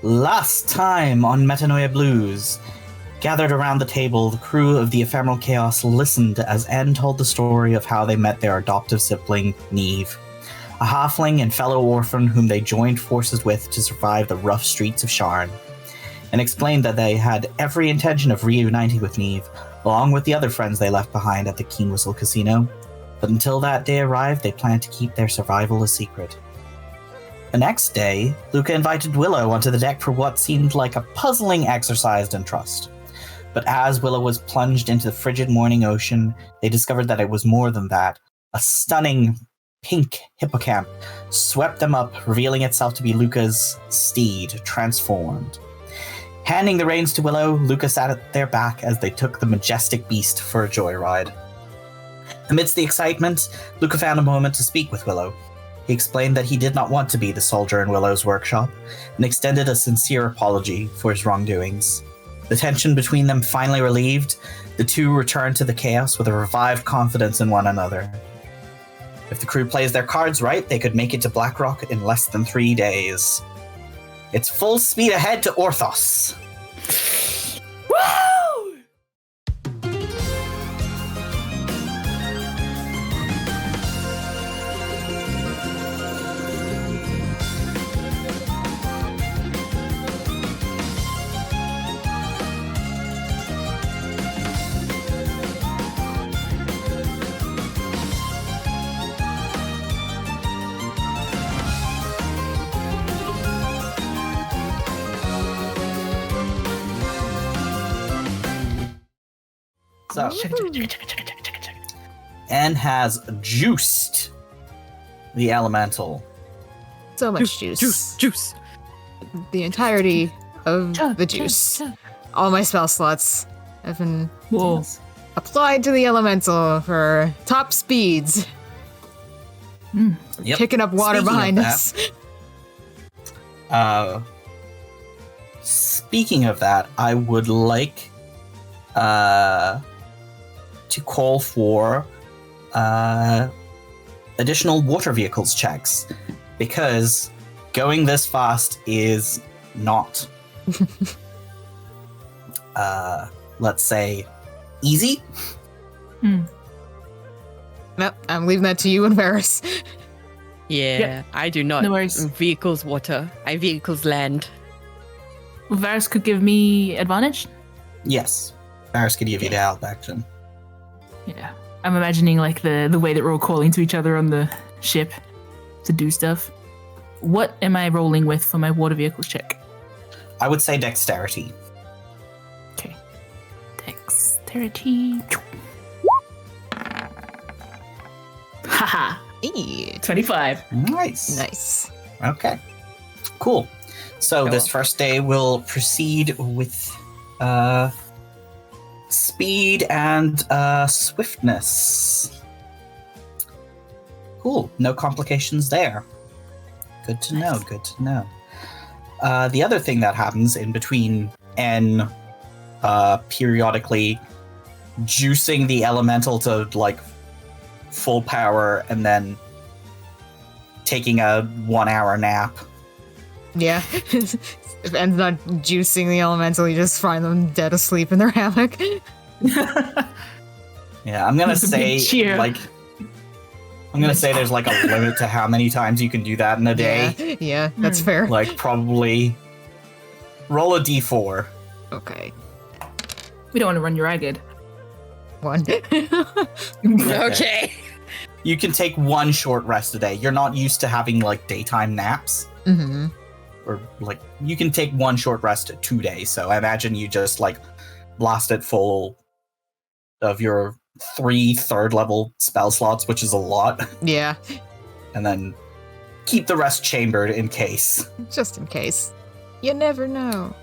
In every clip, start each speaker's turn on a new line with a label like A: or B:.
A: Last time on Metanoia Blues, gathered around the table, the crew of the Ephemeral Chaos listened as N told the story of how they met their adoptive sibling, Neve, a halfling and fellow orphan whom they joined forces with to survive the rough streets of Sharn, and explained that they had every intention of reuniting with Neve, along with the other friends they left behind at the Keen Whistle Casino. But until that day arrived, they planned to keep their survival a secret. The next day, Luca invited Willow onto the deck for what seemed like a puzzling exercise in trust. But as Willow was plunged into the frigid morning ocean, they discovered that it was more than that. A stunning pink hippocamp swept them up, revealing itself to be Luca's steed, transformed. Handing the reins to Willow, Luca sat at their back as they took the majestic beast for a joyride. Amidst the excitement, Luca found a moment to speak with Willow. He explained that he did not want to be the soldier in Willow's workshop, and extended a sincere apology for his wrongdoings. The tension between them finally relieved, the two returned to the chaos with a revived confidence in one another. If the crew plays their cards right, they could make it to Blackrock in less than 3 days. It's full speed ahead to Orthoss.
B: Woo!
A: So, N has juiced the elemental.
C: So much juice.
B: Juice.
C: The entirety of the juice. All my spell slots have been applied to the elemental for top speeds.
A: Yep.
C: Picking up water
A: Speaking
C: behind
A: of
C: us.
A: Speaking of that, I would like to call for additional water vehicles checks, because going this fast is not, let's say, easy.
C: Nope, I'm leaving that to you and Varys.
B: Yeah,
D: Yep.
B: I do not.
D: No worries.
B: Vehicles water. I vehicles land.
D: Varys could give me advantage.
A: Yes. Varys could give you the help action.
D: Yeah. I'm imagining like the way that we're all calling to each other on the ship to do stuff. What am I rolling with for my water vehicles check?
A: I would say dexterity.
D: Okay. Dexterity. Haha.
C: Eee,
D: 25.
A: Nice.
C: nice.
A: Okay. Cool. So this first day will proceed with speed and swiftness. Cool. No complications there. Good to know.
D: Nice.
A: Good to know. The other thing that happens in between N periodically juicing the elemental to like full power and then taking a 1 hour nap.
C: Yeah. If End's not juicing the elemental, you just find them dead asleep in their hammock.
A: Yeah, I'm gonna
D: That's a big
A: say
D: cheer.
A: there's like a limit to how many times you can do that in a day.
C: Yeah, that's fair.
A: Like probably roll a d4.
C: Okay.
D: We don't want to run you ragged.
C: 1.
B: Okay.
A: You can take 1 short rest a day. You're not used to having like daytime naps.
C: Mm-hmm.
A: Or like you can take 1 short rest 2 days. So I imagine you just like blast it full of your 3 third level spell slots, which is a lot,
C: Yeah,
A: and then keep the rest chambered in case.
C: just in case. You never know.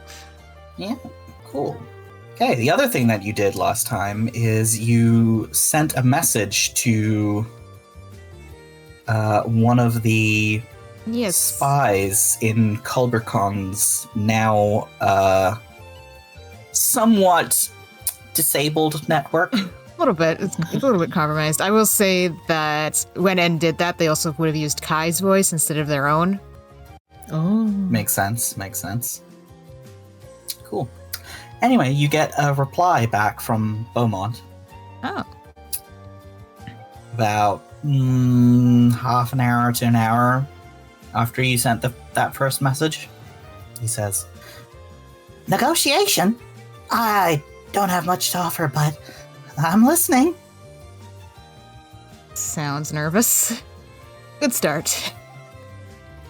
A: Yeah, cool. Okay, the other thing that you did last time is you sent a message to one of the
C: Yes.
A: spies in Culbercon's now somewhat disabled network.
C: A little bit. It's a little bit compromised. I will say that when N did that, they also would have used Kai's voice instead of their own.
D: Oh.
A: Makes sense. Makes sense. Cool. Anyway, you get a reply back from Beaumont.
C: Oh.
A: About half an hour to an hour after you sent that first message. He says, "Negotiation? I don't have much to offer, but I'm listening."
C: Sounds nervous. Good start.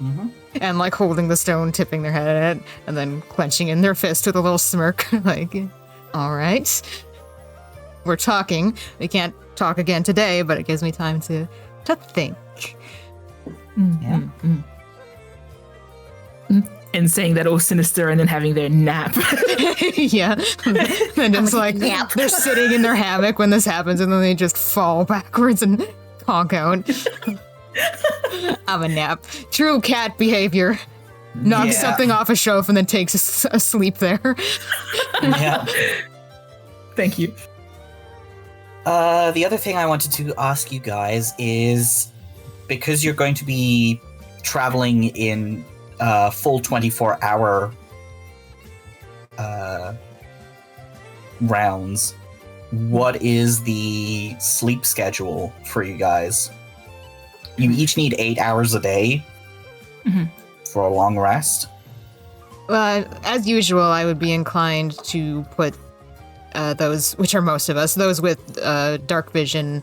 A: Mm-hmm.
C: And like holding the stone, tipping their head at it, and then clenching in their fist with a little smirk. Like, all right. We're talking. We can't talk again today, but it gives me time to think.
A: Yeah.
D: And saying that all sinister and then having their nap.
C: Yeah. And it's like they're sitting in their hammock when this happens, and then they just fall backwards and conk out. Have a nap. True cat behavior. Knocks something off a shelf and then takes a sleep there.
A: Yeah.
D: Thank you.
A: The other thing I wanted to ask you guys is, because you're going to be traveling in full 24-hour rounds, what is the sleep schedule for you guys? You each need 8 hours a day for a long rest.
C: As usual, I would be inclined to put those, which are most of us, those with dark vision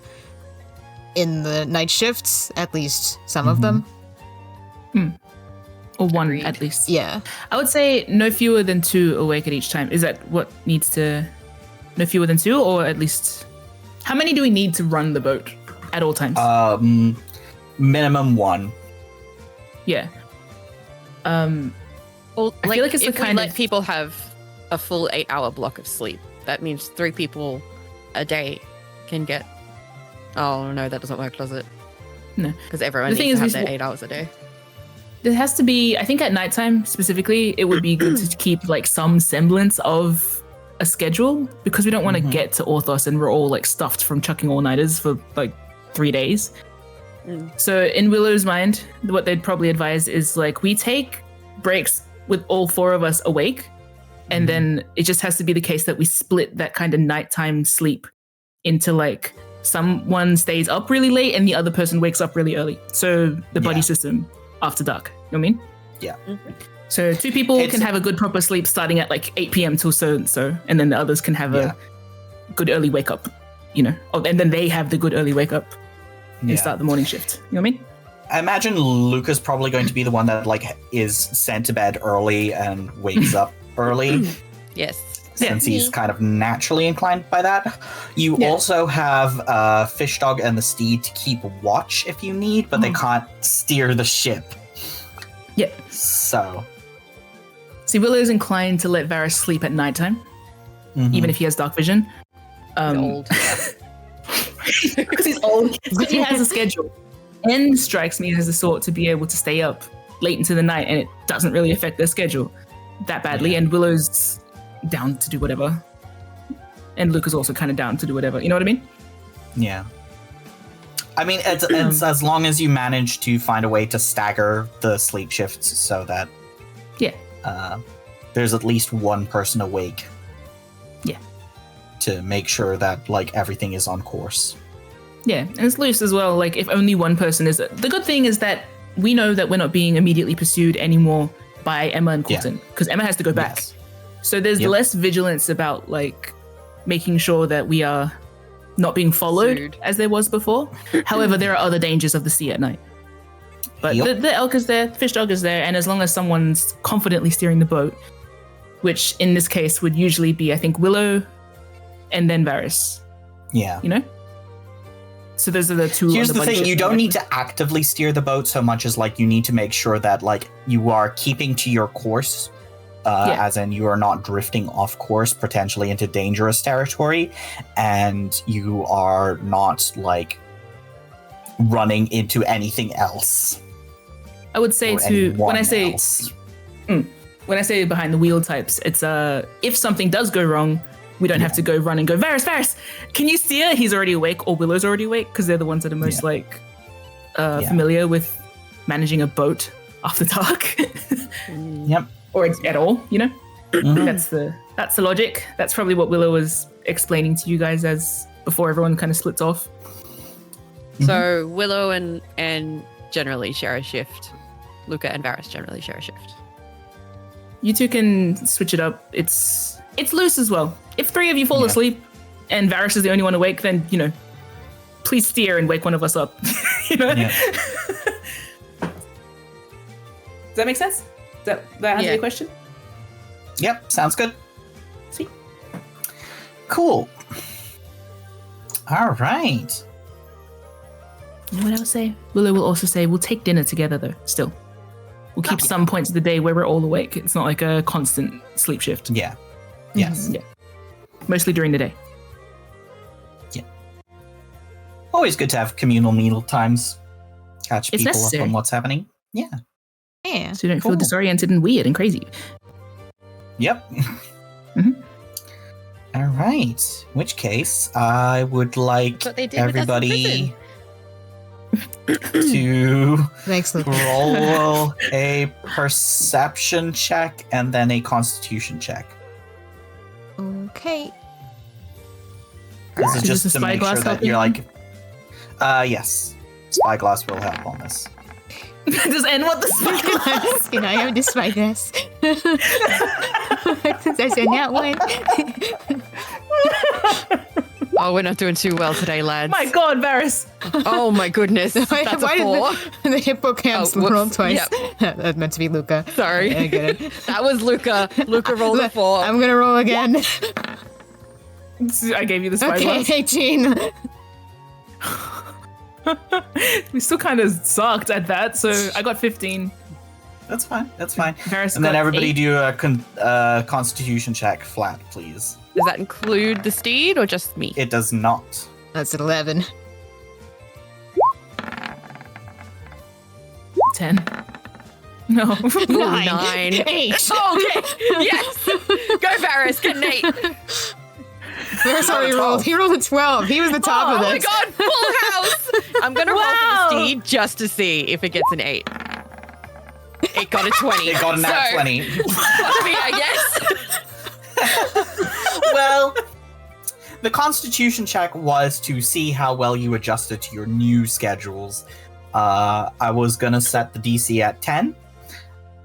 C: in the night shifts, at least some of them.
D: Or one
B: Agreed.
D: at least.
C: Yeah.
D: I would say no fewer than 2 awake at each time. Is that what needs to... No fewer than 2, or at least... How many do we need to run the boat at all times?
A: Minimum 1.
D: Yeah.
B: Well,
D: I feel like it's the
B: if we
D: kind
B: let
D: of-
B: people have a full 8-hour block of sleep, that means 3 people a day can get. Oh no, that doesn't work, does it?
D: No.
B: Because everyone
D: The thing
B: needs to
D: is
B: have
D: we
B: their 8 hours a day.
D: There has to be, I think at nighttime specifically, it would be good to keep like some semblance of a schedule, because we don't want to get to Orthoss and we're all like stuffed from chucking all-nighters for like 3 days. So in Willow's mind, what they'd probably advise is like we take breaks with all 4 of us awake, and then it just has to be the case that we split that kind of nighttime sleep into like someone stays up really late and the other person wakes up really early. So the buddy system after dark. You know what I mean?
A: Yeah.
D: So 2 people can have a good proper sleep starting at like 8 p.m. till so and so, and then the others can have a good early wake up, you know, and then they have the good early wake up and start the morning shift. You know what I mean?
A: I imagine Luca's probably going to be the one that like is sent to bed early and wakes up early,
B: Yes.
A: since he's kind of naturally inclined by that. You also have Fish Dog and the Steed to keep watch if you need, but they can't steer the ship.
D: Yeah.
A: So.
D: See, Willow's inclined to let Varys sleep at nighttime, even if he has dark vision.
B: He's old.
D: Because he's old. Because he has a schedule. And strikes me as the sort to be able to stay up late into the night, and it doesn't really affect their schedule that badly. And Willow's down to do whatever. And Luke is also kind of down to do whatever. You know what I mean?
A: Yeah. I mean, it's as long as you manage to find a way to stagger the sleep shifts so that there's at least one person awake.
D: Yeah.
A: To make sure that like everything is on course.
D: Yeah, and it's loose as well. Like, if only one person is... The good thing is that we know that we're not being immediately pursued anymore by Emma and Colton, because Emma has to go back.
A: Yes.
D: So there's less vigilance about, like, making sure that we are not being followed
B: Pursued.
D: as there was before. However, there are other dangers of the sea at night. But the elk is there, Fish Dog is there, and as long as someone's confidently steering the boat, which in this case would usually be, I think, Willow and then Varys.
A: Yeah.
D: You know? So those are the 2.
A: Here's
D: on
A: the thing,
D: budget.
A: you don't need to actively steer the boat so much as like you need to make sure that like you are keeping to your course, as in you are not drifting off course potentially into dangerous territory, and you are not like running into anything else.
D: I would say when I say behind the wheel types, it's if something does go wrong, we don't have to go run and go, Varys, can you steer? He's already awake, or Willow's already awake, because they're the ones that are most familiar with managing a boat after dark.
A: Yep.
D: Or at all, you know? That's the logic. That's probably what Willow was explaining to you guys as before everyone kind of splits off.
B: So Willow and generally share a shift. Luca and Varys generally share a shift.
D: You two can switch it up. It's loose as well. If 3 of you fall asleep and Varys is the only one awake, then, please steer and wake one of us up.
A: Yeah.
D: Does that make sense? Does that answer your question?
A: Yep, sounds good.
D: Sweet.
A: Cool. All right.
D: You know what I'll say? Willow will also say, we'll take dinner together, though, still. We'll keep some points of the day where we're all awake. It's not like a constant sleep shift.
A: Yeah. Yes.
D: Yeah. Mostly during the day.
A: Yeah. Always good to have communal meal times. Catch
D: It's
A: people
D: necessary.
A: up on what's happening. Yeah.
C: Yeah.
D: So you don't feel
A: Cool.
D: disoriented and weird and crazy.
A: Yep.
D: Mhm.
A: All right. In which case, I would like
B: That's what they did with us in
A: everybody to
C: Thanks, Luke.
A: roll a perception check and then a constitution check.
C: Okay.
A: This
D: So
A: is
D: does
A: just
D: the
A: to make
D: spyglass
A: sure
D: help
A: that you're
D: you?
A: like, yes, spyglass will help on this.
D: Does N want the spyglass?
C: Can I have the spyglass? That's a nat one.
B: Oh, we're not doing too well today, lads.
D: My God, Varys.
B: Oh my goodness. That's
C: Why
B: a 4.
C: did the hippocamps
B: Oh, whoops.
C: roll twice? That meant to be Luca.
B: Sorry.
C: I get it.
B: That was Luca. Luca rolled a 4.
C: I'm gonna roll again.
D: I gave you the
C: Okay,
D: spyglass.
C: 18.
D: We still kind of sucked at that, so I got 15.
A: That's fine. That's fine.
D: Varys
A: And then
D: got
A: everybody
D: 8.
A: do a constitution check flat, please.
B: Does that include the steed or just me?
A: It does not.
C: That's an 11.
D: 10. No.
B: Ooh, 9.
C: 8.
B: Oh, okay. Yes. Go, Varys. Get an 8.
C: Where's how he rolled? He rolled a 12. He was the top
B: Oh
C: of
B: my
C: this.
B: god, full house! I'm gonna roll
D: Wow.
B: for the steed just to see if it gets an 8. It got a 20.
A: It got a nat
B: So,
A: 20.
B: Fuck me, I guess.
A: Well, the constitution check was to see how well you adjusted to your new schedules. I was gonna set the DC at 10.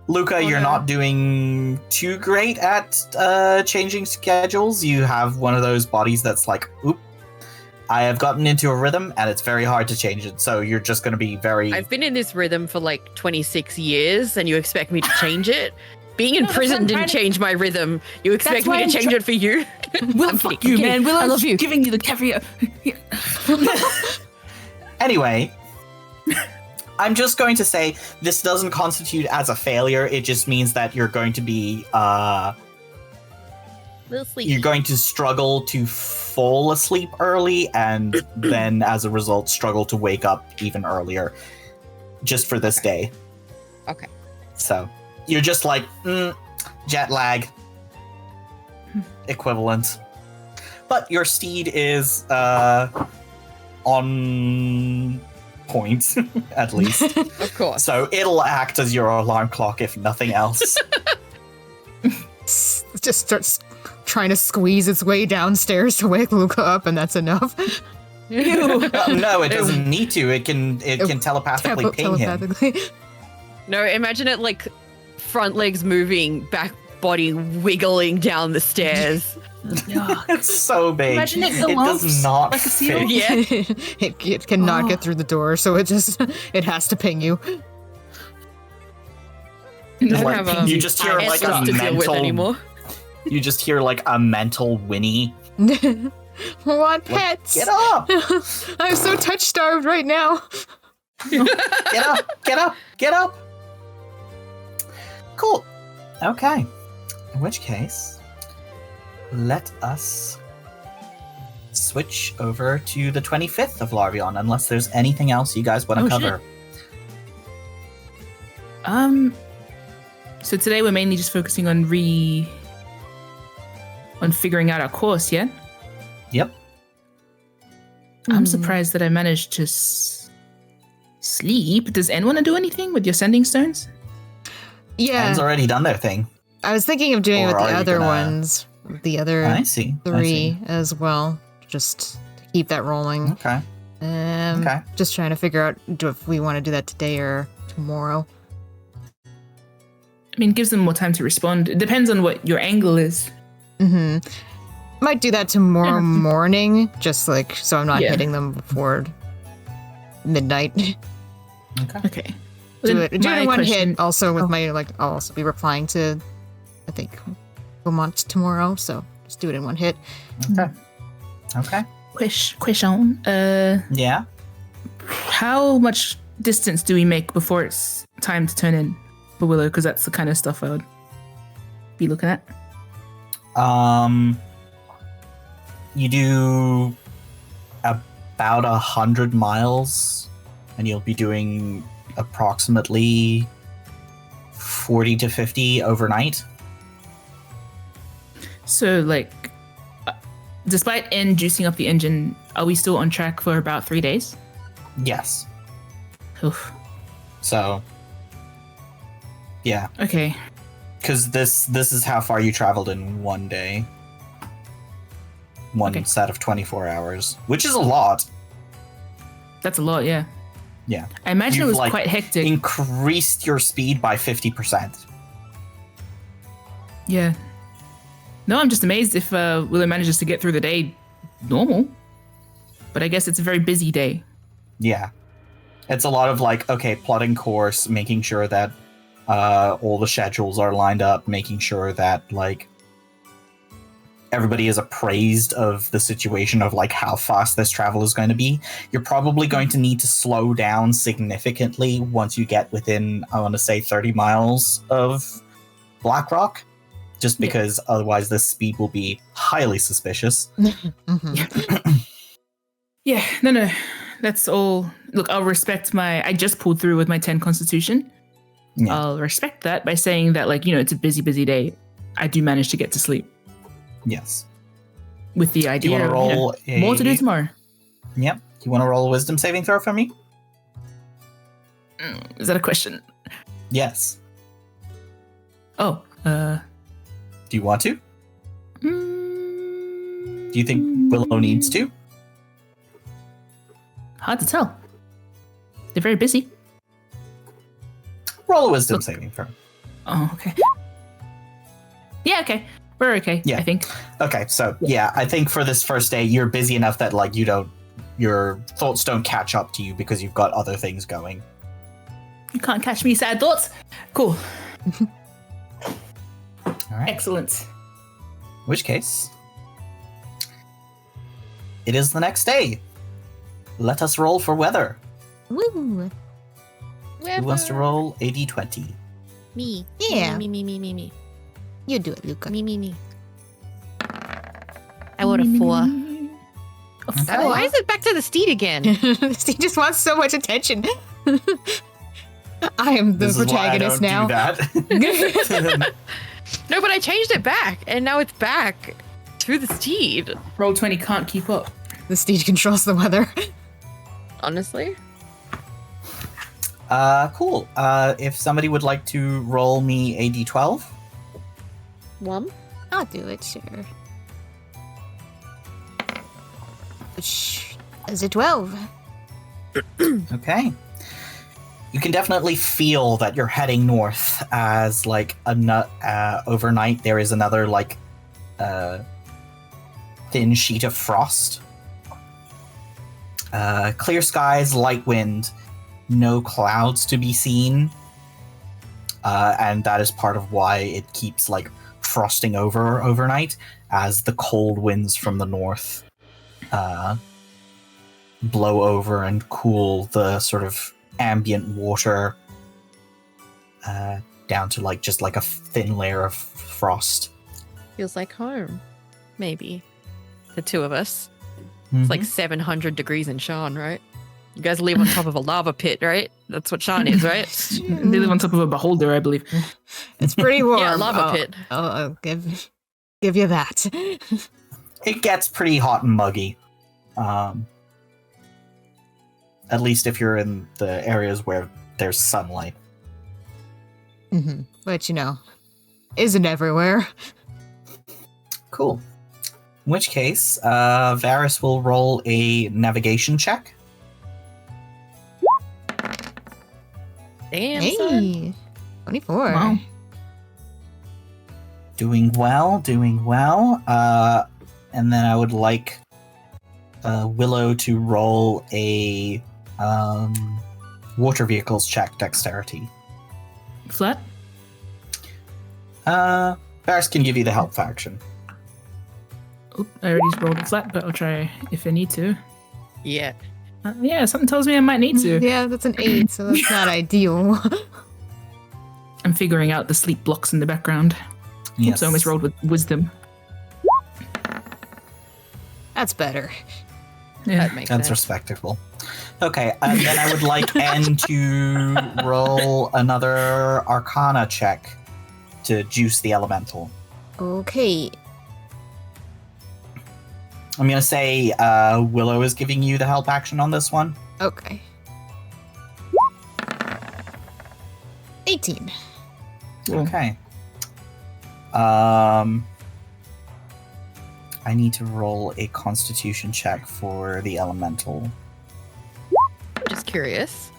A: Luca, you're
B: Okay.
A: not doing too great at changing schedules. You have one of those bodies that's like, oop, I have gotten into a rhythm and it's very hard to change it. So you're just going to be very...
B: I've been in this rhythm for like 26 years and you expect me to change it? Being in
D: No, that's
B: prison
D: what I'm
B: didn't
D: trying to-
B: change my rhythm. You expect
D: That's why
B: me to
D: I'm
B: change it for you?
D: Will,
B: I'm
D: fuck
B: kidding,
D: you,
B: I'm
D: man.
B: kidding.
D: Willow's
B: I love you.
D: giving you the caviar.
A: Anyway, I'm just going to say this doesn't constitute as a failure. It just means that you're going to be...
B: Little sleep.
A: you're going to struggle to fall asleep early and then as a result struggle to wake up even earlier just for this day.
B: Okay.
A: So you're just like jet lag equivalent, but your steed is on point at least,
B: Of course.
A: so it'll act as your alarm clock if nothing else.
C: It just starts trying to squeeze its way downstairs to wake Luca up, and that's enough.
A: No, it doesn't need to. It can telepathically ping him.
C: Telepathically.
B: No, imagine it like front legs moving, back body wiggling down the stairs.
A: It's so big.
D: Imagine it
A: It does
D: galumps
A: not
D: like a seal.
A: fit.
B: Yeah.
C: it cannot get through the door, so it has to ping you.
B: Doesn't
A: Like,
B: have,
A: you just hear like
B: stuff
A: a
B: to deal with
A: mental.
B: anymore.
A: You just hear like a mental whinny.
C: Want pets?
A: Get up!
C: I'm so touch starved right now.
A: Get up! Get up! Get up! Cool. Okay. In which case, let us switch over to the 25th of Larvion, unless there's anything else you guys want to
D: Oh,
A: cover.
D: So today we're mainly just focusing on figuring out our course, yeah?
A: Yep.
D: I'm surprised that I managed to sleep. Does N want to do anything with your sending stones?
C: Yeah.
A: Anne's already done their thing.
C: I was thinking of doing
A: Or
C: with the
A: are you
C: other
A: gonna-
C: ones, the other
A: I see. I
C: 3
A: see.
C: as well, just to keep that rolling.
A: Okay. Okay.
C: Just trying to figure out if we want to do that today or tomorrow.
D: I mean, it gives them more time to respond. It depends on what your angle is.
C: Might do that tomorrow morning, just like so I'm not
D: Yeah.
C: hitting them before midnight.
A: Okay.
D: Okay.
C: do
D: Then
C: it in
D: my
C: one
D: question-
C: hit. Also with my I'll also be replying to, I think, Beaumont tomorrow. So just do it in one hit.
A: Okay. Okay.
D: Question.
A: Yeah.
D: How much distance do we make before it's time to turn in for Willow? Because that's the kind of stuff I would be looking at.
A: You do about 100 miles, and you'll be doing approximately 40 to 50 overnight.
D: So, despite N juicing up the engine, are we still on track for about 3 days?
A: Yes.
D: Oof.
A: So, yeah,
D: Okay.
A: because this is how far you traveled in one day. One
D: Okay.
A: set of 24 hours, which is a lot.
D: That's a lot, yeah.
A: Yeah.
D: I imagine it
A: You've,
D: was quite hectic.
A: Increased your speed by 50%.
D: Yeah. No, I'm just amazed if Willow manages to get through the day normal. But I guess it's a very busy day.
A: Yeah. It's a lot of plotting course, making sure that all the schedules are lined up, making sure that everybody is appraised of the situation of how fast this travel is going to be. You're probably going to need to slow down significantly once you get within, I want to say, 30 miles of Blackrock, just because otherwise this speed will be highly suspicious.
D: Yeah, no. That's all. Look, I'll respect I just pulled through with my 10 constitution.
A: Yeah.
D: I'll respect that by saying that, it's a busy, busy day. I do manage to get to sleep
A: Yes.
D: with the
A: Do you
D: idea
A: want to
D: of
A: roll
D: more to do tomorrow.
A: Yep. Do you want to roll a wisdom saving throw for me?
D: Is that a question?
A: Yes.
D: Oh,
A: Do you want to? Do you think Willow needs to?
D: Hard to tell. They're very busy.
A: Roll a wisdom
D: Look.
A: saving throw.
D: Oh, okay. Yeah, okay. We're okay,
A: Yeah.
D: I think.
A: Okay, so yeah, I think for this first day, you're busy enough that your thoughts don't catch up to you because you've got other things going.
D: You can't catch me, sad thoughts. Cool.
A: All right.
D: Excellent.
A: In which case, it is the next day. Let us roll for weather.
C: Woo!
A: Who wants to roll a d20?
B: Me.
C: Yeah.
B: Me.
C: You do it, Luca.
B: Me. I rolled a 4.
A: Okay.
B: Why is it back to the steed again?
C: He just wants so much attention. I am the
A: This is why I
C: protagonist
A: don't
C: now.
A: do that.
B: No, but I changed it back, and now it's back to the steed.
D: Roll 20 can't keep up.
C: The steed controls the weather.
B: Honestly.
A: Cool. If somebody would like to roll me a d12.
C: I'll do it, sure. Is it 12?
A: Okay. You can definitely feel that you're heading north as overnight there is another thin sheet of frost. Clear skies, light wind, no clouds to be seen. And that is part of why it keeps frosting over overnight as the cold winds from the north blow over and cool the sort of ambient water down to just a thin layer of frost.
B: Feels like home. Maybe. The two of us.
A: Mhm.
B: It's like 700 degrees in Shan, right? You guys live on top of a lava pit, right? That's what Shan is, right?
D: They live on top of a beholder, I believe.
C: It's pretty warm.
B: Yeah, lava pit.
C: I'll give you that.
A: It gets pretty hot and muggy. At least if you're in the areas where there's sunlight.
C: But isn't everywhere.
A: Cool. In which case, Varys will roll a navigation check.
B: Damn, son.
C: Hey, 24.
D: Wow.
A: Doing well. And then I would like Willow to roll a water vehicles check, dexterity.
D: Flat?
A: Varys can give you the help faction.
D: Oop, I already rolled a flat, but I'll try if I need to.
B: Yeah.
D: Yeah, something tells me I might need to.
C: Yeah, that's an 8, so that's not ideal.
D: I'm figuring out the sleep blocks in the background.
A: Yes.
D: Oops, I almost rolled with wisdom.
C: That's better.
D: Yeah.
B: That makes
A: That's
B: sense.
A: respectable. Okay, and then I would like N to roll another Arcana check to juice the elemental.
C: Okay.
A: I'm going to say Willow is giving you the help action on this one.
C: Okay. 18.
D: Cool.
A: Okay. I need to roll a constitution check for the elemental.
B: I'm just curious.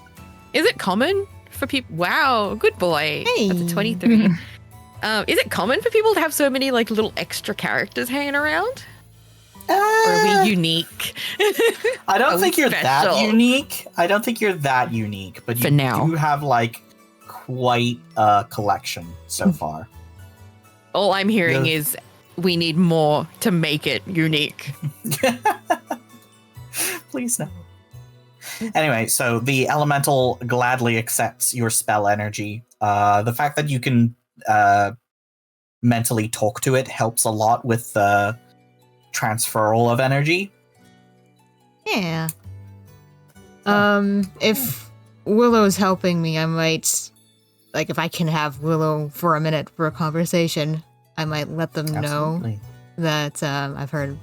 B: Is it common for people? Wow, good boy.
C: Hey.
B: That's a 23. Is it common for people to have so many like little extra characters hanging around? Or are we unique?
A: I don't
B: Are
A: think
B: we
A: you're that
B: special?
A: unique. But
B: For
A: you
B: now.
A: do have like quite a collection so far.
B: All I'm hearing
A: Yeah.
B: is we need more to make it unique.
A: Please no. Anyway, so the elemental gladly accepts your spell energy. The fact that you can mentally talk to it helps a lot with the transferal of energy.
C: Yeah. If Willow's helping me, I might, like, if I can have Willow for a minute for a conversation, I might let them know
A: Absolutely.
C: that I've heard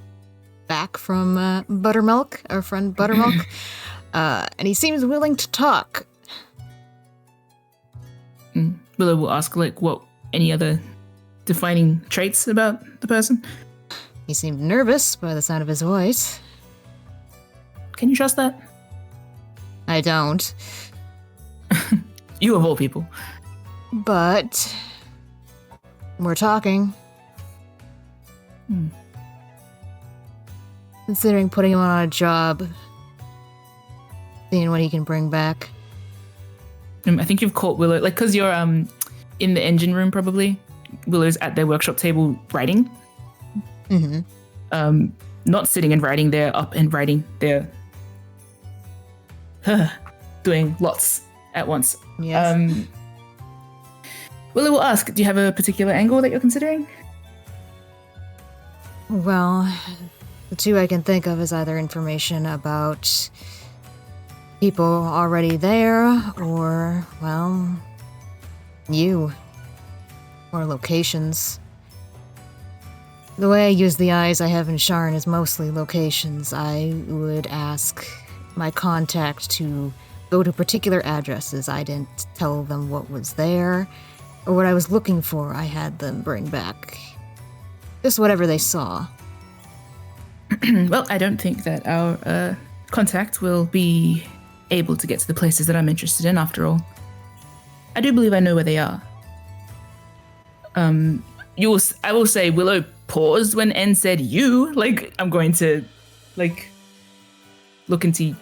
C: back from Buttermilk, our friend Buttermilk, and he seems willing to talk.
D: Willow will ask, like, what any other defining traits about the person?
C: He seemed nervous by the sound of his voice.
D: Can you trust that?
C: I don't,
D: You of all people.
C: but we're talking. Considering putting him on a job, seeing what he can bring back.
D: I think you've caught Willow, like, because you're in the engine room probably. Willow's at their workshop table writing.
C: Mm-hmm.
D: Not sitting and writing, they're up and writing. They're doing lots at once.
C: Yes.
D: Willow will ask, do you have a particular angle that you're considering?
C: Well, the two I can think of is either information about people already there, or, well, you. Or locations. The way I use the eyes I have in Sharn is mostly locations. I would ask my contact to go to particular addresses. I didn't tell them what was there, or what I was looking for. I had them bring back just whatever they saw.
D: Well, I don't think that our contact will be able to get to the places that I'm interested in, after all. I do believe I know where they are. I will say Willow paused when N said you. Like, I'm going to, like, look into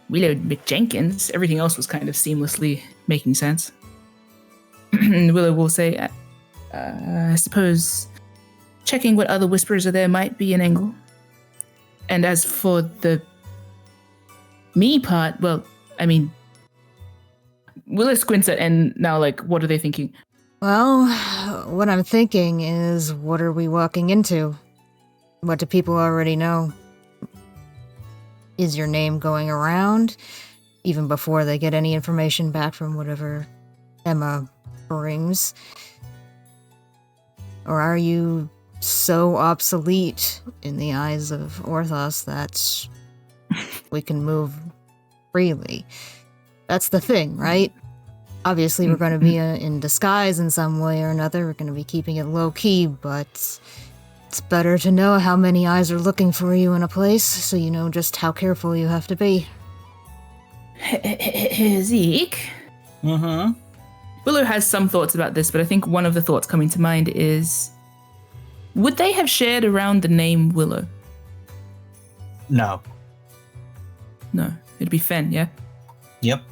D: Willow McJenkins. Everything else was kind of seamlessly making sense. Willow will say, I suppose checking what other whisperers are there might be an angle. And as for the me part, well, I mean, Willow squints at N now, like, what are they thinking?
C: Well, what I'm thinking is, what are we walking into? What do people already know? Is your name going around, even before they get any information back from whatever Emma brings? Or are you so obsolete in the eyes of Orthoss that we can move freely? That's the thing, right? Obviously, we're going to be in disguise in some way or another. We're going to be keeping it low-key, but it's better to know how many eyes are looking for you in a place, so you know just how careful you have to be.
D: Zeke?
A: Mm-hmm.
D: Willow has some thoughts about this, but I think one of the thoughts coming to mind is, would they have shared around the name Willow?
A: No.
D: No, it'd be Fen, yeah?
A: Yep.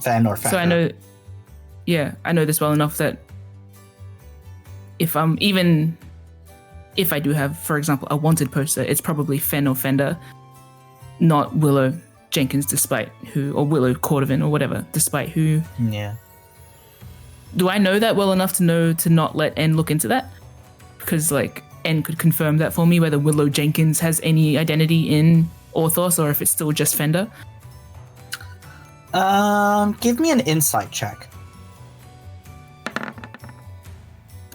A: Fen or Fen.
D: So I know this well enough that if I do have, for example, a wanted poster, it's probably Fen or Fender, not Willow Jenkins, despite who, or Willow Cordovan or whatever, despite who.
A: Yeah.
D: Do I know that well enough to know to not let N look into that? Because like N could confirm that for me, whether Willow Jenkins has any identity in Orthoss or if it's still just Fender.
A: Give me an insight check.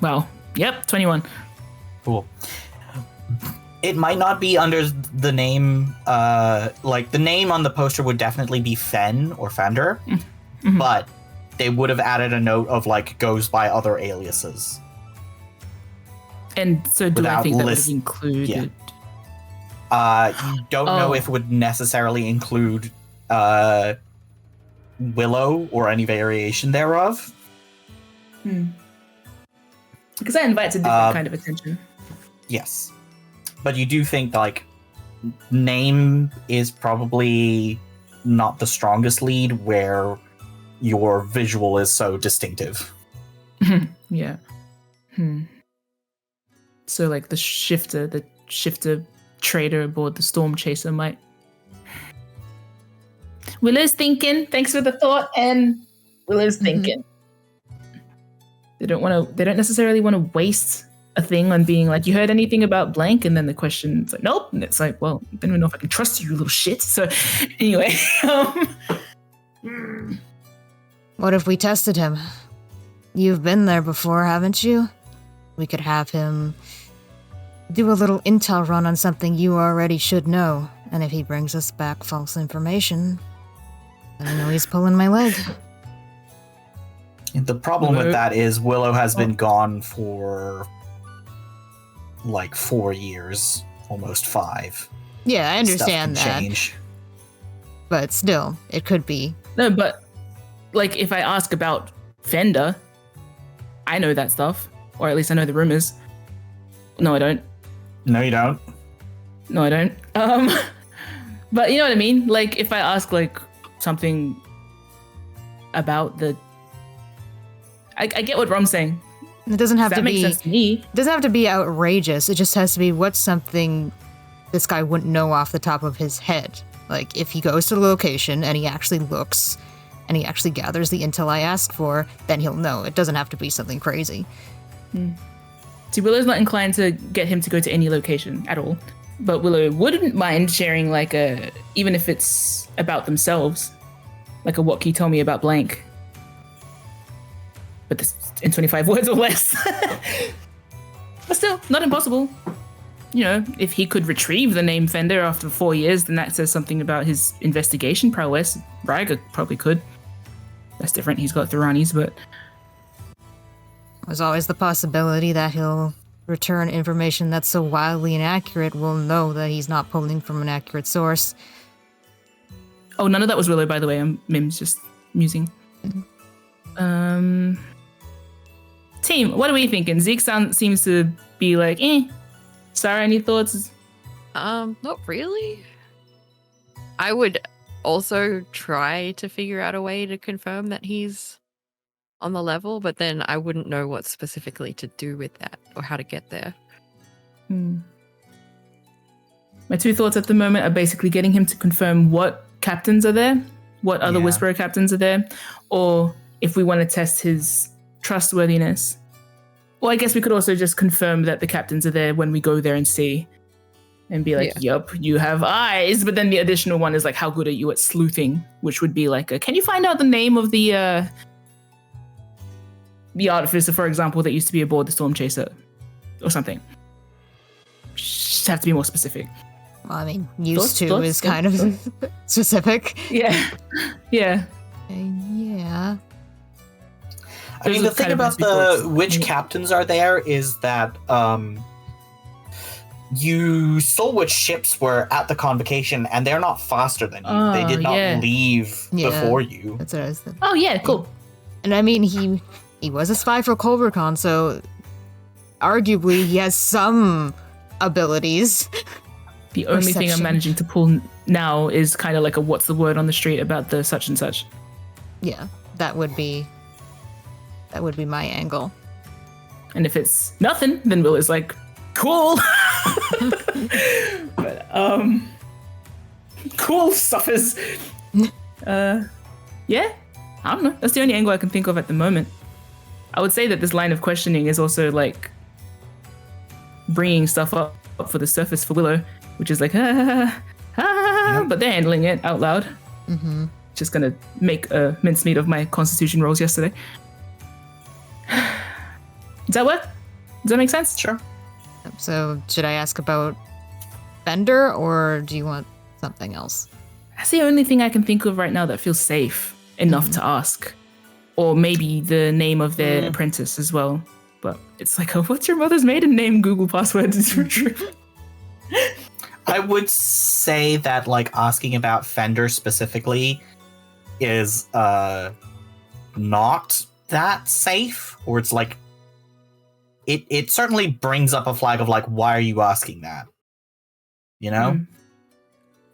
D: Well, yep, 21.
A: Cool. It might not be under the name, like the name on the poster would definitely be Fen or Fender, but they would have added a note of like goes by other aliases.
D: And so do I think that would have included?
A: You don't know if it would necessarily include Willow or any variation thereof.
D: Because that invites a different kind of attention.
A: Yes. But you do think, like, name is probably not the strongest lead where your visual is so distinctive.
D: Yeah. So, like, the shifter trader aboard the Storm Chaser might... Willow's thinking. Thanks for the thought, and Willow's thinking. They don't necessarily want to waste a thing on being like, you heard anything about blank? And then the question's like, nope. And it's like, well, I don't even know if I can trust you, little shit. So anyway.
C: What if we tested him? You've been there before, haven't you? We could have him do a little intel run on something you already should know. And if he brings us back false information, then I know he's pulling my leg.
A: The problem with that is Willow has been gone for like 4 years, almost 5.
C: Yeah, I understand
A: Stuff can
C: that.
A: change.
C: But still, it could be.
D: No, but like if I ask about Fender, I know that stuff. Or at least I know the rumors. No, I don't.
A: No, you don't.
D: No, I don't. But you know what I mean? Like if I ask like something about the... I get what Rom's saying.
C: It doesn't have to be...
D: That makes sense to me.
C: It doesn't have to be outrageous. It just has to be what's something this guy wouldn't know off the top of his head. Like, if he goes to the location and he actually looks and he actually gathers the intel I ask for, then he'll know. It doesn't have to be something crazy.
D: See, Willow's not inclined to get him to go to any location at all. But Willow wouldn't mind sharing, like, even if it's about themselves, like a what can you tell me about blank? But this in 25 words or less. But still, not impossible. You know, if he could retrieve the name Fender after 4 years, then that says something about his investigation prowess. Ryger probably could. That's different. He's got Thuranis, but...
C: There's always the possibility that he'll return information that's so wildly inaccurate we'll know that he's not pulling from an accurate source.
D: Oh, none of that was Willow, by the way. Mim's just musing. Team, what are we thinking? Zeke seems to be like, Sarah, any thoughts?
B: Not really. I would also try to figure out a way to confirm that he's on the level, but then I wouldn't know what specifically to do with that or how to get there.
D: My 2 thoughts at the moment are basically getting him to confirm what captains are there, what other Whisperer captains are there, or if we want to test his trustworthiness. Well, I guess we could also just confirm that the captains are there when we go there and see, and be like, yup, you have eyes. But then the additional one is like, how good are you at sleuthing? Which would be like, can you find out the name of the artificer, for example, that used to be aboard the Storm Chaser or something? Just have to be more specific.
C: Well, I mean, used to is kind of specific.
D: Yeah.
C: Yeah.
A: I mean, the thing about which captains are there is that you saw which ships were at the convocation, and they're not faster than you. They did not leave before you.
C: That's what I was thinking.
D: Oh, yeah, cool.
C: And I mean, he was a spy for Khorvaire, so arguably he has some abilities.
D: The only thing I'm managing to pull now is kind of like a what's the word on the street about the such and such.
C: Yeah, that would be my angle.
D: And if it's nothing, then Will is like, cool. But cool suffers. Yeah, I don't know. That's the only angle I can think of at the moment. I would say that this line of questioning is also like bringing stuff up for the surface for Willow, which is like, but they're handling it out loud.
C: Mm-hmm.
D: Just gonna make a mincemeat of my constitution rolls yesterday. Does that work? Does that make sense?
A: Sure.
C: So should I ask about Fender, or do you want something else?
D: That's the only thing I can think of right now that feels safe enough to ask. Or maybe the name of their apprentice as well. But it's like, what's your mother's maiden name? Google password is true.
A: I would say that like asking about Fender specifically is not that safe, or it's like it certainly brings up a flag of like, why are you asking that? You know?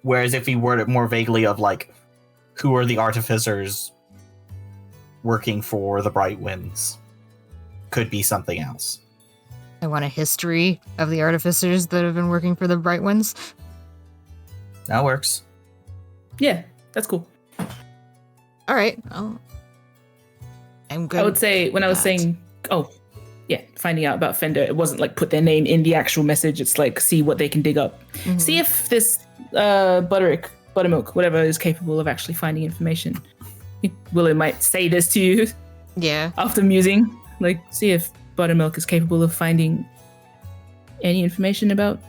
A: Whereas if we word it more vaguely of like, who are the artificers working for the Bright Winds, could be something else.
C: I want a history of the artificers that have been working for the Bright Winds.
A: That works.
D: Yeah, that's cool.
C: All right. I'm good.
D: I would say when I was saying, finding out about Fender, it wasn't like put their name in the actual message. It's like see what they can dig up. Mm-hmm. See if this buttermilk, whatever, is capable of actually finding information. I think Willow might say this to you.
C: Yeah.
D: After musing, like see if buttermilk is capable of finding any information about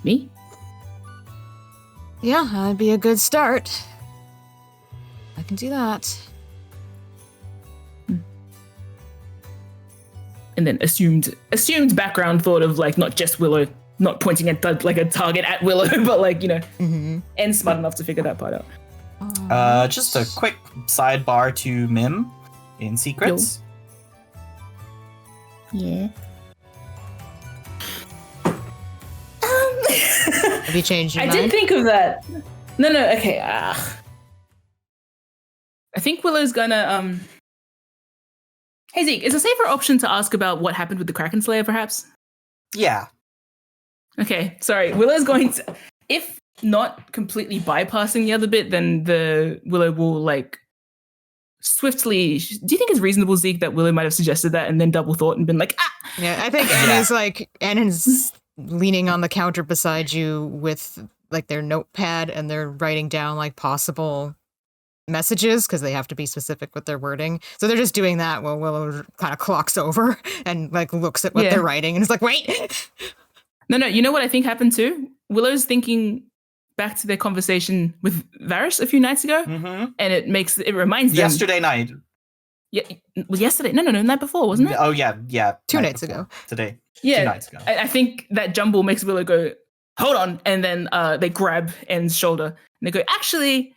D: me.
C: Yeah, that'd be a good start. I can do that.
D: And then assumed background thought of like not just Willow, not pointing at like a target at Willow, but like, you know, and smart enough to figure that part out.
A: Just a quick sidebar to Mim in Secrets.
D: Yeah.
C: Have you changed your mind?
D: I did think of that. No, okay. I think Willow's gonna Hey Zeke, is a safer option to ask about what happened with the Kraken Slayer, perhaps?
A: Yeah.
D: Okay, sorry. Willow's going to, if not completely bypassing the other bit, then the Willow will like swiftly. Do you think it's reasonable, Zeke, that Willow might have suggested that and then double thought and been like, ah?
C: Yeah, I think Anna's leaning on the counter beside you with like their notepad, and they're writing down like possible messages because they have to be specific with their wording. So they're just doing that while Willow kind of clocks over and like looks at what they're writing and is like, wait.
D: No, you know what I think happened too? Willow's thinking back to their conversation with Varys a few nights ago, and it reminds them.
A: Yesterday night.
D: Yeah, well, yesterday. No, night before, wasn't it?
A: Oh yeah.
C: 2 nights ago.
A: Today.
D: Yeah,
A: 2 nights ago.
D: I think that jumble makes Willow go, hold on, and then they grab Anne's shoulder and they go, actually.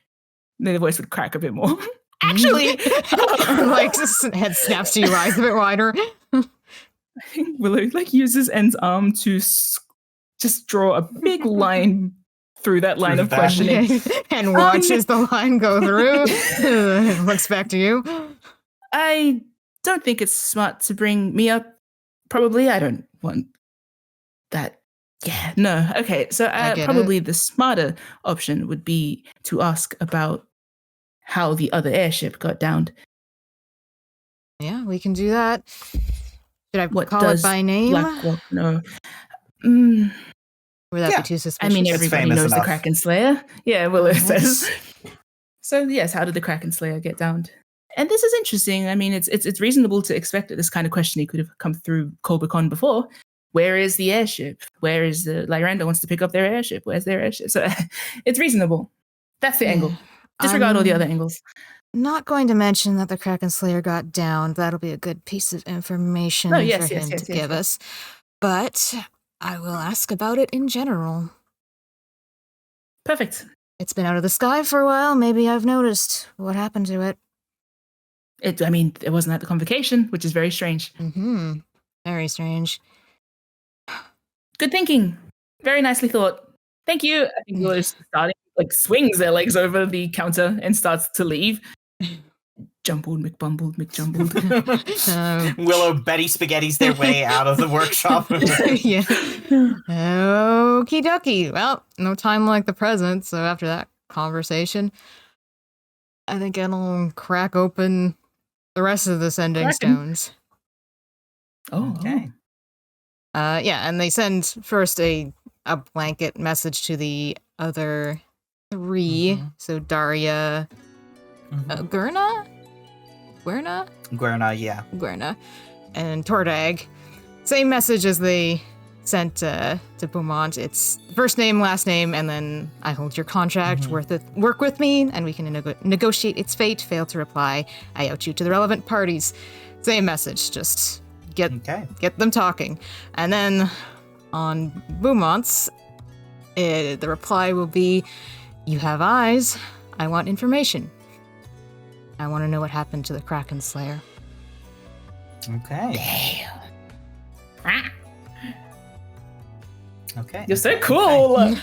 D: Then the voice would crack a bit more. Actually,
C: like head snaps to your eyes a bit wider.
D: I think Willow like uses Anne's arm to just draw a big line through that line of questioning
C: and watches the line go through. Looks back to you.
D: I don't think it's smart to bring me up. Probably, I don't want that. Yeah, no. Okay, so probably the smarter option would be to ask about how the other airship got downed.
C: Yeah, we can do that. Should I call it by name?
D: No.
C: Would that be too suspicious?
D: I mean, everybody knows the Kraken Slayer. Yeah, Willow says. So yes, how did the Kraken Slayer get downed? And this is interesting. I mean, it's reasonable to expect that this kind of questioning could have come through Khorvaire before. Where is the airship? Where is the Lyranda wants to pick up their airship? Where's their airship? So it's reasonable. That's the angle. Disregard all the other angles.
C: Not going to mention that the Kraken Slayer got downed. That'll be a good piece of information for him to give us. But I will ask about it in general.
D: Perfect.
C: It's been out of the sky for a while. Maybe I've noticed what happened to it.
D: It wasn't at the convocation, which is very strange.
C: Mm-hmm. Very strange.
D: Good thinking. Very nicely thought. Thank you. I think Willow's starting, swings their legs over the counter and starts to leave. Jumbled, McBumbled, McJumbled.
A: Willow Betty Spaghetti's their way out of the workshop.
C: Yeah. Okie dokie. Well, no time like the present, so after that conversation, I think it'll crack open the rest of the sending stones.
D: Oh,
A: okay.
C: Yeah, and they send first a blanket message to the other 3. Mm-hmm. So Daria, Gurna, Guerna, and Tordag. Same message as they sent to Beaumont. It's first name, last name, and then I hold your contract. Work with me, and we can negotiate its fate. Fail to reply, I out you to the relevant parties. Same message, just get them talking. And then on Beaumont's, the reply will be, you have eyes, I want information. I want to know what happened to the Kraken Slayer.
A: Okay.
D: Damn.
A: Okay.
D: You're so cool.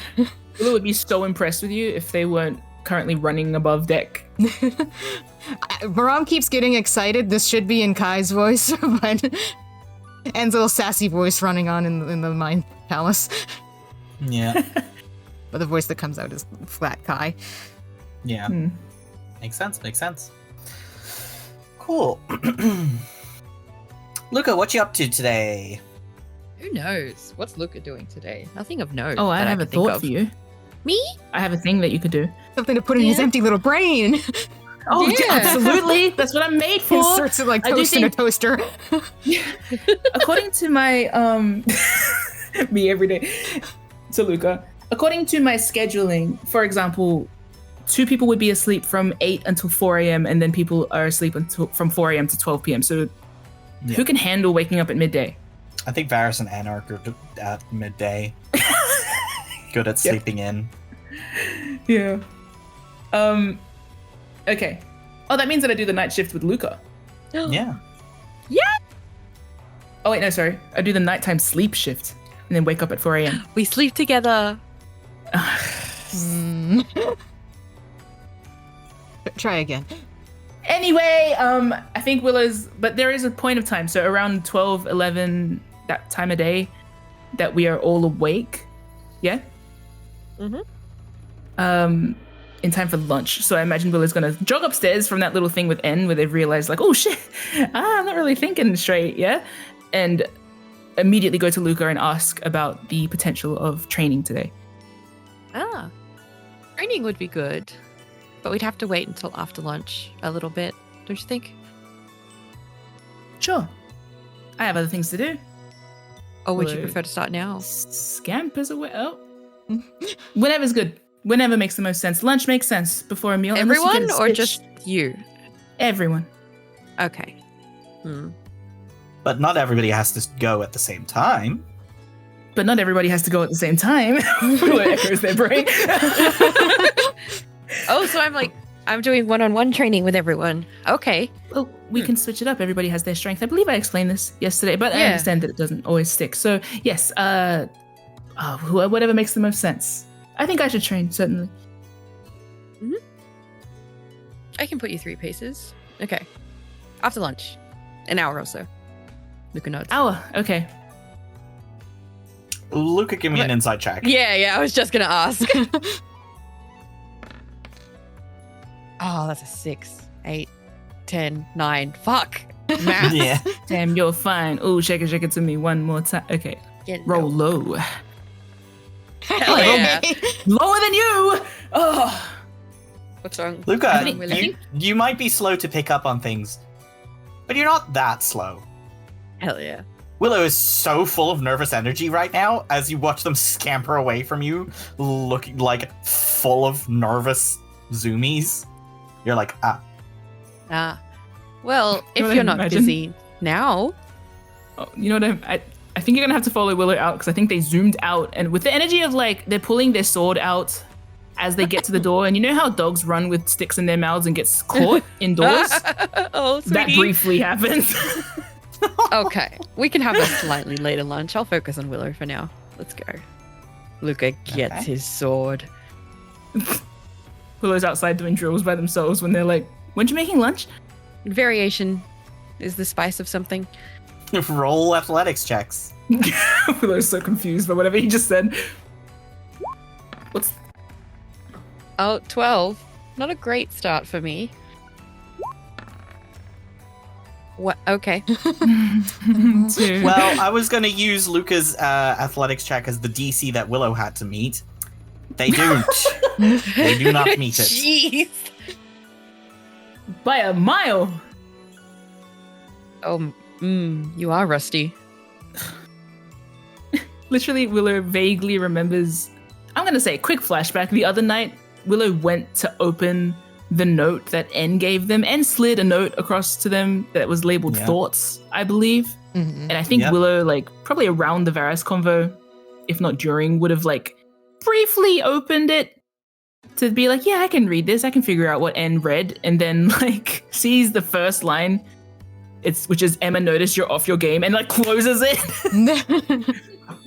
D: Willow would be so impressed with you if they weren't currently running above deck.
C: Baram keeps getting excited. This should be in Kai's voice, but En's little sassy voice running on in the Mind Palace.
A: Yeah.
C: But the voice that comes out is flat Kai.
A: Yeah. Makes sense. Cool. Luca, what you up to today?
B: Who knows? What's Luca doing today? Nothing of note.
D: Oh, I
B: that
D: have a
B: can think
D: thought
B: of.
D: for you.
B: Me?
D: I have a thing that you could do.
C: Something to put in his empty little brain.
D: Oh, yeah. Absolutely. That's what I'm made for.
C: Inserts it like toast in a toaster.
D: According to my, me every day. So Luca, according to my scheduling, for example, 2 people would be asleep from 8 until 4 a.m. and then people are asleep from 4 a.m. to 12 p.m. So who can handle waking up at midday?
A: I think Varys and Anna are good at midday. Good at sleeping in.
D: Yeah. Okay. Oh, that means that I do the night shift with Luca.
A: Yeah.
B: Yeah.
D: Oh, wait, no, sorry. I do the nighttime sleep shift and then wake up at 4 a.m.
B: We sleep together.
C: Try again.
D: Anyway, I think but there is a point of time. So around 12, 11, that time of day that we are all awake. Yeah? In time for lunch. So I imagine Willow's going to jog upstairs from that little thing with N where they've realized oh shit, I'm not really thinking straight. Yeah? And immediately go to Luca and ask about the potential of training today.
B: Training would be good. But we'd have to wait until after lunch a little bit, don't you think?
D: Sure. I have other things to do.
B: Or would you prefer to start now?
D: Scampers away. Oh. Whenever's good. Whenever makes the most sense. Lunch makes sense before a meal.
B: Everyone or just you?
D: Everyone.
B: Okay.
A: But not everybody has to go at the same time.
D: But not everybody has to go at the same time. Who echoes their brain.
B: Oh, so I'm doing one-on-one training with everyone. Okay.
D: Well, we can switch it up. Everybody has their strength. I believe I explained this yesterday, but I understand that it doesn't always stick. So yes, whatever makes the most sense. I think I should train, certainly.
B: I can put you 3 paces. Okay. After lunch. An hour or so. Luca notes.
D: Hour, okay.
A: Luca, give me an insight check.
B: Yeah, I was just gonna ask. Oh, that's a 6, 8, 10, 9. Fuck. Math.
A: Yeah.
D: Damn, you're fine. Oh, shake it to me one more time. Okay. Roll low.
B: Hell yeah.
D: Lower than you. Oh.
B: What's wrong?
A: Luca, you might be slow to pick up on things, but you're not that slow.
B: Hell yeah.
A: Willow is so full of nervous energy right now as you watch them scamper away from you, looking like full of nervous zoomies. You're like,
B: Well, if
D: Well,
B: you're not
D: imagine.
B: busy now,
D: Oh, you know what? I think you're gonna have to follow Willow out because I think they zoomed out, and with the energy of like they're pulling their sword out as they get to the door, and you know how dogs run with sticks in their mouths and gets caught indoors.
B: oh,
D: That
B: sweetie.
D: briefly happens.
B: Okay, we can have a slightly later lunch. I'll focus on Willow for now. Let's go. Luca gets
A: Okay.
B: his sword.
D: Willow's outside doing drills by themselves when they're like, "Weren't you making lunch?"
B: Variation is the spice of something.
A: roll athletics checks.
D: Willow's so confused by whatever he just said. What's
B: Oh, 12. Not a great start for me. What? Okay.
D: two?
A: Well, I was going to use Luca's athletics check as the DC that Willow had to meet. They don't. They do not meet it.
B: Jeez.
D: By a mile.
B: Oh, you are rusty.
D: Literally, Willow vaguely remembers. I'm gonna say, quick flashback. The other night, Willow went to open the note that N gave them and slid a note across to them that was labeled
A: Yeah.
D: thoughts, I believe.
C: Mhm.
D: And I think
A: Yep.
D: Willow, like, probably around the Varys convo, if not during, would have, like, briefly opened it to be like, yeah, I can read this. I can figure out what N read. And then, like, sees the first line, which is Emma noticed you're off your game, and, like, closes it.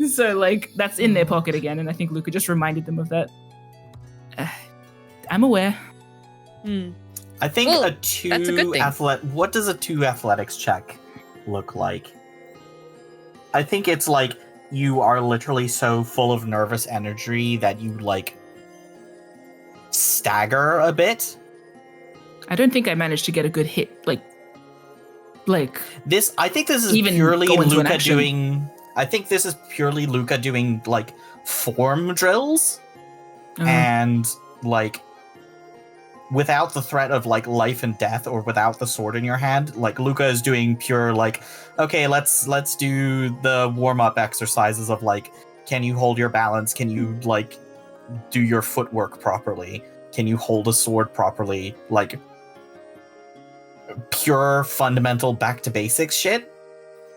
D: So, like, that's in their pocket again. And I think Luca just reminded them of that. I'm aware.
A: I think
B: Well,
A: a
B: that's a good
A: two
B: thing.
A: What does a 2 athletics check look like? I think it's like you are literally so full of nervous energy that you like stagger a bit.
D: I don't think I managed to get a good hit. Like,
A: I think this is
D: Even
A: purely
D: go into an
A: Luca
D: action.
A: doing. I think this is purely Luca doing like form drills and like without the threat of like life and death or without the sword in your hand. Like Luca is doing pure like, okay, let's do the warm up exercises of like, can you hold your balance? Can you like do your footwork properly? Can you hold a sword properly? Like pure fundamental back to basics shit.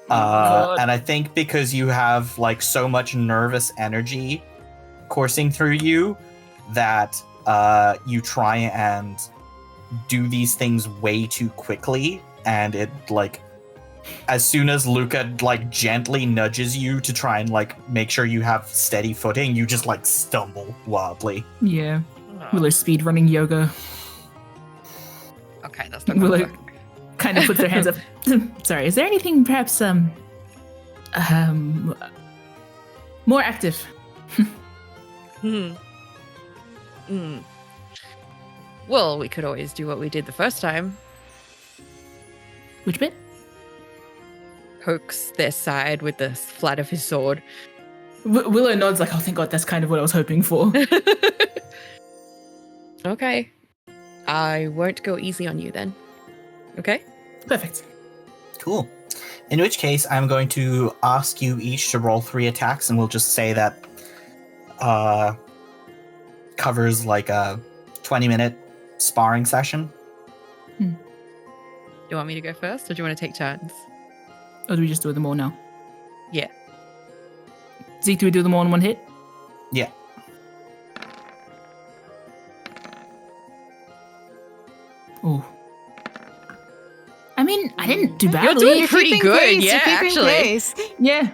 D: God.
A: And I think because you have like so much nervous energy coursing through you that you try and do these things way too quickly, and it like as soon as Luca like gently nudges you to try and like make sure you have steady footing, you just like stumble wildly.
D: Yeah. Willow speed running yoga.
B: Okay, that's not gonna
D: Willow
B: work.
D: kind of puts their hands up. Sorry, is there anything perhaps more active?
B: Well, we could always do what we did the first time.
D: Which bit?
B: Pokes their side with the flat of his sword.
D: Willow nods like, oh, thank God, that's kind of what I was hoping for.
B: Okay. I won't go easy on you then. Okay?
D: Perfect.
A: Cool. In which case, I'm going to ask you each to roll 3 attacks, and we'll just say that covers like a 20-minute sparring session.
B: Do you want me to go first, or do you want to take turns?
D: Or do we just do them all now?
B: Yeah.
D: Zeke, do we do them all in one hit?
A: Yeah.
D: Oh. I mean, I didn't do
B: You're
D: badly.
B: doing
C: You're
B: pretty
C: keeping
B: good,
C: pace,
B: yeah,
C: you're keeping
B: actually.
C: pace.
D: Yeah.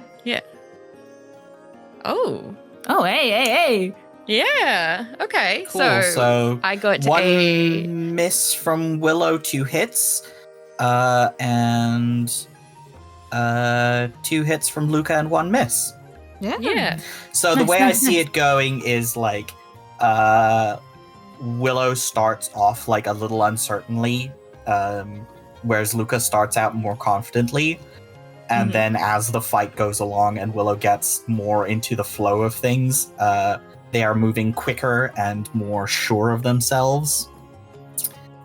B: Oh.
D: Oh, hey.
B: Yeah. Okay.
A: Cool.
B: So
A: So
B: I got
A: one
B: a
A: miss from Willow, 2 hits, and 2 hits from Luca and 1 miss.
B: yeah.
A: So the
D: Nice,
A: way
D: nice,
A: I see
D: nice.
A: it going is like Willow starts off like a little uncertainly, whereas Luca starts out more confidently. And
B: Mhm.
A: then as the fight goes along and Willow gets more into the flow of things, they are moving quicker and more sure of themselves.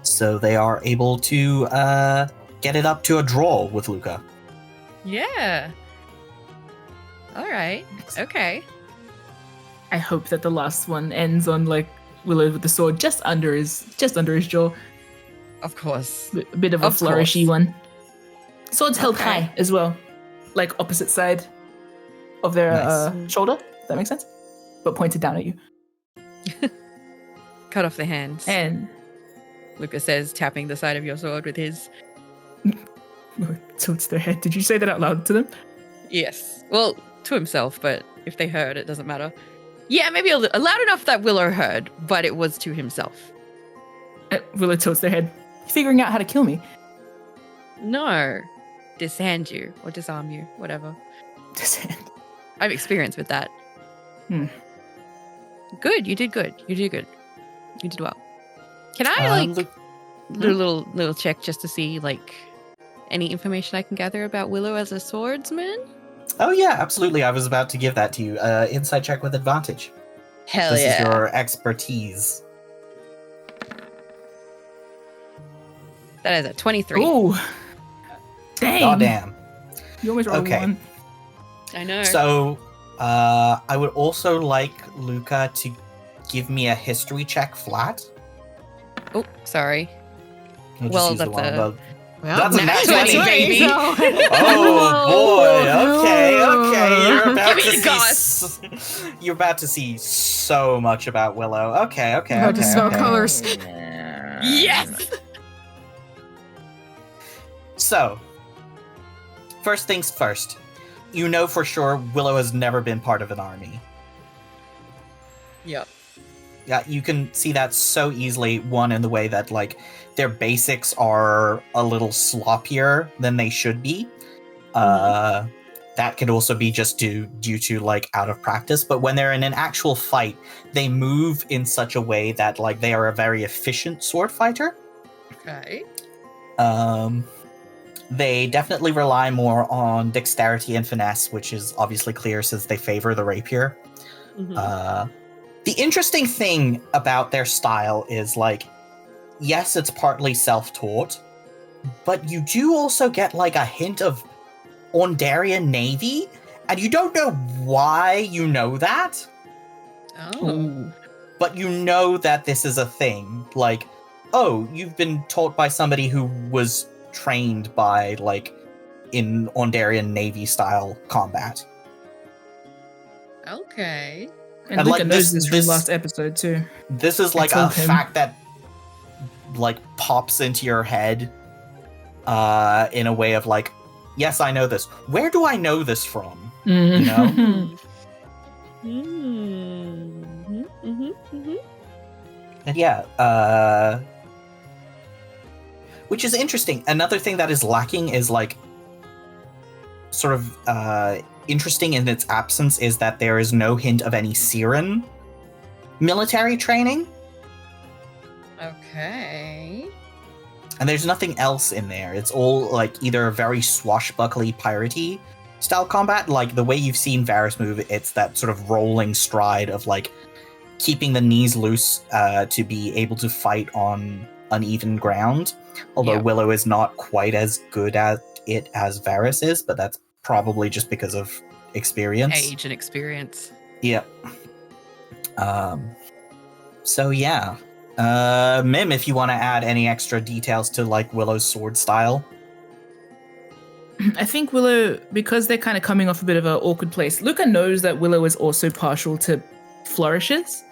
A: So they are able to get it up to a draw with Luca.
B: Yeah. All right. Okay.
D: I hope that the last one ends on like Willow with the sword just under his jaw.
B: Of course.
D: A bit of a flourishy one. Sword's held
B: Okay.
D: high as well, like opposite side of their
A: Nice.
D: shoulder. If that makes sense, but pointed down at you.
B: Cut off the hands.
D: And
B: Lucas says, tapping the side of your sword with his.
D: tilts their head. Did you say that out loud to them?
B: Yes. Well, to himself, but if they heard, it doesn't matter. Yeah, maybe loud enough that Willow heard, but it was to himself.
D: Willow tilts their head, figuring out how to kill me.
B: No. Dishand you or disarm you, whatever.
D: Dishand.
B: I have experience with that.
D: Hmm.
B: Good. You did good. You did good. You did well. Can I do a little check just to see any information I can gather about Willow as a swordsman?
A: Oh yeah, absolutely. I was about to give that to you. Insight check with advantage.
B: Hell
A: This
B: yeah.
A: is your expertise.
B: That is a 23.
D: Ooh. Dang.
A: Goddamn.
D: You always roll
A: Okay.
D: one.
B: I know.
A: So, I would also like Luca to give me a history check flat.
B: Oh, sorry.
A: We'll just
B: Well,
A: use the
B: that's
A: one
B: a-
A: above.
C: Well,
A: That's a nat 20,
B: baby.
A: Oh boy! Okay. You're about
B: Give me
A: to
B: the goss.
A: you're about to see so much about Willow. Okay.
C: About to smell colors.
B: Yes!
A: So, first things first. You know for sure Willow has never been part of an army.
B: Yep.
A: Yeah, you can see that so easily. One, in the way that their basics are a little sloppier than they should be. That could also be just due to out of practice. But when they're in an actual fight, they move in such a way that they are a very efficient sword fighter.
B: Okay.
A: They definitely rely more on dexterity and finesse, which is obviously clear since they favor the rapier.
B: Mhm.
A: The interesting thing about their style is yes, it's partly self-taught, but you do also get a hint of Ondarian Navy, and you don't know why you know that,
B: Oh.
A: but you know that this is a thing. Oh, you've been taught by somebody who was trained by in Ondarian Navy style combat.
B: Okay.
D: And
A: And,
D: Luca
A: like,
D: knows
A: this-
D: this from
A: this-
D: last episode too.
A: This is
D: I
A: a
D: told him.
A: fact that pops into your head in a way of yes, I know this. Where do I know this from? You know? And yeah, which is interesting. Another thing that is lacking is sort of interesting in its absence is that there is no hint of any Siren military training,
B: Okay.
A: and there's nothing else in there. It's all either very swashbuckly piratey style combat, the way you've seen Varys move. It's that sort of rolling stride of keeping the knees loose to be able to fight on uneven ground. Although
B: Yeah.
A: Willow is not quite as good at it as Varys is, but that's probably just because of experience.
B: Age and experience.
A: Yep. So yeah. Mim, if you want to add any extra details to Willow's sword style.
D: I think Willow, because they're kind of coming off a bit of an awkward place, Luca knows that Willow is also partial to flourishes.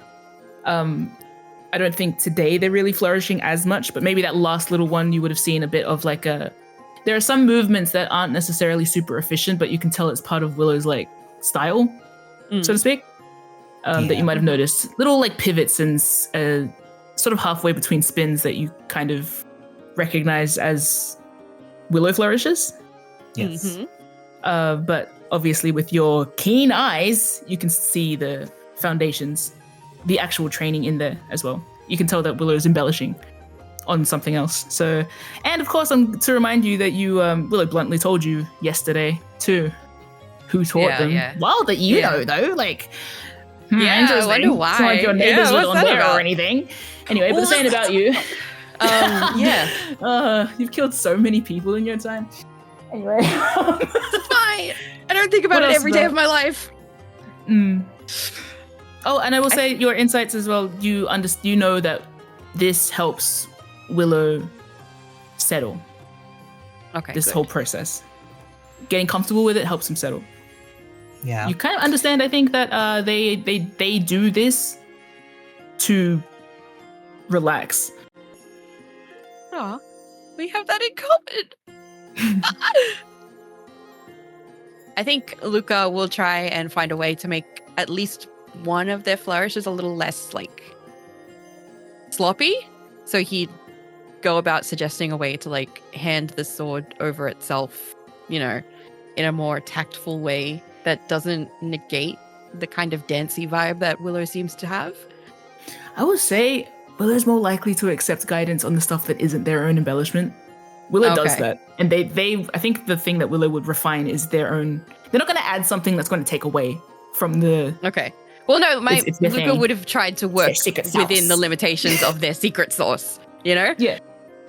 D: I don't think today they're really flourishing as much, but maybe that last little one you would have seen a bit of there are some movements that aren't necessarily super efficient, but you can tell it's part of Willow's style, so to speak, that you might have noticed. Little pivots and sort of halfway between spins that you kind of recognize as Willow flourishes.
A: Yes.
B: Mhm.
D: But obviously with your keen eyes, you can see the foundations, the actual training in there as well. You can tell that Willow is embellishing on something else. So, and of course, I'm to remind you that Willow bluntly told you yesterday too who taught them.
B: Yeah.
D: Well, that you
B: Yeah.
D: know though,
B: Yeah, I
D: interesting.
B: wonder why.
D: It's not like your neighbors
B: Yeah,
D: were
B: what's
D: on
B: that
D: there
B: about?
D: or anything. Anyway, but saying about you,
B: Yeah.
D: you've killed so many people in your time. Anyway.
B: It's fine. I don't think about
D: What
B: it
D: else
B: every day
D: about-
B: of my life.
D: Oh, and I will say your insights as well. You know that this helps Willow settle.
B: Okay.
D: This
B: good.
D: whole process, getting comfortable with it helps him settle.
A: Yeah.
D: You kind of understand, I think, that they do this to relax.
B: Aw, we have that in common. I think Luca will try and find a way to make at least one of their flourishes a little less like sloppy. So he'd go about suggesting a way to like hand the sword over itself, in a more tactful way that doesn't negate the kind of dancey vibe that Willow seems to have.
D: I would say Willow's more likely to accept guidance on the stuff that isn't their own embellishment. Willow does that. And they I think the thing that Willow would refine is their own. They're not going to add something that's going to take away from the...
B: Okay. Well, no,
D: it's
B: Luca would have tried to work within the limitations of their secret sauce,
D: Yeah.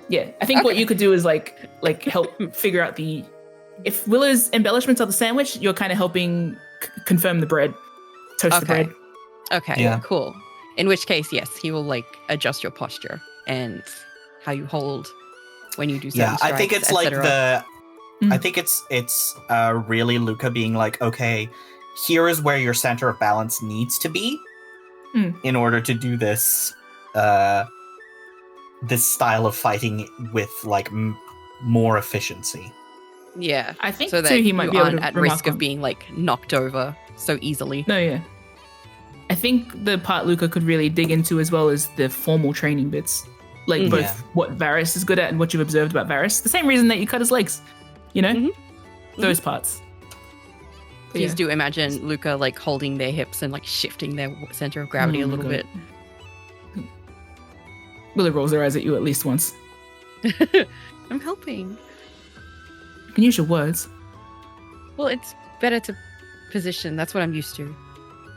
D: Yeah. I think what you could do is like help figure out if Willow's embellishments are the sandwich, you're kind of helping confirm the bread. Toast the bread.
B: Okay, cool. In which case, yes, he will like adjust your posture and how you hold when you do certain strikes,
A: I think it's like I think it's really Luca being like, okay, here is where your center of balance needs to be in order to do this this style of fighting with like more efficiency.
B: Yeah,
D: I think
B: so that
D: too he might be able to
B: at risk of being like knocked over so easily.
D: No, yeah. I think the part Luca could really dig into as well is the formal training bits. Like both what Varys is good at and what you've observed about Varys. The same reason that you cut his legs, Those parts.
B: Please do imagine Luca like holding their hips and like shifting their center of gravity a little bit.
D: Willow rolls her eyes at you at least once.
B: I'm helping.
D: You can use your words.
B: Well, it's better to position. That's what I'm used to.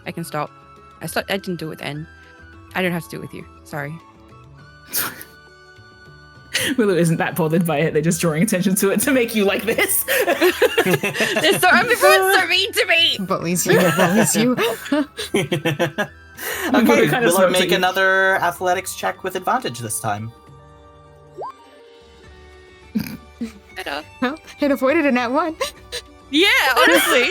B: I can stop. I didn't do it with N. I don't have to do it with you. Sorry.
D: Willow isn't that bothered by it. They're just drawing attention to it to make you like this.
B: Everyone's so mean to me.
C: Bullies you.
A: Okay, Willow, make another athletics check with advantage this time.
B: Better.
C: Well, it avoided a nat 1.
B: Yeah, honestly.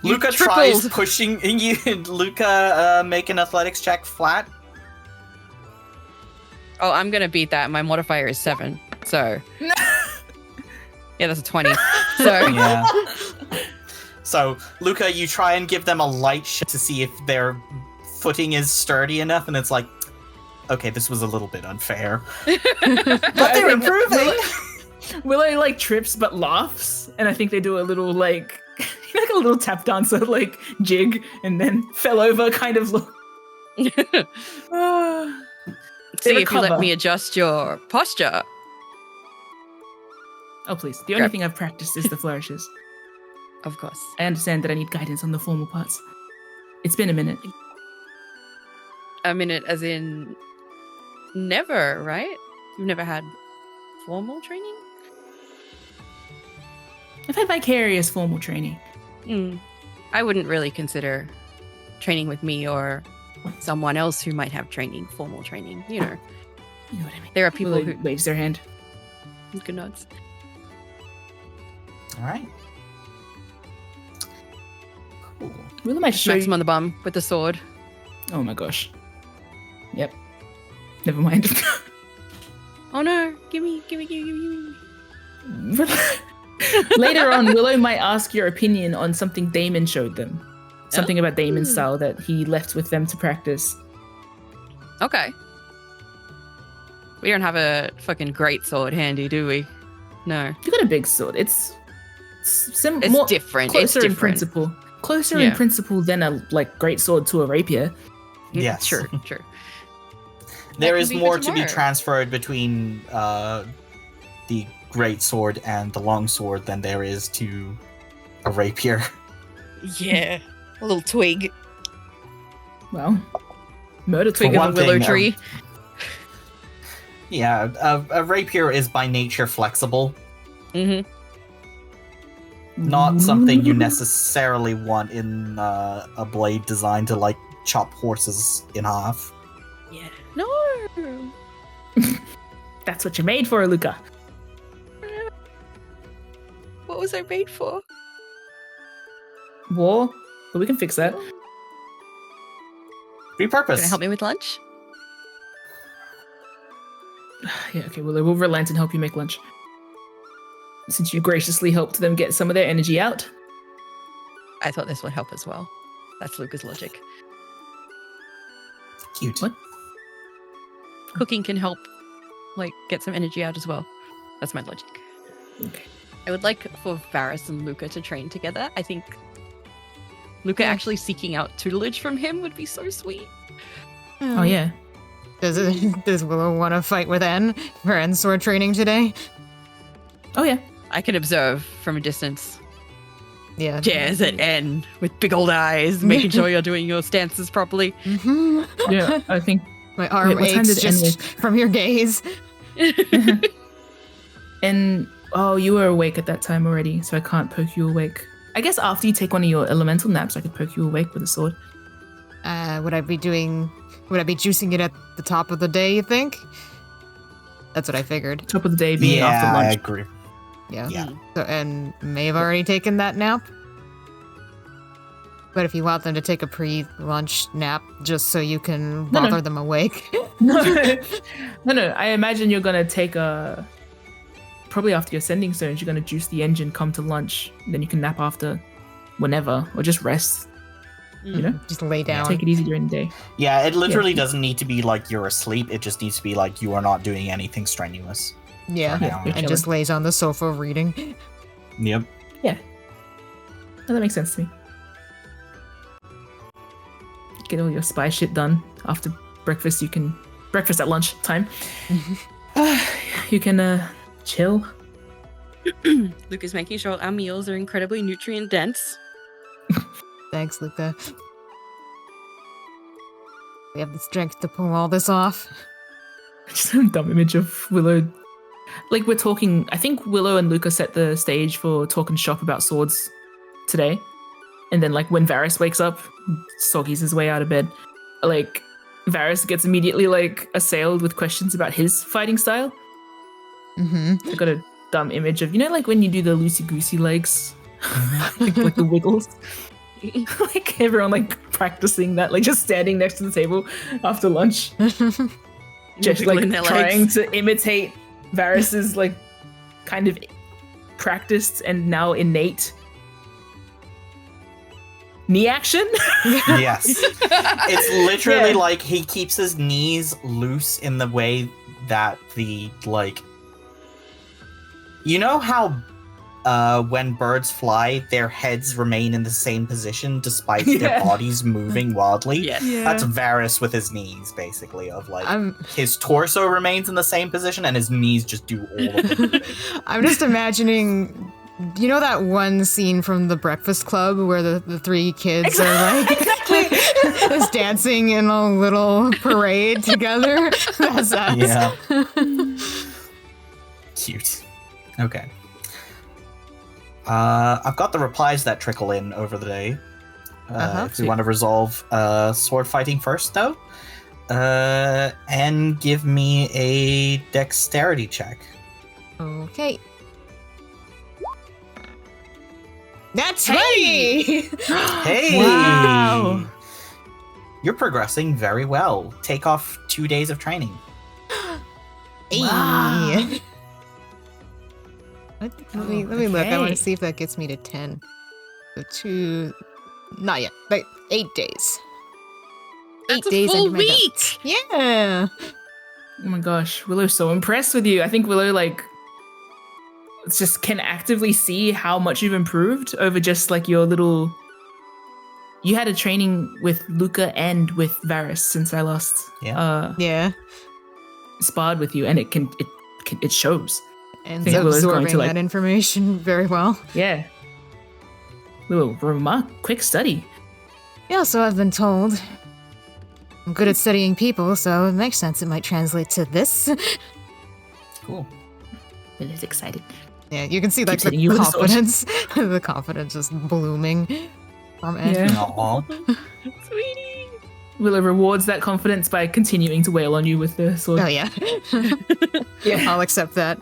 A: Luca tries pushing you. Luca, make an athletics check flat.
B: Oh, I'm gonna beat that. My modifier is 7, so yeah, that's a 20. So
A: yeah. So Luca, you try and give them a light shot to see if their footing is sturdy enough, and it's like, okay, this was a little bit unfair, but they're improving.
D: Willow like trips but laughs, and I think they do a little like a little tap dancer like jig, and then fell over kind of look.
B: See if you let me adjust your posture.
D: Oh please! The only thing I've practiced is the flourishes.
B: Of course.
D: I understand that I need guidance on the formal parts. It's been a minute.
B: A minute, as in never, right? You've never had formal training?
D: I've had vicarious formal training.
B: I wouldn't really consider training with me or someone else who might have formal training. You know
D: what I mean.
B: There are people who
D: waves their hand.
B: Good nods.
A: All right. Cool.
D: Willow might show
B: smacks him on the bum with the sword.
D: Oh my gosh. Yep. Never mind.
B: Oh no! Gimme.
D: Later on, Willow might ask your opinion on something Damon showed them. Something about Damon's style that he left with them to practice.
B: Okay. We don't have a fucking great sword handy, do we? No.
D: You got a big sword. It's
B: different.
D: Closer in principle. Closer in principle than a great sword to a rapier.
A: Yes.
B: True.
A: There is more to be transferred between the great sword and the long sword than there is to a rapier.
B: Yeah. A little twig.
D: Well, murder twig
B: of a willow tree.
A: Yeah, a rapier is by nature flexible.
B: Mm-hmm.
A: Not something you necessarily want in a blade designed to, like, chop horses in half.
B: Yeah. No.
D: That's what you're made for, Luca.
B: What was I made for?
D: War? But we can fix that.
A: Repurpose.
B: Gonna help me with lunch?
D: Yeah, okay, well, we'll relent and help you make lunch. Since you graciously helped them get some of their energy out.
B: I thought this would help as well. That's Luca's logic.
A: Cute.
D: What?
B: Cooking can help, like, get some energy out as well. That's my logic.
D: Okay.
B: I would like for Varys and Luca to train together. I think Luca actually seeking out tutelage from him would be so sweet.
D: Oh, yeah.
C: Does Willow want to fight with N for N sword training today?
D: Oh, yeah.
B: I can observe from a distance.
C: Yeah.
B: Stares at N with big old eyes, making sure you're doing your stances properly.
C: Mhm.
D: Yeah, I think...
C: My arm
D: what time
C: aches
D: did N
C: just
D: wake?
C: from your gaze.
D: And, oh, you were awake at that time already, so I can't poke you awake. I guess after you take one of your elemental naps, I could poke you awake with a sword.
C: Would I be juicing it at the top of the day, you think? That's what I figured.
D: Top of the day being after
A: I
D: lunch.
A: agree.
C: Yeah.
A: Yeah.
C: So, and may have already taken that nap. But if you want them to take a pre-lunch nap just so you can
D: No, no.
C: bother them awake.
D: No, I imagine you're going to take a... Probably after your sending stones, you're going to juice the engine, come to lunch, then you can nap after whenever, or just rest, you know?
C: Just lay down.
D: Take it easy during the day.
A: Yeah, it literally doesn't need to be like you're asleep. It just needs to be like you are not doing anything strenuous.
C: Yeah.
A: For now.
D: You're
C: And just lays on the sofa reading.
A: Yep.
D: No, that makes sense to me. Get all your spy shit done after breakfast. You can breakfast at lunch time. You can chill.
B: Luca's making sure our meals are incredibly nutrient dense.
C: Thanks, Luca. We have the strength to pull all this off.
D: Just a dumb image of Willow. Like we're talking. I think Willow and Luca set the stage for talking shop about swords today. And then, like, when Varys wakes up, Soggy's his way out of bed. Like, Varys gets immediately, like, assailed with questions about his fighting style.
C: Mm-hmm.
D: I got a dumb image of, you know, like when you do the loosey-goosey legs? like the wiggles? Like, everyone, like, practicing that, like, just standing next to the table after lunch. Just, like,
B: Wiggling their
D: trying
B: legs.
D: to imitate Varys's, like, kind of practiced and now innate knee action.
A: Yes. It's literally
D: Yeah.
A: like he keeps his knees loose in the way that the, like... You know how when birds fly, their heads remain in the same position despite their
D: Yeah.
A: bodies moving wildly?
B: Yes.
A: That's Varys with his knees, basically, of like...
C: I'm
A: His torso remains in the same position and his knees just do all of the moving.
C: I'm just imagining, you know that one scene from The Breakfast Club where the three kids are like just dancing in a little parade together? That's us.
A: Yeah. Cute. Okay. I've got the replies that trickle in over the day. If you want to resolve sword fighting first, though. And give me a dexterity check.
C: Okay. That's right!
A: Hey!
D: Wow.
A: You're progressing very well. Take off 2 days of training.
C: Hey.
D: Wow.
C: Let me look. I want
D: Okay.
C: to see if that gets me to 10. So not yet, but 8 days.
B: That's
C: 8 days
B: a full
C: under my belt.
B: week.
C: Yeah.
D: Oh my gosh, Willow's so impressed with you. I think Willow, like, just can actively see how much you've improved over just, like, your little... You had a training with Luca and with Varys since I last
C: Yeah.
D: sparred with you, and it shows.
C: And
D: think Willow's going
C: absorbing
D: to, like-
C: that information very well.
D: Yeah. Willow, quick study.
C: Yeah, so I've been told. I'm good at studying people, so it makes sense it might translate to this.
A: Cool.
D: Willow's excited.
C: Yeah, you can see like
D: Keeps hitting you
C: the
D: with the sword.
C: confidence, the confidence just blooming from it.
D: Yeah.
A: Aw.
B: Sweetie.
D: Willow rewards that confidence by continuing to wail on you with the sword.
C: Oh yeah,
D: Yeah.
C: I'll accept that.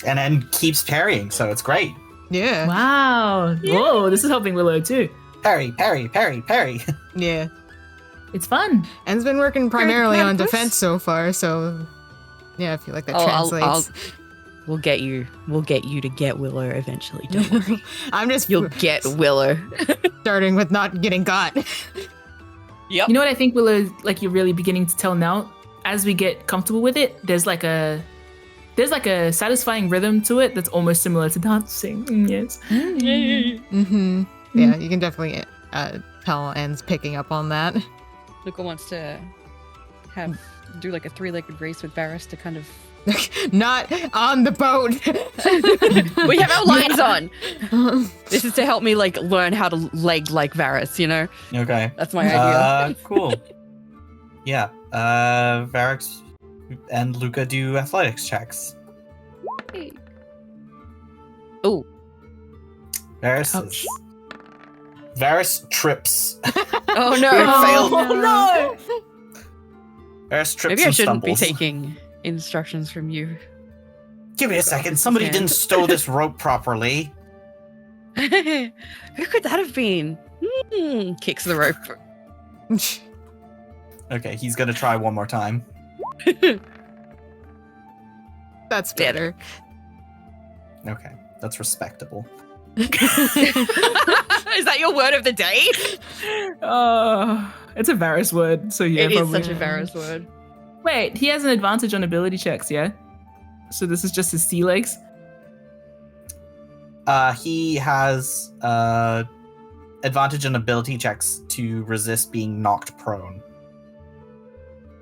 A: And then keeps parrying, so it's great.
C: Yeah,
D: Wow. Whoa, this is helping Willow too.
A: Parry, parry, parry, parry.
C: yeah.
D: It's fun.
C: And it's been working primarily on
B: campus.
C: defense so far, so yeah, I feel like that
B: Oh,
C: translates.
B: We'll get you. We'll get you to get Willow eventually. Don't worry.
C: I'm just
B: You'll get Willow.
C: starting with not getting got.
B: Yep.
D: You know what I think, Willow, like you're really beginning to tell now? As we get comfortable with it, there's like a satisfying rhythm to it that's almost similar to dancing. Yes.
C: Mm-hmm. Yeah, you can definitely tell Anne's picking up on that.
E: Luca wants to do like a 3-legged race with Varys to kind of.
C: Not on the boat.
B: We have our lines on. This is to help me like learn how to leg like Varys, you know?
A: Okay.
B: That's my idea.
A: Cool. Yeah. Varix and Luca do athletics checks.
B: Oh,
A: Varys
D: Ouch.
A: Varys trips.
B: oh no.
A: Failed.
D: no!
A: Varys trips
B: Maybe I
A: and
B: shouldn't
A: stumbles.
B: be taking instructions from you.
A: Give me a second. Somebody
B: Yeah.
A: didn't stow this rope properly.
B: Who could that have been? Kicks the rope.
A: Okay, he's gonna try one more time.
C: That's better.
A: Okay, that's respectable.
B: Is that your word of the day?
D: It's a Varys word, so yeah.
B: It is
D: probably.
B: such a Varys word.
D: Wait, he has an advantage on ability checks, yeah? So this is just his sea legs?
A: He has advantage on ability checks to resist being knocked prone.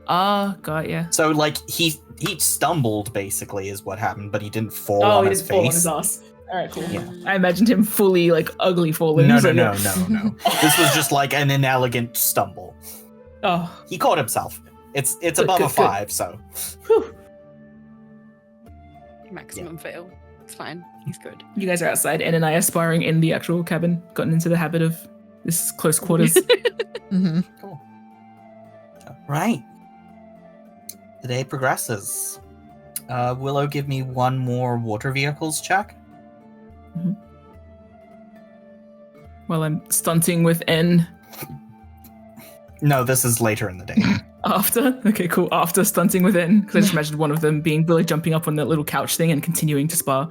D: Got ya.
A: So like he stumbled basically is what happened, but he didn't fall
D: Oh,
A: on
D: he
A: his
D: didn't fall on
A: face.
D: his ass. Alright, cool.
A: Yeah.
D: I imagined him fully, like, ugly falling.
A: No,
D: so
A: no,
D: yeah.
A: no. This was just like an inelegant stumble.
D: Oh,
A: He caught himself. It's
D: Good,
A: above
D: good,
A: a
D: good.
A: 5, so
D: whew.
E: Maximum fail. It's fine. He's good.
D: You guys are outside, Anne and I are sparring in the actual cabin, gotten into the habit of this close quarters.
C: Mm-hmm.
A: cool. Right. The day progresses. Willow, give me one more water vehicles check.
D: While I'm stunting with N
A: No, this is later in the day.
D: after. Okay, cool. After stunting with N, because I just imagined one of them being Billy jumping up on that little couch thing and continuing to spar.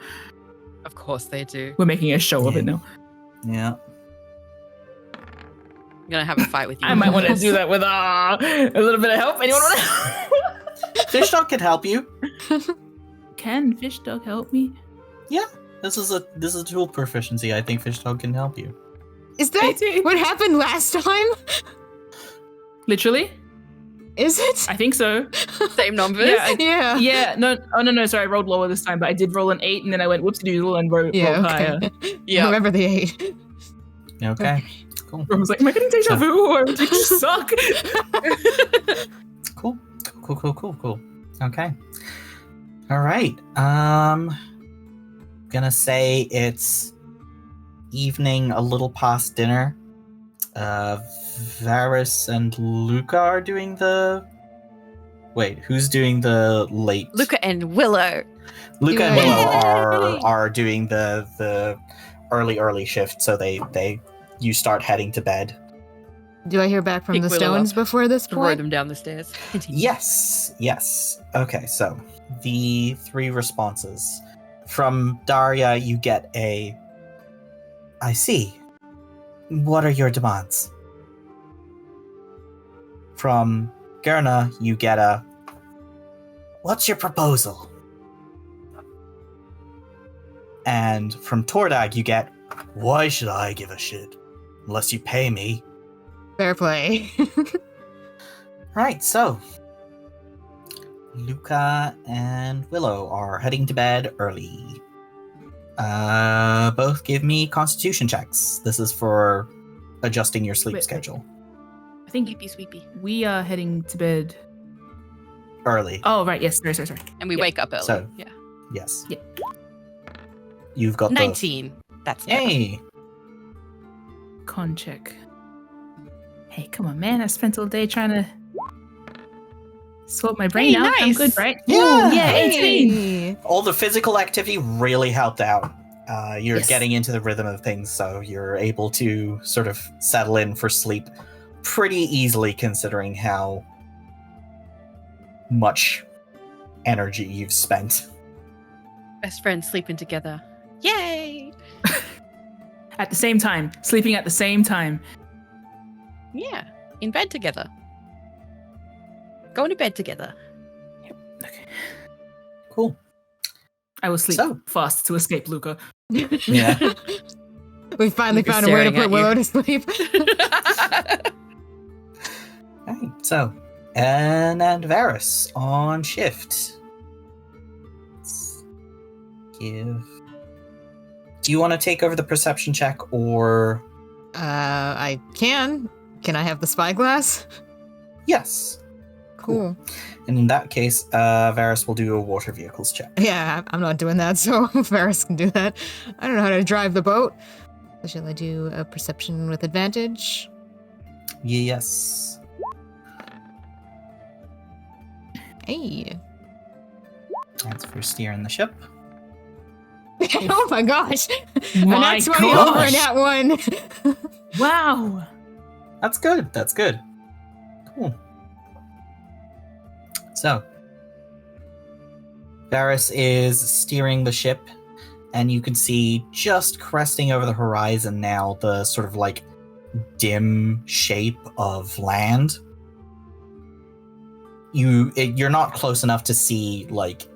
B: Of course they do.
D: We're making a show of it now.
A: Yeah.
B: I'm gonna have a fight with you.
D: I might want to do that with a little bit of help. Anyone want to help?
A: Fish Dog can help you.
D: Can Fish Dog help me?
A: This is a tool proficiency. I think Fish Dog can help you.
C: Is that what happened last time?
D: Literally?
C: Is it?
D: I think so.
B: Same numbers.
C: Yeah.
D: Yeah, no. Oh, no. Sorry, I rolled lower this time, but I did roll an 8, and then I went whoopsie-doodle and rolled higher.
C: Okay.
B: Yeah.
C: Remember the 8.
A: Okay. Cool.
D: I was like, am I getting deja vu or do you suck?
A: Cool. Okay. All right. Gonna say it's evening, a little past dinner. Varys and Luca are doing the. Wait, who's doing the late?
B: Luca and Willow.
A: Luca and
C: Yay.
A: Willow are doing the early shift, so you start heading to bed.
C: Do I hear back from
B: Pick
C: the
B: Willow
C: stones
B: up.
C: before this
B: Throw
C: point?
B: them down the stairs. Continue.
A: Yes. Okay, so the 3 responses. From Daria, you get a I see. What are your demands? From Gerna, you get a what's your proposal? And from Tordag, you get why should I give a shit? Unless you pay me.
C: Fair play.
A: Right, so Luca and Willow are heading to bed early. Both give me constitution checks. This is for adjusting your sleep
D: Wait.
A: schedule.
D: I think
B: Sweepy, sweepy.
D: we are heading to bed.
A: Early.
D: Oh, right. Yes. Sorry.
B: And we
D: Yeah.
B: wake up early.
A: So-
B: yeah.
A: Yes.
D: Yeah.
A: You've got
E: 19. That's
A: the... Hey!
D: Con check. Hey, come on, man. I spent all day trying to sort my brain out. I'm
E: nice.
D: good, right?
A: Yeah.
D: Ooh, yeah, 18.
C: Hey.
A: All the physical activity really helped out. You're
D: Yes.
A: getting into the rhythm of things, so you're able to sort of settle in for sleep pretty easily, considering how much energy you've spent.
E: Best friends sleeping together. Yay!
D: At the same time. Sleeping at the same time.
E: Yeah. In bed together. Going to bed together.
D: Okay.
A: Cool.
D: I will sleep
A: So-
D: fast to escape Luca.
A: Yeah.
C: We finally
E: Luca's
C: found a way to
E: staring at
C: put Willow
E: you.
C: to sleep.
A: Okay, so, and Varys on shift. Let's give... Do you want to take over the perception check, or...
C: I can. Can I have the spyglass?
A: Yes.
C: Cool.
A: And in that case, Varys will do a water vehicles check.
C: Yeah, I'm not doing that, so Ferris can do that. I don't know how to drive the boat. So shall I do a perception with advantage?
A: Yes.
C: Hey.
A: That's for steering the ship.
C: Oh my gosh!
D: My
C: a nat 20 over a
A: gosh.
C: nat 1.
D: Wow.
A: That's good. That's good. Cool. So, Varys is steering the ship, and you can see just cresting over the horizon now the sort of like dim shape of land. You're not close enough to see like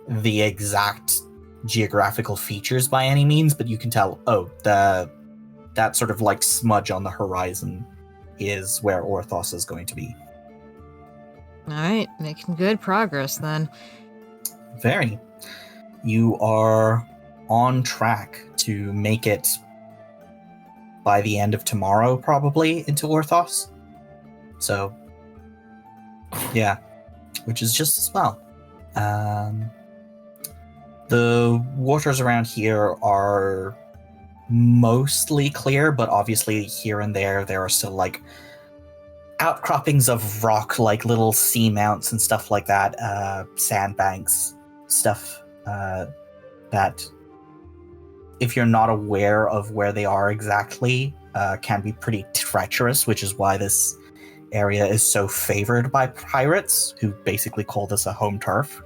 A: the exact geographical features by any means, but you can tell, that sort of like smudge on the horizon is where Orthoss is going to be.
C: Alright, making good progress then.
A: Very. You are on track to make it by the end of tomorrow, probably, into Orthoss. So, yeah, which is just as well. The waters around here are mostly clear, but obviously here and there are still like outcroppings of rock, like little seamounts and stuff like that, sandbanks, stuff that if you're not aware of where they are exactly, can be pretty treacherous, which is why this area is so favored by pirates, who basically call this a home turf.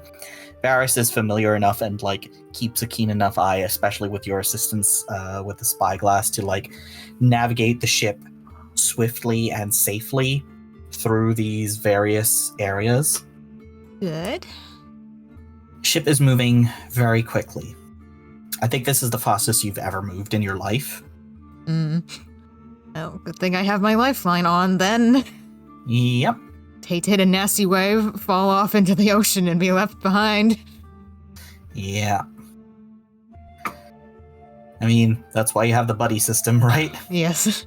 A: Varys is familiar enough and like keeps a keen enough eye, especially with your assistance with the spyglass, to like navigate the ship swiftly and safely through these various areas.
C: Good.
A: Ship is moving very quickly. I think this is the fastest you've ever moved in your life.
C: Well, good thing I have my lifeline on then.
A: Yep.
C: Hate to hit a nasty wave, fall off into the ocean, and be left behind.
A: Yeah. I mean, that's why you have the buddy system, right?
C: Yes.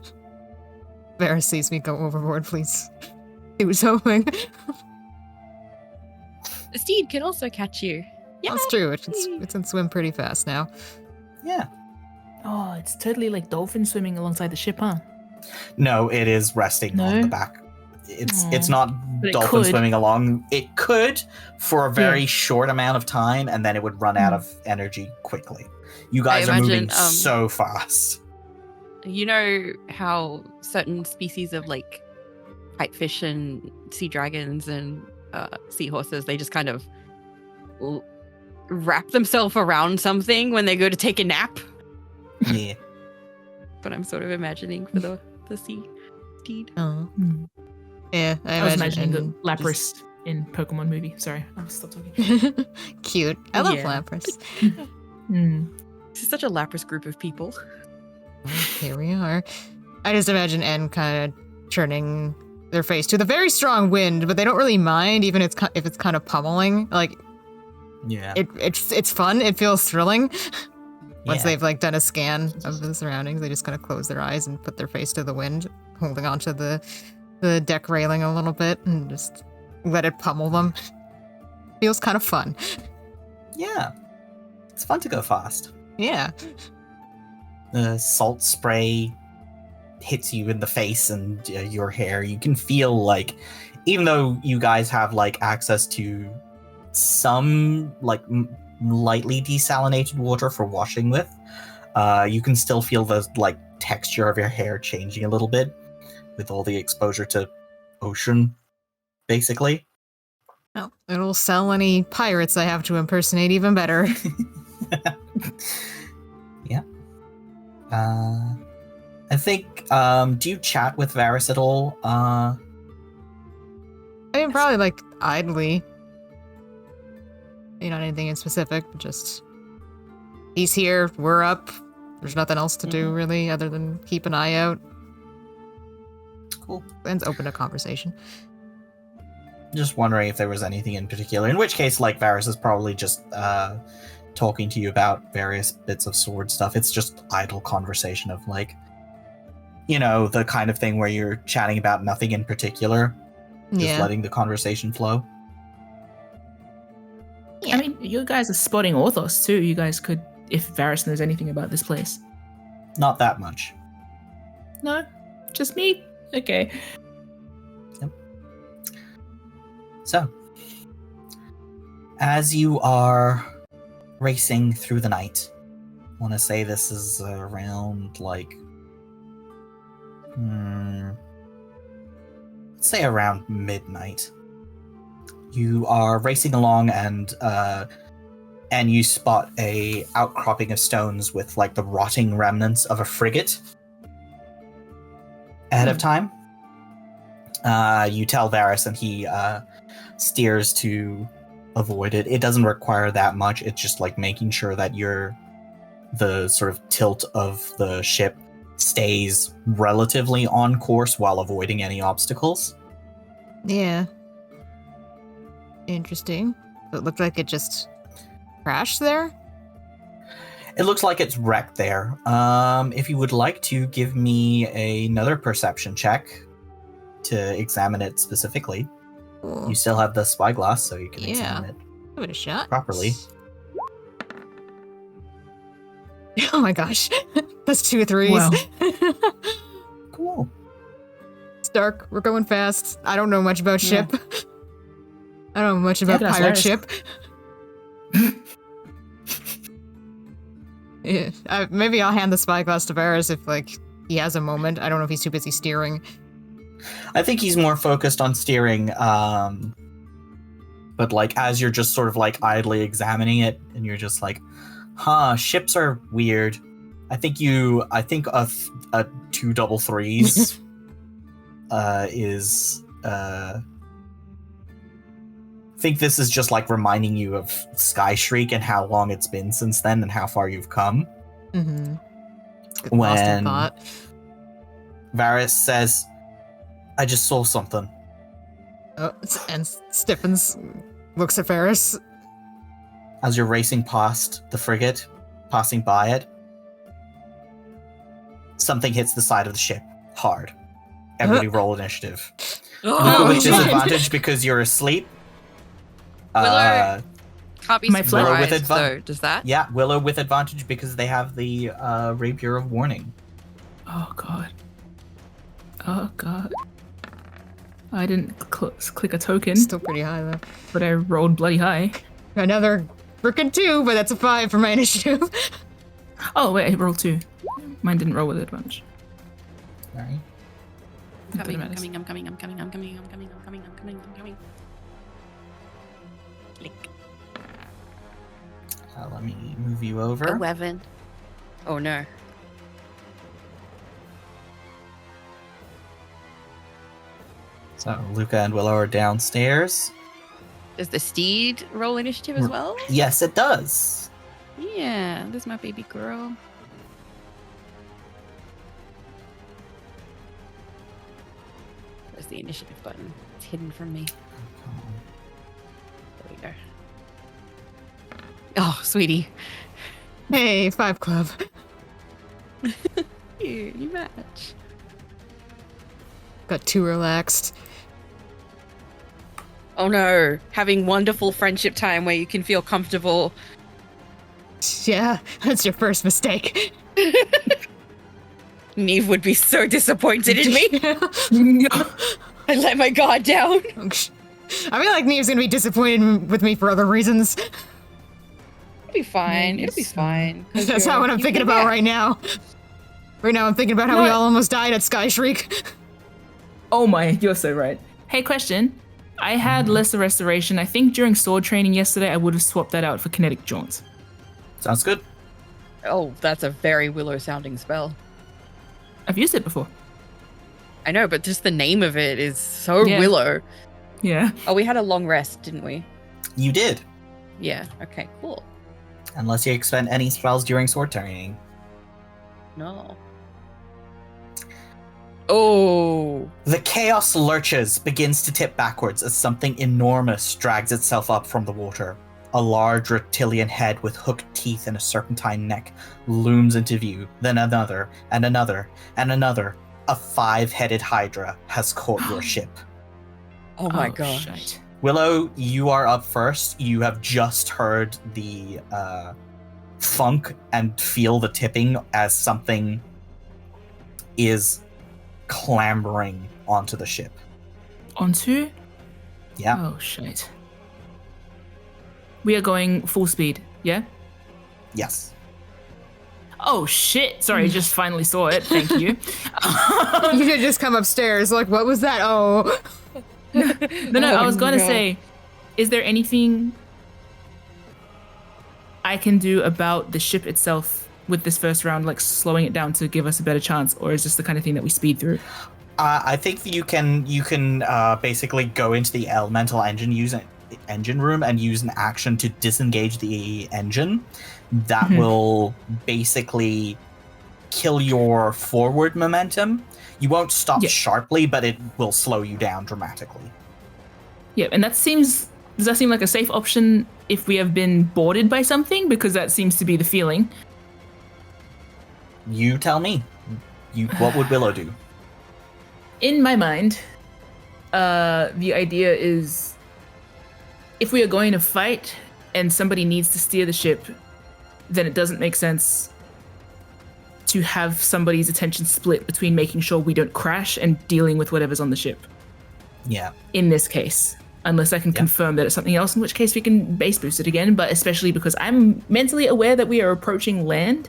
C: Varys sees me go overboard, please. Do something.
E: The steed can also catch you. Yeah.
C: That's true. It can swim pretty fast now.
A: Yeah.
D: Oh, it's totally like dolphins swimming alongside the ship, huh?
A: No, it is resting on
D: No?
A: the back. It's
D: Aw.
A: not
D: But it
A: dolphin
D: could.
A: swimming along. It could for a very short amount of time, and then it would run out of energy quickly. You guys are moving
E: imagine,
A: so fast.
E: You know how certain species of like pipefish and sea dragons and seahorses, they just kind of wrap themselves around something when they go to take a nap?
A: Yeah.
E: But I'm sort of imagining for the sea steed.
C: Oh.
D: Hmm.
C: Yeah,
D: I was imagining the
C: and
D: Lapras in Pokemon movie. Sorry, I'll stop talking.
C: just- Cute. I love
E: Yeah.
C: Lapras.
D: Hmm.
E: This is such a Lapras group of people.
C: Here we are. I just imagine N kind of turning their face to the very strong wind, but they don't really mind, even if it's kind of pummeling. Like
A: Yeah.
C: it's fun. It feels thrilling. Once
A: Yeah.
C: they've like done a scan of the surroundings, they just kind of close their eyes and put their face to the wind, holding onto the deck railing a little bit and just let it pummel them. Feels kind of fun.
A: Yeah. It's fun to go fast.
C: Yeah.
A: The salt spray hits you in the face and your hair. You can feel like, even though you guys have like access to some like lightly desalinated water for washing with, you can still feel the like texture of your hair changing a little bit with all the exposure to ocean, basically.
C: Oh, it'll sell any pirates I have to impersonate even better.
A: Yeah. I think, do you chat with Varys at all?
C: I mean, probably like idly. Not anything in specific, but just he's here, we're up. There's nothing else to do really other than keep an eye out.
A: Cool.
C: And open a conversation.
A: Just wondering if there was anything in particular. In which case, like, Varys is probably just talking to you about various bits of sword stuff. It's just idle conversation of like, you know, the kind of thing where you're chatting about nothing in particular. Just letting the conversation flow.
D: I mean, you guys are spotting Orthoss too. You guys could, if Varys knows anything about this place.
A: Not that much.
D: No? Just me? Okay.
A: Yep. So, as you are racing through the night, I want to say this is around like, let's say around midnight. You are racing along and you spot a outcropping of stones with like the rotting remnants of a frigate ahead of time. You tell Varys and he steers to avoid it. It doesn't require that much. It's just like making sure that the sort of tilt of the ship stays relatively on course while avoiding any obstacles.
C: Yeah. Interesting. It looked like it just crashed there?
A: It looks like it's wrecked there. If you would like to give me another perception check to examine it specifically.
C: Cool.
A: You still have the spyglass, so you can examine it
C: Give it a shot.
A: properly.
C: Oh my gosh. That's 2 3s.
D: Wow.
A: Cool.
C: It's dark. We're going fast. I don't know much about ship. I don't know much about
D: that's
C: pirate
D: nice.
C: ship. Yeah, maybe I'll hand the spyglass to Varys if, like, he has a moment. I don't know if he's too busy steering.
A: I think he's more focused on steering, but like as you're just sort of like idly examining it, and you're just like, ships are weird. I think a 2 double 3s is I think this is just like reminding you of Sky Shriek and how long it's been since then and how far you've come.
C: Mm-hmm.
A: When Varys says, I just saw something.
C: Oh, and stiffens, looks at Varys.
A: As you're racing past the frigate, passing by it, something hits the side of the ship hard. Everybody roll initiative. With disadvantage because you're asleep.
E: Willow can't be
D: my
E: surprised,
A: Willow with
E: so does that?
A: Yeah, Willow with advantage because they have the Rapier of Warning.
D: Oh god. Oh god. I didn't click a token,
C: Still pretty high, though.
D: but I rolled bloody high.
C: Another frickin' 2, but that's a 5 for my initiative.
D: Oh wait, I rolled 2. Mine didn't roll with advantage.
A: Alright.
E: I'm
D: Doesn't matter.
E: coming. Click.
A: Let me move you over.
E: 11. Oh no.
A: So Luca and Willow are downstairs.
E: Does the steed roll initiative as well?
A: Yes, it does.
E: Yeah, this is my baby girl. Where's the initiative button? It's hidden from me. There we go. Oh, sweetie.
C: Hey, 5 club.
E: You match.
C: Got too relaxed.
E: Oh no, having wonderful friendship time where you can feel comfortable.
C: Yeah, that's your first mistake.
E: Neve would be so disappointed in me. I let my guard down.
C: I feel like Neve's gonna be disappointed with me for other reasons.
E: It'll be fine.
D: Maybe
E: It'll be
D: so.
E: fine.
C: That's not what I'm thinking about right now. Right now I'm thinking about how we all almost died at Sky Shriek.
D: Oh my, you're so right. Hey, question. I had lesser restoration. I think during sword training yesterday, I would have swapped that out for kinetic jaunts.
A: Sounds good.
E: Oh, that's a very Willow sounding spell.
D: I've used it before.
E: I know, but just the name of it is so
D: Yeah.
E: Willow.
D: Yeah.
E: Oh, we had a long rest, didn't we?
A: You did.
E: Yeah. Okay, cool.
A: Unless you expend any spells during sword training.
E: No. Oh.
A: The chaos lurches, begins to tip backwards as something enormous drags itself up from the water. A large reptilian head with hooked teeth and a serpentine neck looms into view. Then another, and another, and another. A 5-headed hydra has caught your ship.
E: Oh my gosh.
D: Shite.
A: Willow, you are up first. You have just heard the thunk and feel the tipping as something is clambering onto the ship.
D: Onto?
A: Yeah.
D: Oh, shite. We are going full speed, yeah?
A: Yes.
D: Oh, shit. Sorry, just finally saw it. Thank you.
C: You should just come upstairs. Like, what was that? Oh.
D: No, I was going to say, is there anything I can do about the ship itself with this first round, like slowing it down to give us a better chance, or is this the kind of thing that we speed through?
A: I think you can basically go into the elemental engine room and use an action to disengage the engine. That will basically kill your forward momentum. You won't stop sharply, but it will slow you down dramatically.
D: Yeah, and does that seem like a safe option if we have been boarded by something? Because that seems to be the feeling.
A: You tell me. What would Willow do?
D: In my mind, the idea is if we are going to fight and somebody needs to steer the ship, then it doesn't make sense to have somebody's attention split between making sure we don't crash and dealing with whatever's on the ship.
A: Yeah.
D: In this case, unless I can confirm that it's something else, in which case we can base boost it again, but especially because I'm mentally aware that we are approaching land,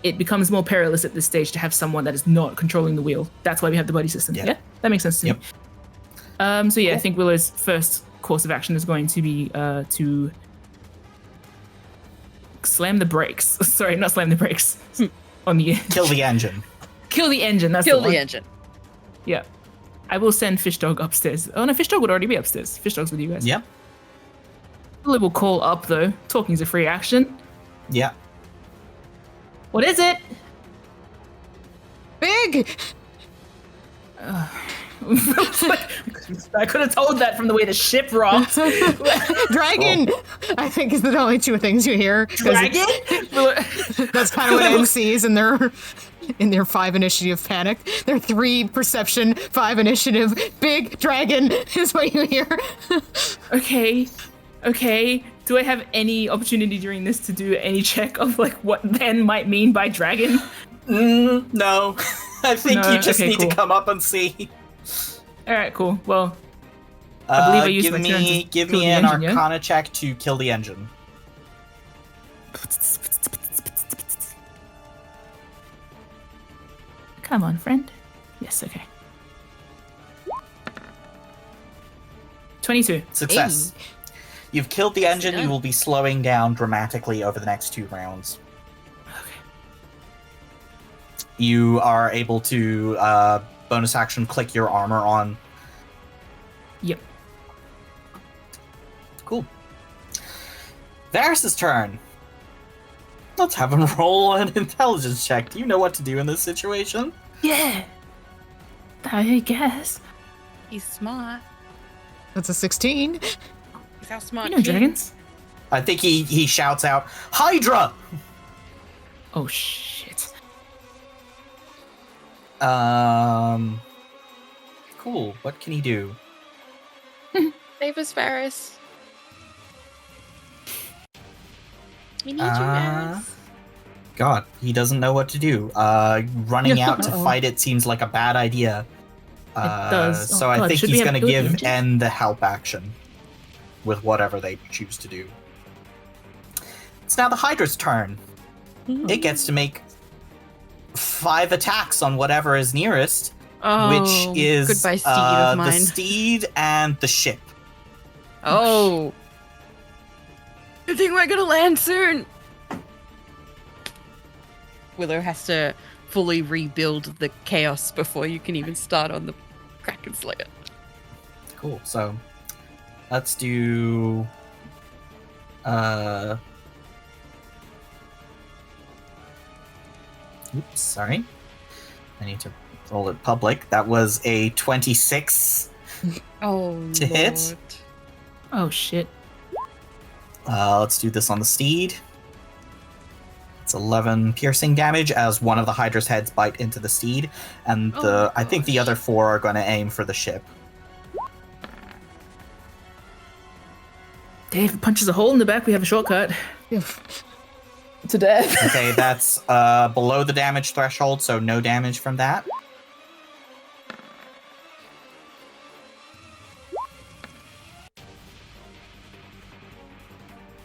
D: it becomes more perilous at this stage to have someone that is not controlling the wheel. That's why we have the buddy system. Yeah, that makes sense to me. So yeah, I think Willow's first course of action is going to be to slam the brakes. Sorry, not slam the brakes. On the
A: Kill the engine.
D: Kill the engine. That's
E: Kill
D: the one.
E: the engine.
D: Yeah. I will send Fish Dog upstairs. Oh no, Fish Dog would already be upstairs. Fish Dog's with you guys.
A: Yep.
D: Willow will call up though. Talking's a free action.
A: Yeah.
D: What is it?
C: Big!
D: I could have told that from the way the ship rocked.
C: Dragon! I think is the only two things you hear. 'Cause
D: Dragon?
C: That's kind of what N sees in their 5 initiative panic. Their 3 perception, 5 initiative, big dragon is what you hear.
D: Okay. Do I have any opportunity during this to do any check of like what then might mean by dragon?
A: No. I think
D: No,
A: you just
D: okay,
A: need
D: cool.
A: to come up and see.
D: All right, cool. Well, I believe I used my turn to
A: give
D: kill
A: me
D: the
A: an
D: engine, yeah?
A: Arcana check to kill the engine.
D: Come on, friend. Yes, okay. 22.
A: Success. You've killed the engine. You will be slowing down dramatically over the next 2 rounds.
D: Okay.
A: You are able to bonus action click your armor on.
D: Yep.
A: Cool. Varys' turn. Let's have him roll an intelligence check. Do you know what to do in this situation?
D: Yeah. I guess.
E: He's smart.
C: That's a 16.
E: He's how smart.
D: You know dragons.
A: I think he shouts out, Hydra!
D: Oh shit.
A: Cool. What can he do?
E: Save us, Varys. We need you guys.
A: God, he doesn't know what to do. Running out to
C: Uh-oh.
A: fight it seems like a bad idea.
D: does.
A: So
D: Oh,
A: I
D: God,
A: think
D: should we
A: he's
D: have
A: going to
D: good
A: give
D: images?
A: N the help action with whatever they choose to do. It's now the Hydra's turn. It gets to make 5 attacks on whatever is nearest, which is
E: goodbye steed of
A: the
E: mine.
A: steed and the ship.
E: Oh. Good thing we're gonna land soon. Willow has to fully rebuild the chaos before you can even start on the Kraken Slayer.
A: Cool. So let's do oops, sorry. I need to roll it public. That was a 26
E: Oh,
A: to hit.
D: Oh shit.
A: Let's do this on the steed. It's 11 piercing damage as one of the Hydra's heads bite into the steed, and
E: Oh my
A: I think the
E: gosh.
A: other 4 are going to aim for the ship.
D: Dave punches a hole in the back. We have a shortcut to death.
A: Okay, that's below the damage threshold, so no damage from that.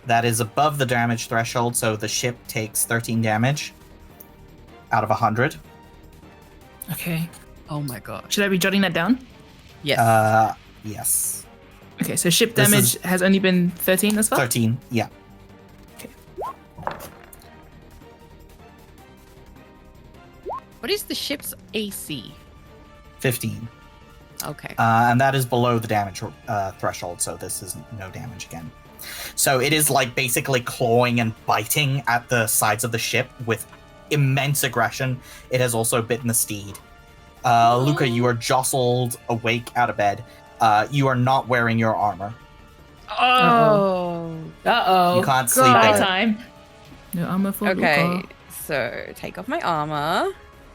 A: That is above the damage threshold, so the ship takes 13 damage out of 100.
D: Okay.
E: Oh my god.
D: Should I be jotting that down?
E: Yes.
A: Yes.
D: Okay, so ship
A: This
D: damage
A: is-
D: has only been 13 thus far?
A: 13, yeah.
E: What is the ship's AC?
A: 15.
E: Okay.
A: And that is below the damage threshold, so this is no damage again. So it is like basically clawing and biting at the sides of the ship with immense aggression. It has also bitten the steed. Luca, you are jostled awake out of bed. You are not wearing your armor.
E: Oh.
D: Uh-oh.
A: You can't sleep
E: God.
A: in
D: Night
A: it.
D: time. No armor for
E: Okay.
D: Luca.
E: So take off my armor.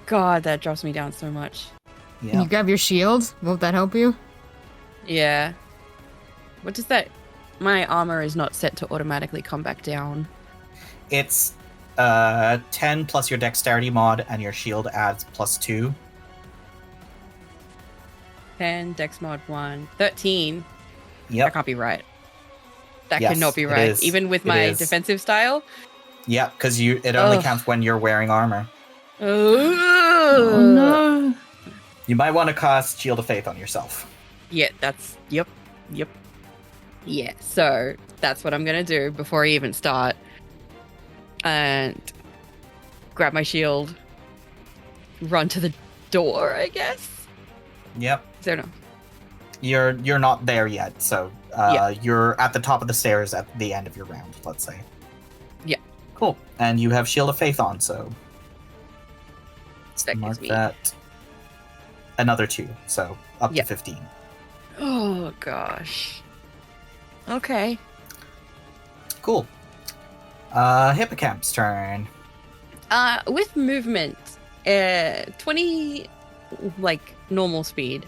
E: God, that drops me down so much.
C: Can
A: Yeah.
C: you grab your shield? Won't that help you?
E: Yeah. What does that? My armor is not set to automatically come back down.
A: It's 10 plus your dexterity mod, and your shield adds +2.
E: 10, dex mod 1, 13. That
A: Yep.
E: can't be right. That
A: Yes,
E: cannot be
A: it
E: right.
A: is.
E: Even with
A: It
E: my
A: is.
E: defensive style.
A: Yep, because it only
E: Ugh.
A: counts when you're wearing armor.
D: Oh no.
A: You might want to cast Shield of Faith on yourself.
E: Yeah, that's yep. Yeah, so that's what I'm gonna do before I even start. And grab my shield, run to the door, I guess.
A: Yep.
E: Is there no?
A: You're not there yet, so
E: Yeah.
A: you're at the top of the stairs at the end of your round, let's say.
E: Yeah.
A: Cool. And you have Shield of Faith on, so
E: That
A: mark
E: gives me.
A: that. Another 2, so up
E: Yeah.
A: to 15.
E: Oh gosh. Okay.
A: Cool. Hippocamp's turn.
E: With movement, 20 like normal speed,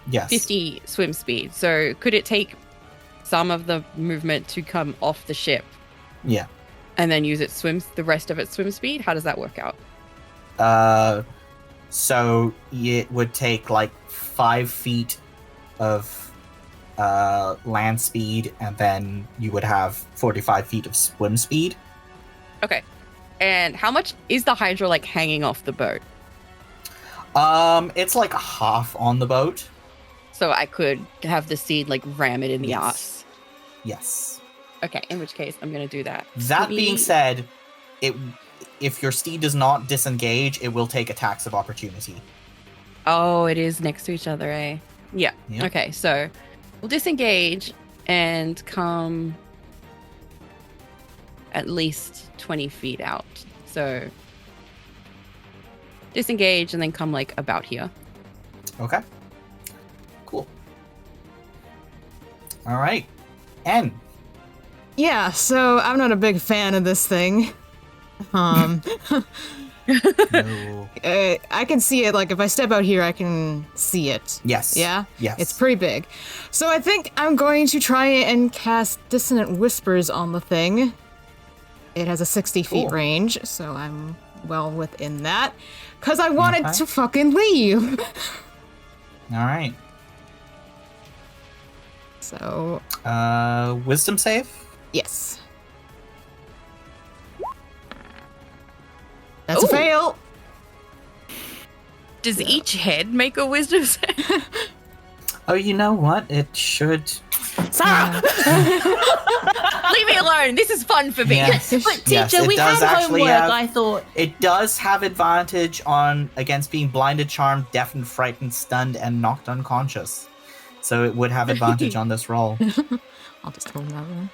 A: Yes.
E: 50 swim speed. So could it take some of the movement to come off the ship
A: Yeah.
E: and then use the rest of its swim speed? How does that work out?
A: So it would take like 5 feet of land speed, and then you would have 45 feet of swim speed.
E: Okay. And how much is the Hydra like hanging off the boat?
A: It's like half on the boat.
E: So I could have the seed like ram it in the
A: Yes.
E: ass.
A: Yes.
E: Okay, in which case I'm gonna do that.
A: That
E: Maybe-
A: being said, if your steed does not disengage, it will take attacks of opportunity.
E: Oh, it is next to each other, eh? Yeah.
A: Yep.
E: Okay, so we'll disengage and come at least 20 feet out. So disengage and then come like about here.
A: Okay. Cool. All right. N.
C: Yeah, so I'm not a big fan of this thing.
A: No.
C: I can see it, like, if I step out here, I can see it.
A: Yes.
C: Yeah?
A: Yes.
C: It's pretty big. So I think I'm going to try and cast Dissonant Whispers on the thing. It has a 60 feet range, so I'm well within that. Because I wanted to fucking leave.
A: All right.
C: So...
A: wisdom save?
C: Yes. That's a fail.
E: Does each head make a wisdom save?
A: Oh, you know what? It should...
D: Sarah!
E: Leave me alone. This is fun for me.
A: Yes.
D: But
A: Yes,
D: teacher,
A: it
D: we
A: does
D: had
A: actually
D: homework,
A: have-
D: I thought.
A: It does have advantage against being blinded, charmed, deafened, frightened, stunned, and knocked unconscious. So it would have advantage on this roll.
C: I'll just hold that one.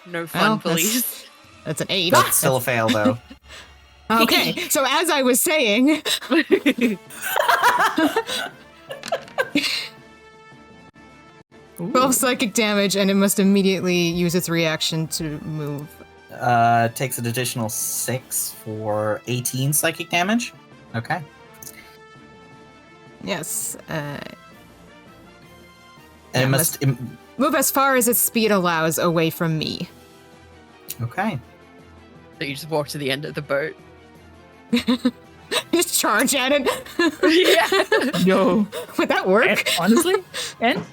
E: No fun,
C: Well,
E: please.
C: That's an 8.
A: That's still a fail, though.
C: Okay, so as I was saying... 12 psychic damage, and it must immediately use its reaction to move.
A: Takes an additional 6 for 18 psychic damage. Okay.
C: Yes.
A: And it must...
C: Move as far as its speed allows away from me.
A: Okay.
E: So you just walk to the end of the boat.
C: Just charge at it.
E: Yeah.
D: Yo.
C: Would that work?
D: Honestly? And?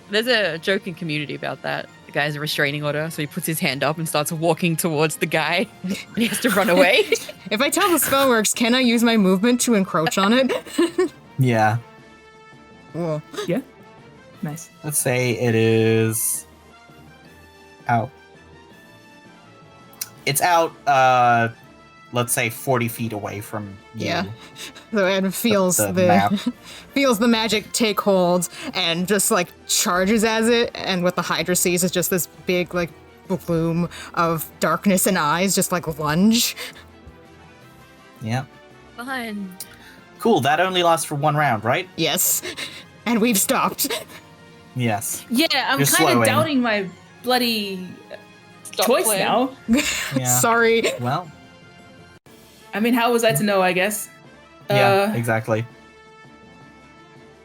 E: There's a joke in community about that. The guy has a restraining order, so he puts his hand up and starts walking towards the guy, and he has to run away.
C: If I tell the spell works, can I use my movement to encroach on it?
A: Yeah.
C: Cool.
D: Yeah. Nice.
A: Let's say it is... out. It's out, let's say 40 feet away from you.
C: Yeah. So it feels
A: The map.
C: feels the magic take hold and just like charges as it, and what the Hydra sees is just this big like bloom of darkness and eyes just like lunge.
A: Yeah.
E: Fun.
A: Cool, that only lasts for 1 round, right?
C: Yes. And we've stopped.
A: Yes.
D: Yeah, I'm
A: You're
D: kind of
A: slowing.
D: doubting my bloody
E: Stop
D: choice
E: playing.
D: now.
A: Yeah.
C: Sorry.
A: Well,
D: I mean, how was I to know, I guess?
A: yeah, exactly.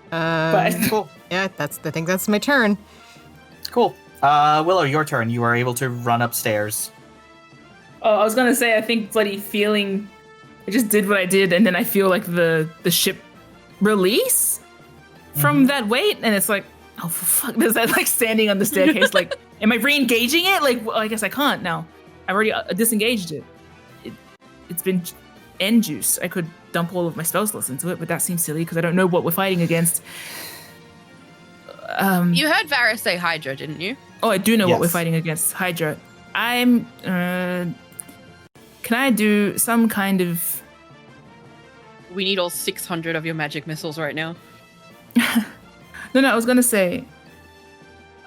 D: But
A: Cool.
C: Yeah, I think that's my turn.
A: Cool. Willow, your turn. You are able to run upstairs.
D: oh, I was gonna say, I think bloody feeling, I just did what I did, and then I feel like the ship release from that weight, and it's like, oh, for fuck, there's that like standing on the staircase, like, am I re-engaging it? Like, well, I guess I can't now. I've already disengaged it. It's been end juice. I could dump all of my spell slots into it, but that seems silly because I don't know what we're fighting against.
E: You heard Varys say Hydra, didn't you?
D: Oh, I do know what we're
A: Yes.
D: fighting against. Hydra. I'm. Can I do some kind of?
E: We need all 600 of your magic missiles right now.
D: No, I was gonna say.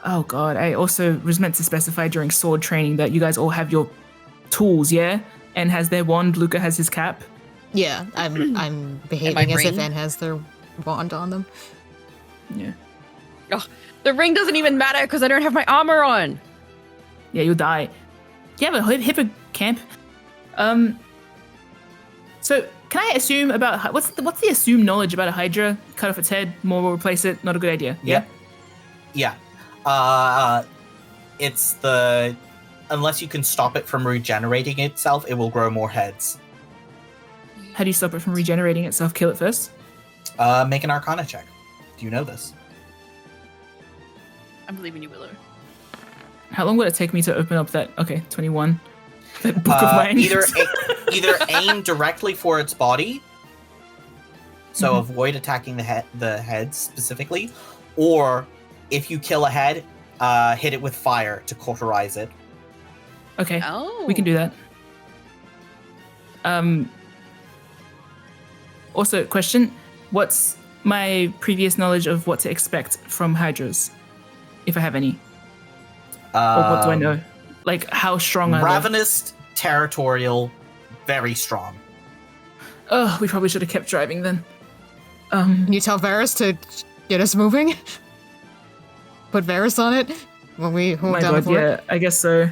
D: Oh God, I also was meant to specify during sword training that you guys all have your tools, yeah? And has their wand. Luca has his cap.
C: Yeah, I'm behaving as if
E: ring?
C: Anne has their wand on them.
D: Yeah.
E: Oh, the ring doesn't even matter because I don't have my armor on.
D: Yeah, you'll die. Do you have a hippocamp? So can I assume about what's the assumed knowledge about a Hydra? Cut off its head, more will replace it. Not a good idea. Yeah.
A: Yeah. It's unless you can stop it from regenerating itself, it will grow more heads.
D: How do you stop it from regenerating itself? Kill it first.
A: Make an Arcana check. Do you know this?
E: I'm believing you, Willow.
D: How long would it take me to open up that? Okay, 21. That book of language.
A: Either aim directly for its body, so avoid attacking the head specifically, or if you kill a head, hit it with fire to cauterize it.
D: Okay,
E: Oh.
D: we can do that. Also, question: what's my previous knowledge of what to expect from Hydras, if I have any, or what do I know? Like, how strong are they?
A: Ravenous, territorial, very strong.
D: Oh, we probably should have kept driving then.
C: Can you tell Varys to get us moving? Put Varys on it when we hold
D: My
C: down the
D: God,
C: fort?
D: yeah, I guess so.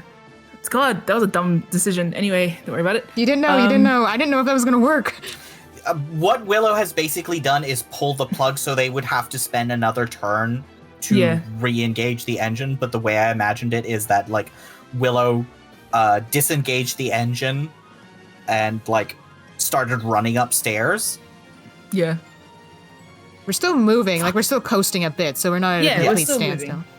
D: God, that was a dumb decision. Anyway, don't worry about it.
C: You didn't know. You didn't know. I didn't know if that was gonna work.
A: What Willow has basically done is pull the plug, so they would have to spend another turn to
D: Yeah.
A: re-engage the engine. But the way I imagined it is that like Willow disengaged the engine and like started running upstairs.
D: Yeah.
C: We're still moving, like we're still coasting a bit, so we're not at
D: Yeah,
C: a
D: we're
C: complete
D: still
C: standstill.
D: moving.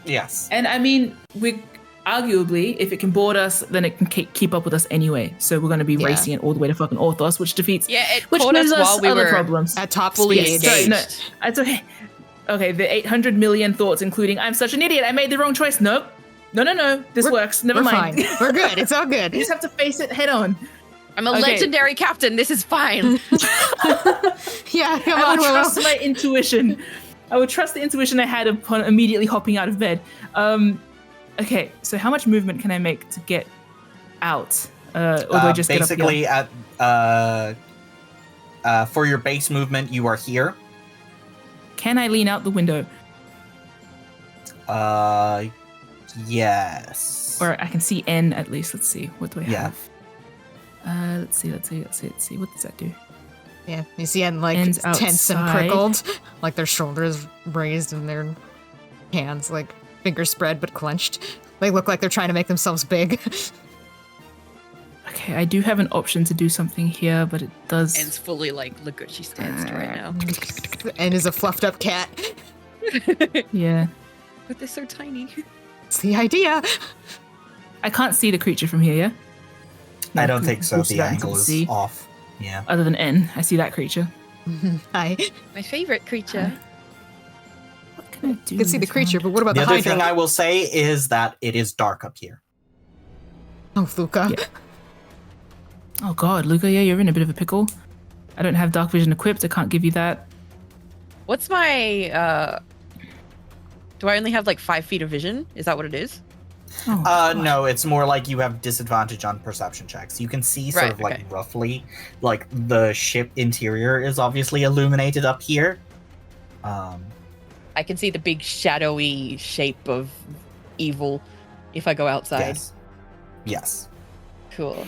A: Yes.
D: And I mean, we arguably, if it can board us, then it can keep up with us anyway. So we're going to be
C: Yeah.
D: racing it all the way to fucking Orthoss, which defeats.
E: Yeah, it
D: which
E: caught us
D: gives
E: while we
D: other
E: were
D: problems.
C: At top
E: fully
C: speed.
D: Sorry,
E: engaged.
D: no, it's okay. Okay, the 800 million thoughts, including I'm such an idiot, I made the wrong choice. Nope. No. This works. Never
C: We're
D: mind.
C: fine. We're good. It's all good.
D: You just have to face it head on.
E: I'm a
D: Okay.
E: legendary captain. This is fine.
C: Yeah, come
D: I
C: on,
D: would
C: Willow.
D: trust my intuition. I would trust the intuition I had upon immediately hopping out of bed. Okay, so how much movement can I make to get out? Or do I just
A: basically
D: get up here?
A: for your base movement, you are here.
D: Can I lean out the window?
A: Yes.
D: Or I can see N at least. Let's see. What do I
A: Yeah.
D: have? Let's see. What does that do?
C: Yeah, you see them like
D: Ends
C: tense and
D: outside.
C: prickled, like their shoulders raised and their hands like fingers spread but clenched. They look like they're trying to make themselves big.
D: Okay, I do have an option to do something here, but it does.
E: And it's fully like, look what she stands to right now.
C: And is a fluffed up cat.
D: Yeah.
E: But they're so tiny.
C: It's the idea.
D: I can't see the creature from here, yeah?
A: I don't think so.
D: Boost
A: The
D: that into
A: angle is
D: sea.
A: off. Yeah.
D: Other than N, I see that creature.
C: Hi.
E: My favorite creature.
D: What can I do?
C: You can see the creature, but what about
A: The
C: the
A: other
C: Hydra?
A: thing I will say is that it is dark up here.
C: Oh, Luca.
D: Yeah. Oh god, Luca, yeah, you're in a bit of a pickle. I don't have dark vision equipped. I can't give you that.
E: What's my do I only have like 5 feet of vision? Is that what it is?
D: Oh, God.
A: No, it's more like you have disadvantage on perception checks. You can see sort
E: Right,
A: of like
E: okay.
A: roughly, like the ship interior is obviously illuminated up here.
E: I can see the big shadowy shape of evil if I go outside.
A: Yes.
E: Cool.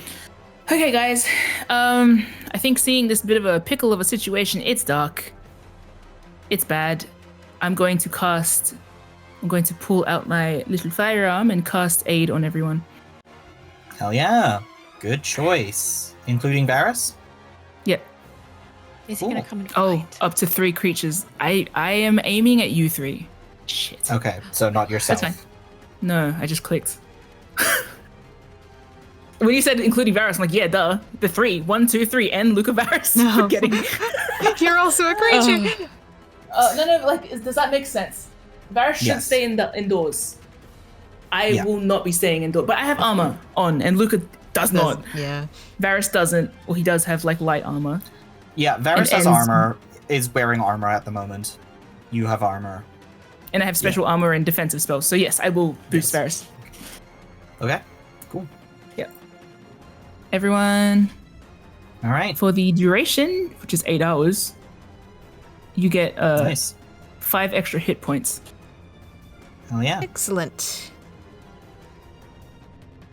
D: Okay, guys. I think seeing this bit of a pickle of a situation, it's dark. It's bad. I'm going to pull out my little firearm and cast aid on everyone.
A: Hell yeah. Good choice. Including Varus?
D: Yeah.
E: Is
A: Cool.
E: he gonna come and
D: Oh,
E: fight?
D: up to 3 creatures. I am aiming at you 3. Shit.
A: Okay, so not yourself.
D: That's fine. No, I just clicked. When you said including Varus, I'm like, yeah, duh. The 3. 1, 2, 3, and Luca Varus.
C: No.
D: Forgetting.
C: You're also a creature.
D: No, like, does that make sense? Varus should
A: Yes.
D: stay indoors. I
A: Yeah.
D: will not be staying indoors. But I have armor on, and Luca does not.
C: Yeah.
D: Varus doesn't. Well, he does have, like, light armor.
A: Yeah, Varus
D: And
A: has
D: ends-
A: armor, is wearing armor at the moment. You have armor.
D: And I have special armor and defensive spells. So, yes, I will boost
A: Yes.
D: Varus.
A: Okay, cool.
D: Everyone,
A: All right,
D: for the duration, which is 8 hours, you get
A: nice.
D: 5 extra hit points.
A: Hell yeah.
C: Excellent.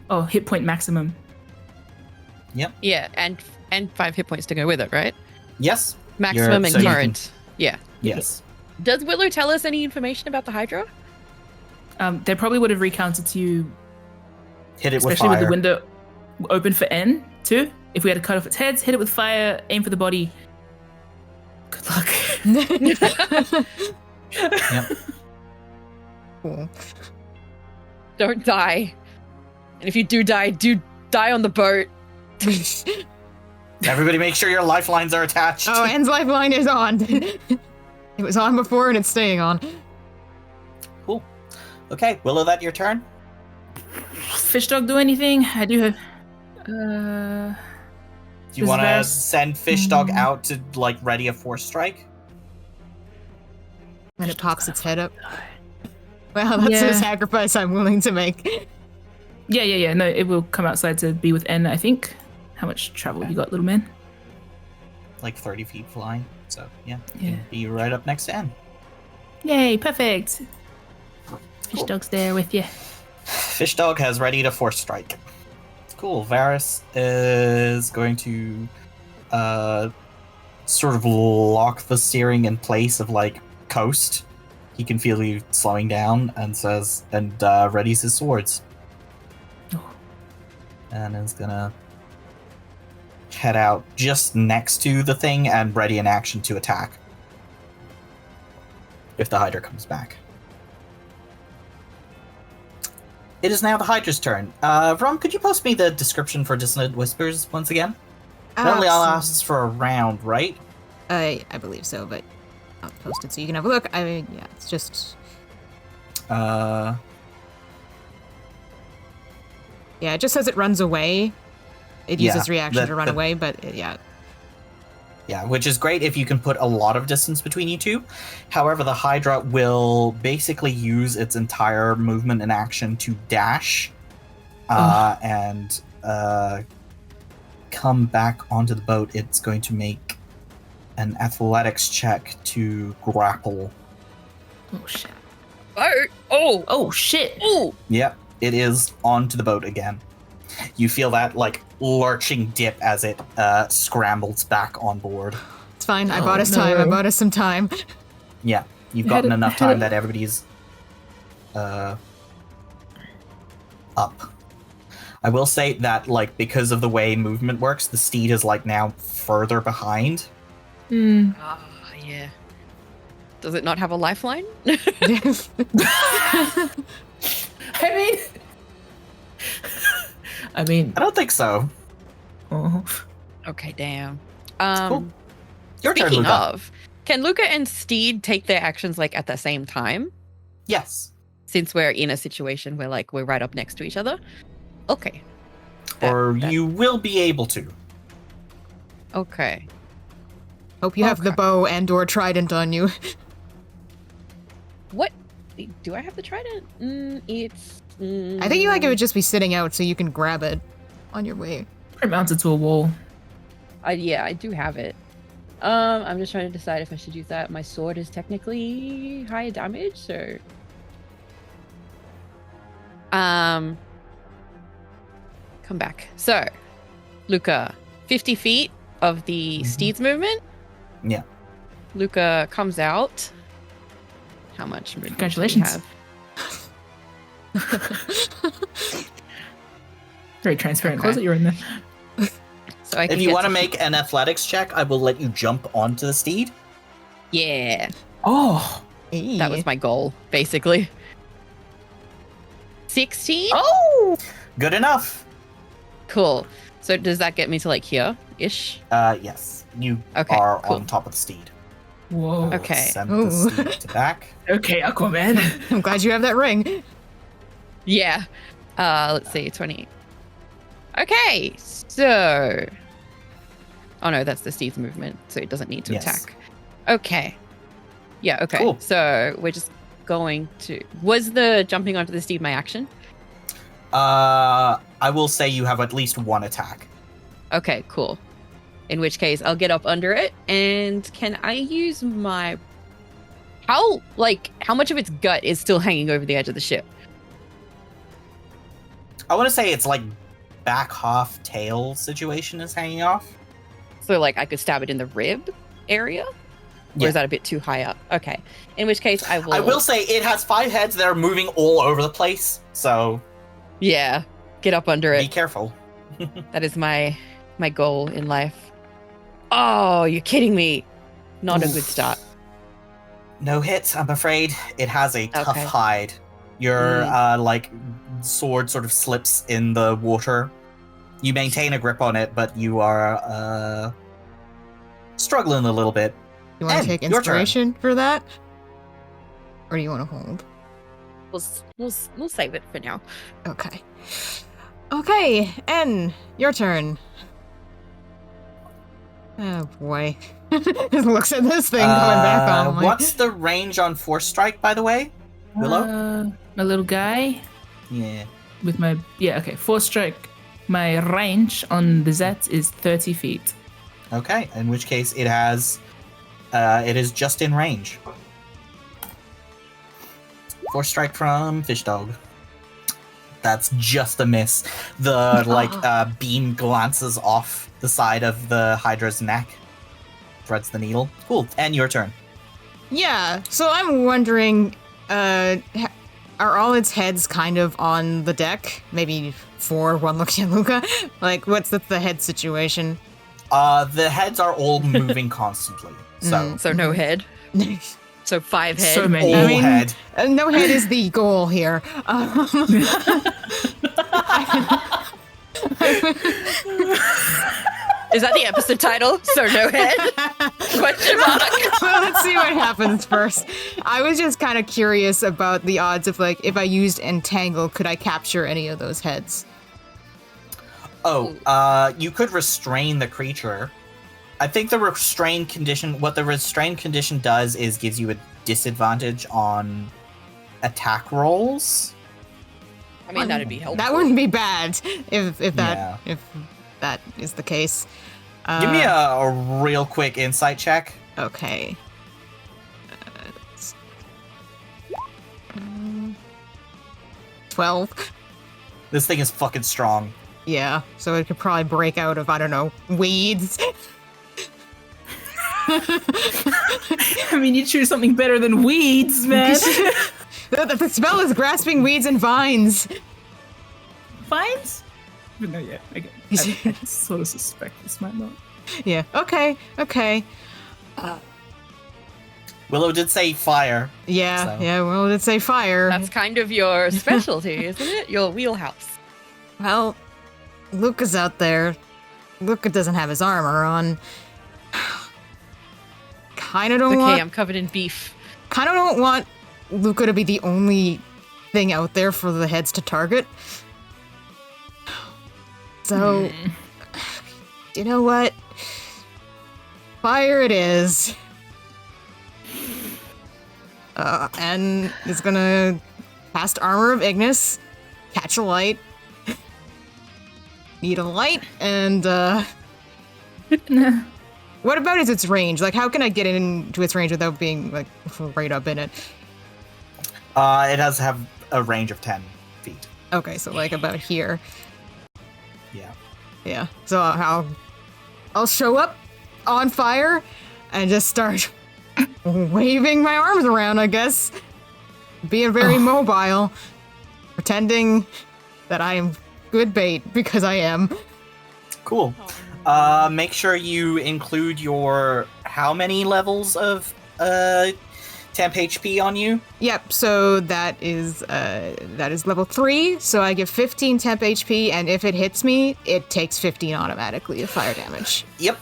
D: Oh, hit point maximum.
E: Yeah, and 5 hit points to go with it, right?
A: Yes.
E: Maximum and
A: so you can-
E: current. Yeah.
A: Yes.
E: Does Willow tell us any information about the Hydra?
D: They probably would have recounted to you,
A: Hit it with
D: especially with
A: fire.
D: the window open for N, too. If we had to cut off its heads, hit it with fire, aim for the body. Good luck.
A: Yep.
C: Cool.
E: Don't die. And if you do die on the boat.
A: Everybody make sure your lifelines are attached.
C: Oh, En's lifeline is on. It was on before and it's staying on.
A: Cool. Okay, Willow, that your turn?
D: Fish dog do anything? I do have.
A: Do you
D: Is
A: want to
D: Varus-
A: send Fish Dog out to, like, ready a force strike?
C: When it pops its head up. Well, that's
D: Yeah.
C: a sacrifice I'm willing to make.
D: Yeah. No, it will come outside to be with N, I think. How much travel you got, little man?
A: Like 30 feet flying. So, yeah.
D: Yeah.
A: Be right up next to N.
D: Yay, perfect. Fish
A: Cool.
D: dog's there with you.
A: Fish Dog has ready to force strike. Cool. Varus is going to sort of lock the steering in place of, like, coast. He can feel you slowing down and says, and readies his swords. and is gonna head out just next to the thing and ready in action to attack if the Hydra comes back. It is now the Hydra's turn. Rom, could you post me the description for Dissonant Whispers once again? It only lasts for a round, right?
C: I believe so, but I'll post it so you can have a look. I mean, yeah, it's just... Yeah, it just says it runs away. It uses reaction to run away, but yeah.
A: Yeah, which is great if you can put a lot of distance between you two. However, the Hydra will basically use its entire movement and action to dash and come back onto the boat. It's going to make an athletics check to grapple.
D: Oh, shit.
E: Oh,
D: shit.
E: oh.
A: Yep, it is onto the boat again. You feel that, like, lurching dip as it scrambles back on board.
C: It's fine. I bought us time. I bought us some time.
A: Yeah, you've gotten enough time that everybody's up. I will say that, like, because of the way movement works, the steed is, like, now further behind.
E: Yeah. Does it not have a lifeline?
D: I mean,
A: I don't think so.
E: Okay, damn.
A: Cool. Your turn,
E: Speaking
A: Luca.
E: of, can Luca and Steed take their actions like at the same time?
A: Yes.
E: Since we're in a situation where like we're right up next to each other? Okay.
A: Or you will be able to.
E: Okay.
C: Hope you have the bow and or trident on you.
E: What? Do I have the trident?
C: I think it would just be sitting out so you can grab it on your way.
D: Probably mounted to a wall.
E: Yeah, I do have it. I'm just trying to decide if I should use that. My sword is technically higher damage, so... Come back. So, Luca, 50 feet of the steed's movement.
A: Yeah.
E: Luca comes out. How much movement
D: Congratulations.
E: do we have?
D: Very transparent closet you're in there.
E: So I can
A: If you
E: get
A: want to make an athletics check, I will let you jump onto the steed.
E: Yeah.
D: Oh.
E: That was my goal, basically. 16?
D: Oh!
A: Good enough.
E: Cool. So does that get me to like here-ish?
A: Yes. You
E: Okay,
A: are
E: cool.
A: on top of the steed.
D: Whoa.
E: Okay.
A: Send the steed to back.
D: Okay, Aquaman.
C: I'm glad you have that ring.
E: Yeah. Let's see, 20. Okay, so... Oh no, that's the steed's movement, so it doesn't need to
A: Yes.
E: attack. Okay. Yeah, okay.
A: Cool.
E: So we're just going to... Was the jumping onto the steed my action?
A: I will say you have at least one attack.
E: Okay, cool. In which case, I'll get up under it, and can I use my... How much of its gut is still hanging over the edge of the ship?
A: I want to say it's like back half tail situation is hanging off.
E: So, like, I could stab it in the rib area? Or
A: Yeah.
E: is that a bit too high up? Okay. In which case, I will...
A: I will say it has 5 heads that are moving all over the place, so
E: Yeah. Get up under
A: be
E: it.
A: careful.
E: That is my goal in life. Oh, you're kidding me. Not a good start.
A: No hits, I'm afraid. It has a tough
E: Okay.
A: hide. Your sword sort of slips in the water. You maintain a grip on it, but you are struggling a little bit.
C: You want
A: Em,
C: to take
A: your turn.
C: inspiration for that? Or do you want to hold?
E: We'll save it for now.
C: Okay. Okay, En, your turn. Oh boy. Just looks at this thing going back on. Like,
A: What's the range on Force Strike, by the way? Willow?
D: My little guy
A: Yeah.
D: with my... Yeah, okay. 4 strike. My range on the Zet is 30 feet.
A: Okay, in which case it has... it is just in range. Force Strike from Fish Dog. That's just a miss. The, beam glances off the side of the Hydra's neck. Threads the needle. Cool, and your turn.
C: yeah, so I'm wondering, are all its heads kind of on the deck? Maybe 4, one looking at Luca. Like, what's the head situation?
A: The heads are all moving constantly. So
E: So no head. So 5 head.
D: So many.
A: all
C: I mean,
A: head.
C: no head is the goal here.
E: Is that the episode title? So no head? Question mark.
C: Well, let's see what happens first. I was just kind of curious about the odds of, like, if I used Entangle, could I capture any of those heads?
A: Oh, you could restrain the creature. I think the restrained condition, what the restrained condition does is gives you a disadvantage on attack rolls.
E: I mean, that'd be helpful.
C: That wouldn't be bad if that
A: Yeah.
C: if that is the case.
A: Give me a real quick insight check.
C: Okay. 12.
A: This thing is fucking strong.
C: Yeah, so it could probably break out of, I don't know, weeds.
D: I mean, you choose something better than weeds, man.
C: The spell is grasping weeds and vines.
D: Vines? But no, yeah. I sort of suspect this might not.
C: Yeah, okay.
A: Willow did say fire.
C: Yeah,
A: So.
C: yeah, well, let's say fire.
E: That's kind of your specialty, isn't it? Your wheelhouse.
C: Well, Luca's out there. Luca doesn't have his armor on. Kinda don't
E: Okay, I'm covered in beef.
C: want Luca to be the only thing out there for the heads to target. So, you know what? Fire it is. And he's gonna cast Armor of Ignis, catch a light, need a light, and what about its range? Like, how can I get into its range without being, like, right up in it?
A: It does have a range of 10 feet.
C: Okay, so, like, about here.
A: Yeah.
C: Yeah. So I'll show up on fire and just start waving my arms around, I guess. Being very mobile. Pretending that I am good bait, because I am.
A: Cool. Make sure you include your how many levels of temp HP on you?
C: Yep, so that is level 3, so I give 15 temp HP, and if it hits me, it takes 15 automatically of fire damage.
A: Yep.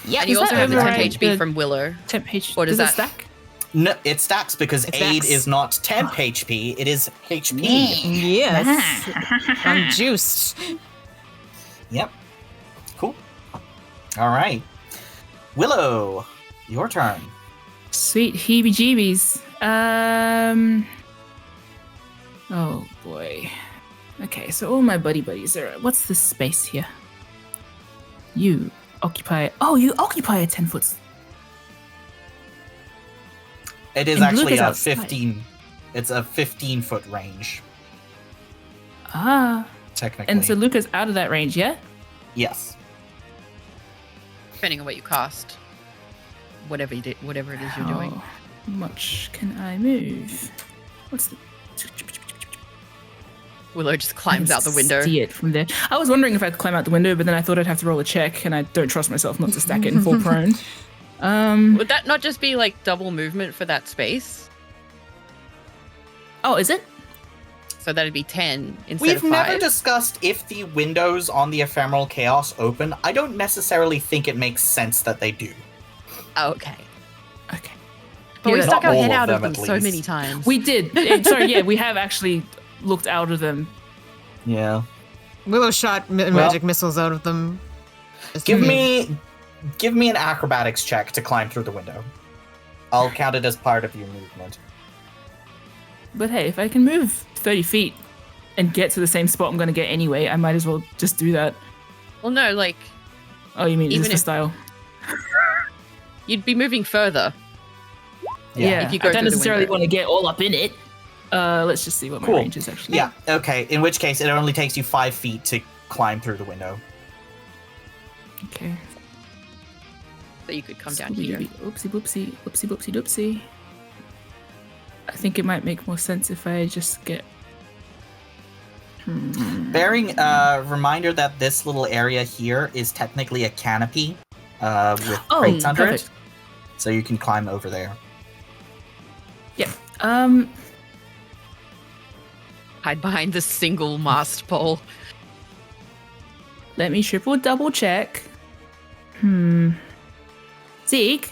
C: Yeah,
E: And you
D: Does
E: also
D: that
E: have the temp
D: override
E: HP
D: the
E: from Willow.
D: Temp HP.
E: Or does
D: it
E: that-
D: stack?
A: No, it stacks because
C: It
A: aid
C: stacks.
A: is not temp HP, it is HP.
C: Yes. I'm juiced.
A: Yep. Cool. All right. Willow, your turn.
D: Sweet heebie-jeebies. Oh boy. Okay, so all my buddies are. What's this space here? You occupy. Oh, you occupy a 10-foot.
A: It is
D: And
A: actually
D: Luke is
A: a
D: outside.
A: 15. It's a 15-foot range,
D: Ah.
A: technically.
D: And so Luca's out of that range, yeah?
A: yes.
E: Depending on what you cast. Whatever it is you're doing.
D: How much can I move? What's the.
E: Willow just climbs out the window.
D: See it from there. I was wondering if I could climb out the window, but then I thought I'd have to roll a check, and I don't trust myself not to stack it in full prone.
E: Would that not just be like double movement for that space?
D: Oh, is it?
E: So that'd be 10 instead
A: We've
E: of 5.
A: never discussed if the windows on the ephemeral chaos open. I don't necessarily think it makes sense that they do.
E: Oh, okay.
D: Okay.
E: But we
D: Yeah,
E: stuck
A: not
E: our
A: all
E: head
A: of
E: out of
A: them,
E: them
A: at
E: so
A: least.
E: many times.
D: We did. Sorry, yeah, we have actually looked out of them.
A: Yeah.
C: Willow shot magic missiles out of them.
A: Give me an acrobatics check to climb through the window. I'll count it as part of your movement.
D: But hey, if I can move 30 feet and get to the same spot I'm going to get anyway, I might as well just do that.
E: Well, no, like,
D: Oh, you mean
E: Even
D: even
E: if-
D: for style?
E: you'd be moving further.
D: Yeah,
E: if you go
D: I don't
E: through the
D: necessarily
E: window.
D: want to get all up in it. Let's just see what
A: Cool.
D: my range is actually.
A: Yeah, okay. In which case, it only takes you 5 feet to climb through the window.
D: Okay.
E: So you could come down here.
D: Oopsie boopsie, oopsie boopsie doopsie. I think it might make more sense if I just get
A: Bearing reminder that this little area here is technically a canopy with crates under
D: perfect.
A: it, so you can climb over there.
D: Yeah.
E: Hide behind the single mast pole.
D: Let me double check. Zeke,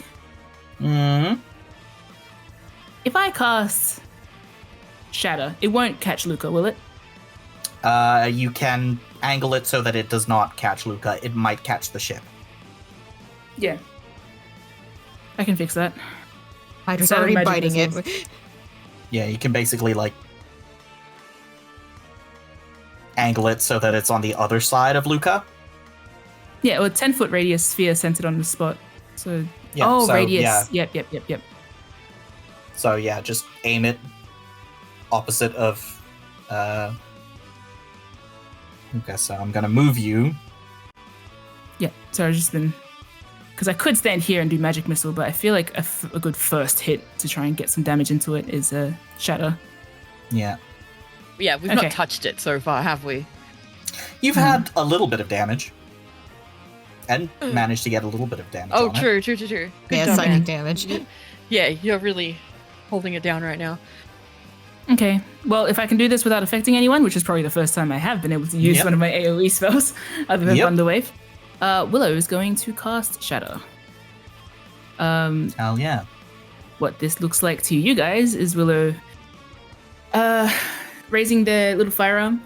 D: if I cast Shatter, it won't catch Luca, will it?
A: You can angle it so that it does not catch Luca. It might catch the ship.
D: Yeah. I can fix that.
C: Hydra's
D: Seven
C: already
D: magic
C: biting
D: missiles.
C: it.
A: Yeah, you can basically, like, angle it so that it's on the other side of Luca.
D: Yeah, well, 10-foot radius sphere centered on the spot. So,
A: Yeah, so,
D: radius.
A: yeah.
D: Yep.
A: So, yeah, just aim it opposite of... Okay, so I'm gonna move you.
D: Yeah, so I've just been... Because I could stand here and do magic missile, but I feel like a good first hit to try and get some damage into it is a Shatter.
A: Yeah.
E: Yeah, we've
D: Okay.
E: not touched it so far, have we?
A: You've had a little bit of damage. And managed to get a little bit of damage
E: Oh,
A: on it.
E: true. Good
C: Yeah,
E: job,
C: psychic
E: man.
C: damage.
E: Yeah, you're really holding it down right now.
D: Okay, well, if I can do this without affecting anyone, which is probably the first time I have been able to use
A: Yep.
D: one of my AoE spells, other than
A: Yep.
D: Thunderwave, Willow is going to cast Shadow.
A: Hell yeah.
D: What this looks like to you guys is Willow raising their little firearm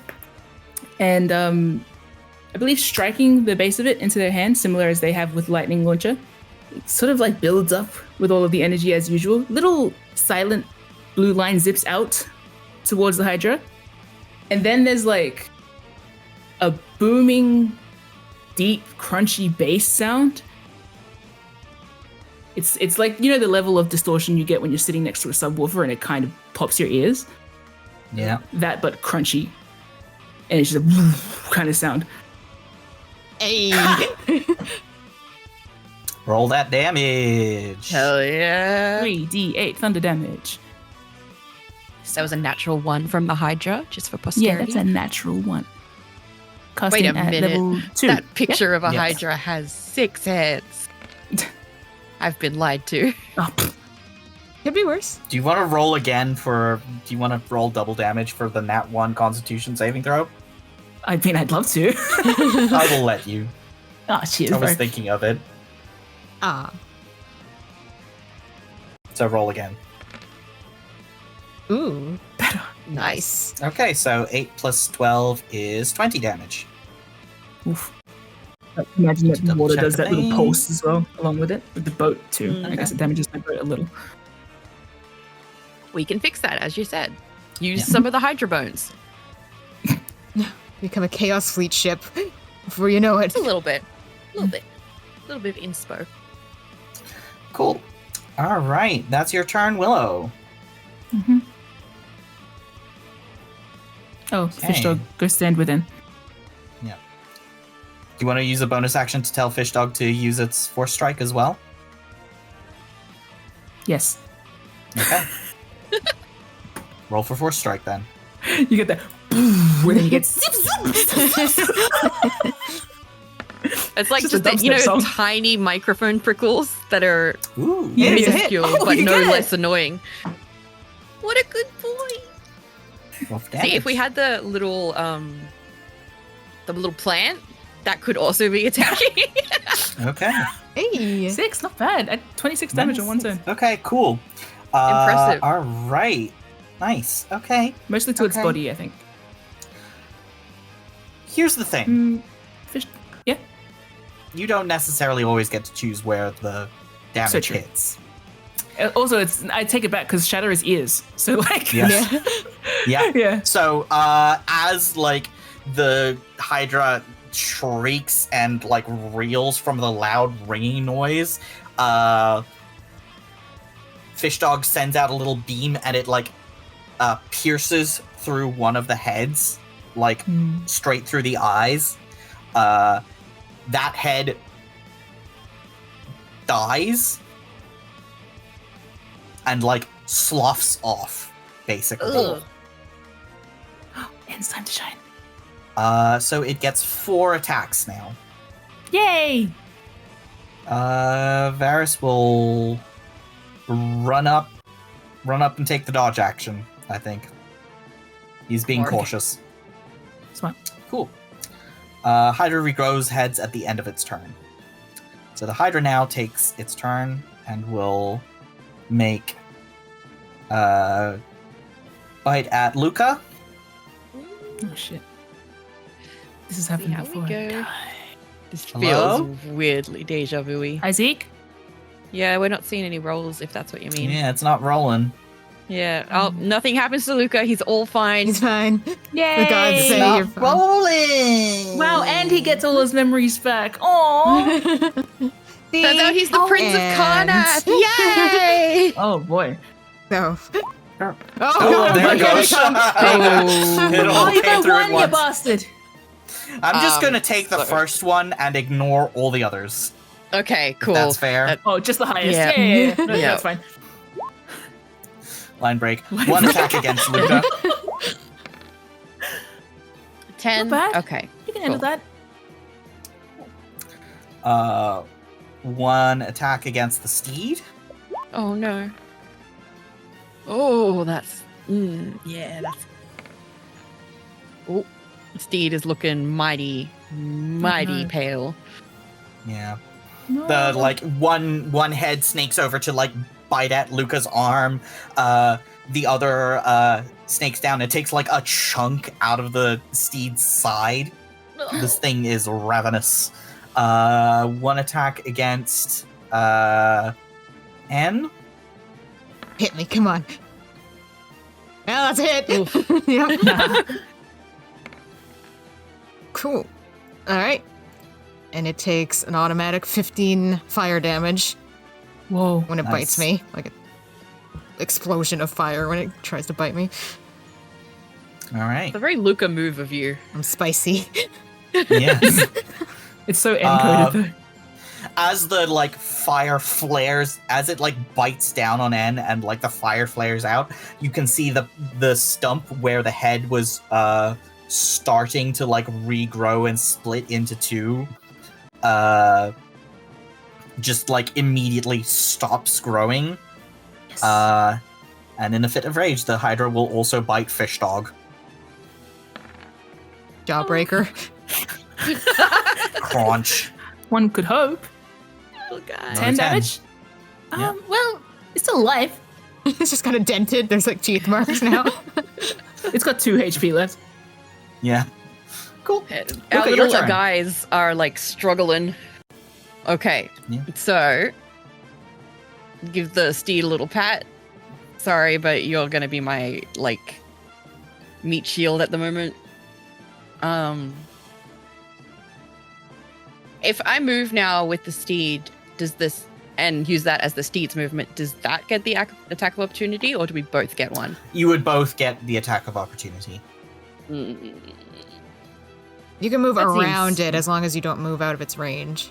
D: and I believe striking the base of it into their hand, similar as they have with lightning launcher. It sort of like builds up with all of the energy as usual. Little silent blue line zips out towards the Hydra. And then there's like a booming, deep, crunchy bass sound. It's like, you know, the level of distortion you get when you're sitting next to a subwoofer and it kind of pops your ears.
A: Yeah.
D: That, but crunchy. And it's just a kind of sound.
C: Hey.
A: Roll that damage.
E: Hell yeah.
D: 3d8 thunder damage.
E: That was a natural one from the Hydra, just for
D: Yeah,
E: posterity.
D: that's a natural one.
E: Wait
D: Casting
E: a
D: at
E: minute.
D: level 2.
E: That picture of a
A: Yes.
E: Hydra has 6 heads. I've been lied to.
D: Oh, pfft.
C: Could be worse.
A: Do you want to roll again for... Do you want to roll double damage for the Nat 1 Constitution saving throw?
D: I mean, I'd love to.
A: I will let you.
D: Oh, cheers,
A: I was
D: bro.
A: thinking of it.
C: Ah.
A: So roll again.
C: Ooh.
D: Better.
C: Nice.
A: Okay, so 8 plus 12 is 20 damage.
D: Oof. Imagine that the
A: Double
D: water
A: check
D: does
A: the
D: that little
A: name.
D: pulse as well, along with it, with the boat too. I
A: Okay.
D: guess it damages my boat a little.
E: We can fix that, as you said. Use
A: Yeah.
E: some of the Hydra bones.
C: Become a Chaos Fleet ship before you know it.
E: A little bit. A little bit. A little bit of inspo.
A: Cool. All right, that's your turn, Willow.
D: Mm-hmm. Oh,
A: Okay.
D: fish dog, go stand within.
A: Do you want to use a bonus action to tell Fish Dog to use its Force Strike as well?
D: Yes.
A: Okay. Roll for Force Strike then.
D: You get that, where then you get zip,
E: It's like
D: Just a
E: just, you know,
D: dubstep song.
E: tiny microphone prickles that are
A: Ooh.
D: Yeah, you hit.
E: minuscule,
D: Oh,
E: but
D: you
E: no
D: get it.
E: less annoying. What a good boy.
A: Roll for
E: See, if we
A: damage.
E: had the little plant, that could also be attacking.
A: Okay.
C: Hey.
D: 6, not bad. At 26 damage on one turn.
A: Okay, cool.
E: Impressive.
A: All right. Nice. Okay.
D: Mostly to its
A: Okay.
D: body, I think.
A: Here's the thing.
D: Fish, yeah.
A: You don't necessarily always get to choose where the damage
D: true.
A: hits.
D: Also, I take it back because Shatter is ears. So, like,
A: Yes.
C: Yeah.
A: Yeah.
D: yeah.
A: So, as like the Hydra shrieks and like reels from the loud ringing noise, Fish Dog sends out a little beam and it like pierces through one of the heads, like straight through the eyes. That head dies and like sloughs off, basically.
E: Ugh.
D: And it's time to shine.
A: So it gets 4 attacks now.
D: Yay!
A: Varys will run up and take the dodge action, I think. He's being
E: Smart.
A: cautious.
D: Smart.
A: Cool. Hydra regrows heads at the end of its turn. So the Hydra now takes its turn and will make bite at Luca.
D: Oh shit. This has
E: See
D: happened
E: how we
D: before.
E: go. This
A: Hello?
E: feels weirdly deja vu-y.
D: Hi, Zeke.
E: Yeah, we're not seeing any rolls, if that's what you mean.
A: Yeah, it's not rolling.
E: Yeah. Oh, nothing happens to Luca. He's all fine.
C: He's fine.
D: Yay!
C: The gods say
A: Not
C: you're fine.
A: rolling.
D: Wow, and he gets all his memories back. Aww.
E: Turns out he's the Prince of
C: And-
E: Karnath. Yay!
D: Oh boy.
C: So.
A: Oh, there it goes.
E: Oh.
A: It all
D: Oh, you
A: came
D: got
A: through at
D: one, you
A: once.
D: bastard.
A: I'm just gonna
E: Um,
A: take the
E: so-
A: first one and ignore all the others.
E: Okay, cool.
A: That's fair.
E: That-
D: Oh, just the highest.
E: Yeah.
D: Yeah. No,
E: Yeah.
D: that's fine.
A: Line break. One attack against Luca.
E: 10.
D: Not bad.
E: Okay.
D: You can handle
E: Cool.
D: that.
A: One attack against the steed.
E: Oh no. Oh, that's yeah, that's. Oh, Steed is looking mighty
D: no.
E: pale.
A: Yeah.
D: No.
A: The like one head snakes over to like bite at Luca's arm. The other snakes down. It takes like a chunk out of the steed's side. This thing is ravenous. One attack against N.
C: Hit me, come on. Yeah, that's a hit. Yep. Cool. Alright. And it takes an automatic 15 fire damage
D: Whoa.
C: when it bites
A: Nice.
C: me. Like an explosion of fire when it tries to bite me.
A: All right.
E: It's a very Luca move of you.
C: I'm spicy.
A: Yes.
D: It's so encoded though.
A: As the like fire flares, as it like bites down on N and like the fire flares out, you can see the stump where the head was starting to like regrow and split into two. Just like immediately stops growing. And in a fit of rage, the Hydra will also bite Fish Dog.
C: Jawbreaker.
A: Crunch.
D: One could hope.
E: Oh god.
D: 10
A: 10.
D: damage?
A: Yeah.
D: Well, it's still alive.
C: It's just kind of dented. There's like teeth marks now.
D: It's got 2 HP left.
A: Yeah. Cool.
E: Our
A: Luca, your
E: little
A: turn.
E: guys are like struggling. Okay.
A: Yeah.
E: So give the steed a little pat. Sorry, but you're gonna be my like meat shield at the moment. If I move now with the steed, does this and use that as the steed's movement, does that get the attack of opportunity, or do we both get one?
A: You would both get the attack of opportunity.
E: Mm.
C: You can move
E: That
C: around
E: seems-
C: it as long as you don't move out of its range.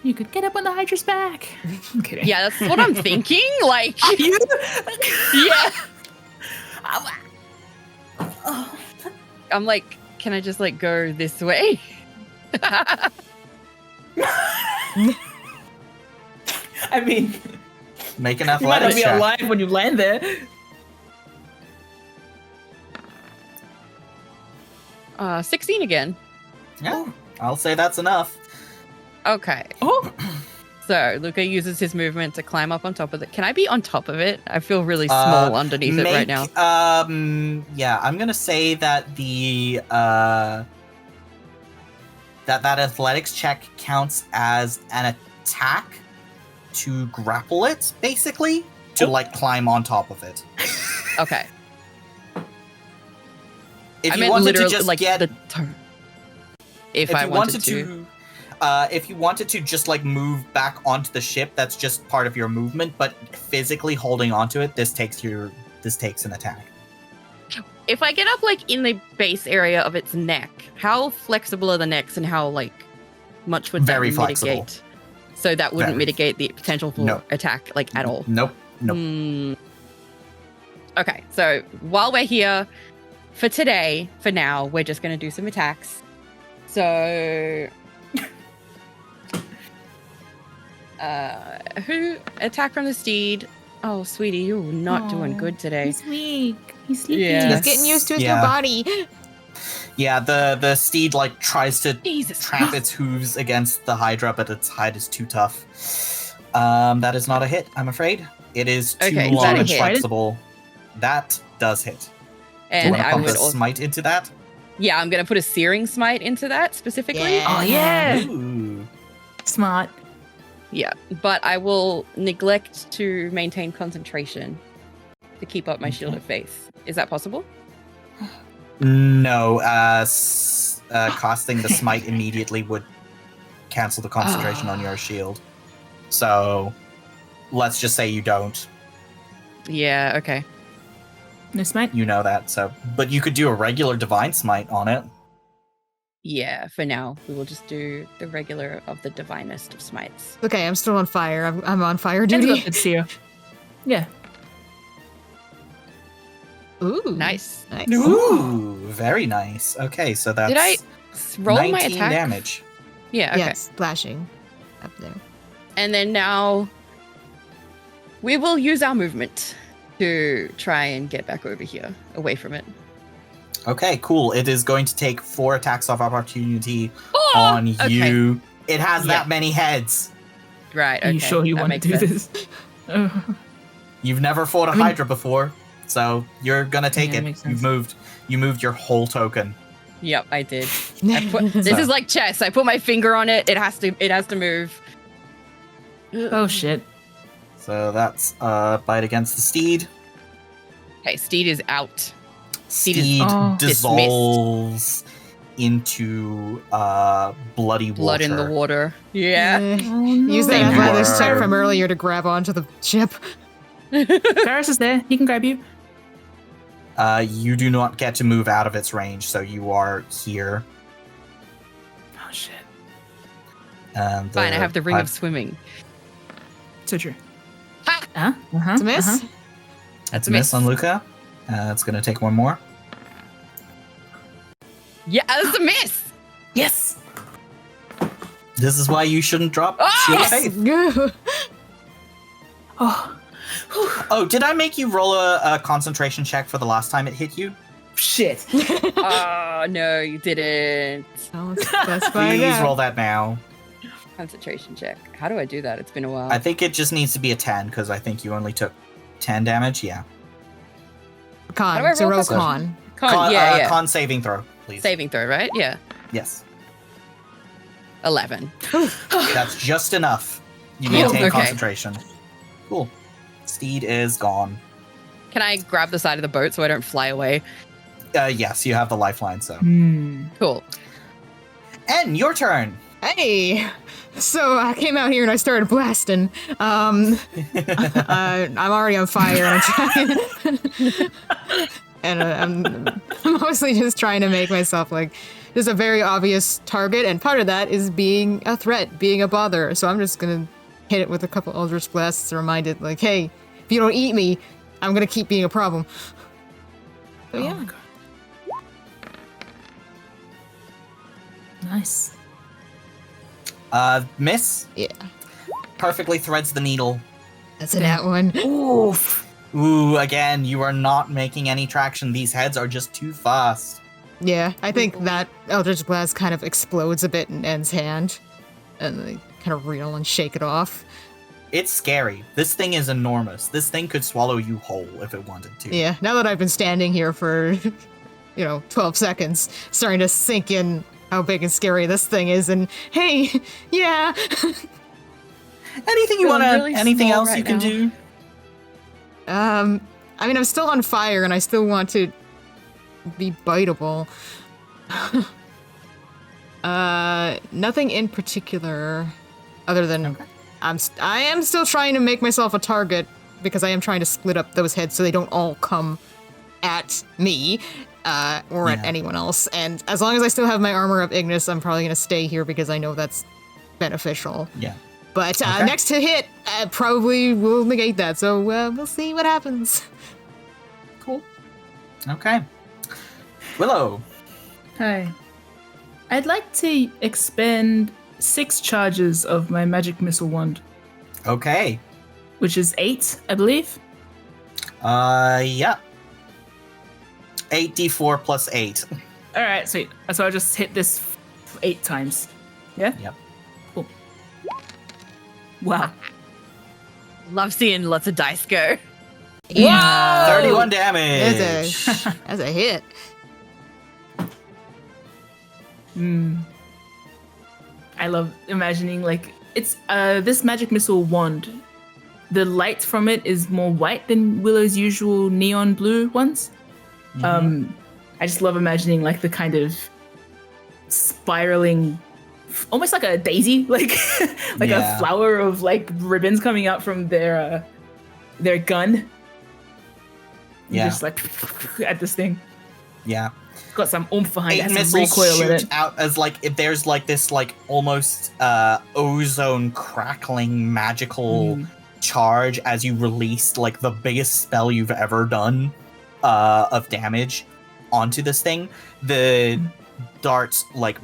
D: You could get up on the Hydra's back. I'm kidding.
E: Yeah, that's what I'm thinking. Like, yeah. I'm like, can I just like go this way?
D: I mean,
A: Make an
D: you might not
A: athletics
D: be
A: check.
D: alive when you land there.
E: 16 again.
A: Yeah, I'll say that's enough.
E: Okay.
D: Oh,
E: So Luca uses his movement to climb up on top of it. Can I be on top of it? I feel really small underneath it right now.
A: Yeah, I'm gonna say that the that athletics check counts as an attack to grapple it, basically, to like climb on top of it.
E: Okay.
A: If
E: I
A: you
E: meant
A: wanted to
E: literally
A: just
E: like
A: get,
E: the turn. If I
A: you
E: wanted to.
A: if you wanted to just like move back onto the ship, that's just part of your movement. But physically holding onto it, this takes an attack.
E: If I get up like in the base area of its neck, how flexible are the necks and how like much would
A: Very
E: that
A: flexible.
E: mitigate? So that wouldn't
A: Very.
E: mitigate the potential for
A: No.
E: attack like at all.
A: Nope. Nope.
E: Hmm. Okay, so while we're here, for today, for now, we're just going to do some attacks. So, who attack from the steed? Oh, sweetie, you're not doing good today.
D: He's weak. He's sleepy.
E: Yeah.
C: He's getting used to his new body.
A: Yeah, the steed like tries to
E: Jesus
A: trap
E: Christ.
A: its hooves against the Hydra, but its hide is too tough. That is not a hit, I'm afraid. It is too
E: Okay, is
A: long
E: that a
A: and
E: hit?
A: flexible. That does hit. Do you
E: And
A: want to
E: I
A: pump
E: would
A: a
E: also,
A: smite into that?
E: yeah, I'm going to put a searing smite into that specifically.
C: Yeah.
D: Oh, yeah.
A: Ooh.
D: Smart.
E: Yeah, but I will neglect to maintain concentration to keep up my shield of faith. Is that possible?
A: No, casting the smite immediately would cancel the concentration on your shield. So, let's just say you don't.
E: Yeah, okay.
D: No smite.
A: You know that, so. But you could do a regular divine smite on it.
E: Yeah, for now, we will just do the regular of the divinest of smites.
C: Okay, I'm still on fire. I'm on fire
D: Ends
C: duty.
D: up it's here. Yeah.
C: Ooh,
E: Nice.
C: nice.
A: Ooh, very nice. Okay, so that's
E: Did I roll
A: 19
E: my attack?
A: damage.
E: Yeah, okay.
C: Yes, splashing up there.
E: And then now we will use our movement to try and get back over here, away from it.
A: Okay, cool. It is going to take 4 attacks of opportunity
E: Oh,
A: on
E: okay.
A: you. It has
E: Yeah.
A: that many heads.
E: Right,
D: Are
E: okay.
D: you sure you
E: that
D: want to
E: makes
D: do
E: sense.
D: this?
A: You've never fought a
D: I mean-
A: Hydra before, so you're gonna take
D: Yeah,
A: it.
D: makes
A: You've
D: sense.
A: moved your whole token.
E: Yep, I did. This
A: So-
E: is like chess. I put my finger on it. It has to move.
D: Oh shit.
A: So that's bite against the steed.
E: Okay, Steed is out.
A: Steed
D: Oh.
A: dissolves into bloody water.
E: Blood in the water. Yeah.
C: Use that
A: Same
C: athletics check
A: here.
C: from earlier to grab onto the ship.
D: Ferris is there. He can grab you.
A: You do not get to move out of its range, so you are here.
D: Oh shit.
A: And
E: Fine, I have the ring of swimming.
D: So true.
E: Ha!
D: Uh-huh.
C: It's a miss.
D: Uh-huh.
A: That's a miss on Luca. It's going to take one more.
E: Yeah, that's a miss.
D: Yes.
A: This is why you shouldn't drop
E: Oh!
A: Shield of
E: Yes!
A: Faith.
D: Oh.
A: Oh, did I make you roll a concentration check for the last time it hit you?
D: Shit.
E: Oh, no, you didn't.
C: Oh, let's find
A: Please
C: out.
A: roll that now.
E: Concentration check. How do I do that? It's been a while.
A: I think it just needs to be a 10, because I think you only took 10 damage. Yeah.
C: Con.
E: How do I
C: So
E: roll
C: roll
E: that?
C: con.
E: Yeah.
A: Con saving throw, please.
E: Saving throw, right? Yeah.
A: Yes.
E: 11.
A: That's just enough. You maintain
E: Okay.
A: concentration. Cool. Steed is gone.
E: Can I grab the side of the boat so I don't fly away?
A: Yes, you have the lifeline, so.
E: Cool.
A: And your turn.
C: Hey! So I came out here and I started blasting. I'm already on fire and I'm trying. And I'm mostly just trying to make myself like just a very obvious target, and part of that is being a threat, being a bother. So I'm just gonna hit it with a couple Eldritch Blasts to remind it, like, hey, if you don't eat me, I'm gonna keep being a problem. So yeah.
D: Oh my God. Nice.
A: Miss.
C: Yeah.
A: Perfectly threads the needle.
C: That's that one.
D: Oof.
A: Ooh, again, you are not making any traction. These heads are just too fast.
C: Yeah, I think that Eldritch Blast kind of explodes a bit in En's hand, and they kind of reel and shake it off.
A: It's scary. This thing is enormous. This thing could swallow you whole if it wanted to.
C: Yeah, now that I've been standing here for, 12 seconds, starting to sink in how big and scary this thing is, and hey, yeah.
A: Anything you
E: Feeling
A: want to?
E: really
A: anything
E: small
A: else
E: right
A: you can
E: now.
A: do?
C: I mean, I'm still on fire, and I still want to be biteable. Nothing in particular, other than
A: Okay.
C: I am still trying to make myself a target because I am trying to split up those heads so they don't all come at me or at
A: Yeah.
C: anyone else. And as long as I still have my armor of Ignis, I'm probably gonna stay here because I know that's beneficial.
A: Yeah.
C: But
A: Okay.
C: next to hit probably will negate that. So we'll see what happens.
A: Cool. Okay. Willow.
D: Hi. I'd like to expend 6 charges of my magic missile wand,
A: Okay.
D: which is 8, I believe.
A: Yeah. 8d4 plus 8.
D: All right, sweet. So I'll just hit this 8 times. Yeah?
A: Yep.
D: Cool. Wow.
E: Love seeing lots of dice go.
C: Yeah.
A: 31 damage.
C: That's a hit.
D: I love imagining like it's this magic missile wand. The light from it is more white than Willow's usual neon blue ones. I just love imagining like the kind of spiraling, almost like a daisy, like a flower of like ribbons coming out from their gun.
A: Yeah.
D: Just like at this thing.
A: Yeah.
D: Got some oomph behind
A: 8
D: it. Has some
A: missiles
D: recoil in
A: shoot
D: it.
A: out as like if there's like this like almost ozone crackling magical charge as you release like the biggest spell you've ever done of damage onto this thing. The darts like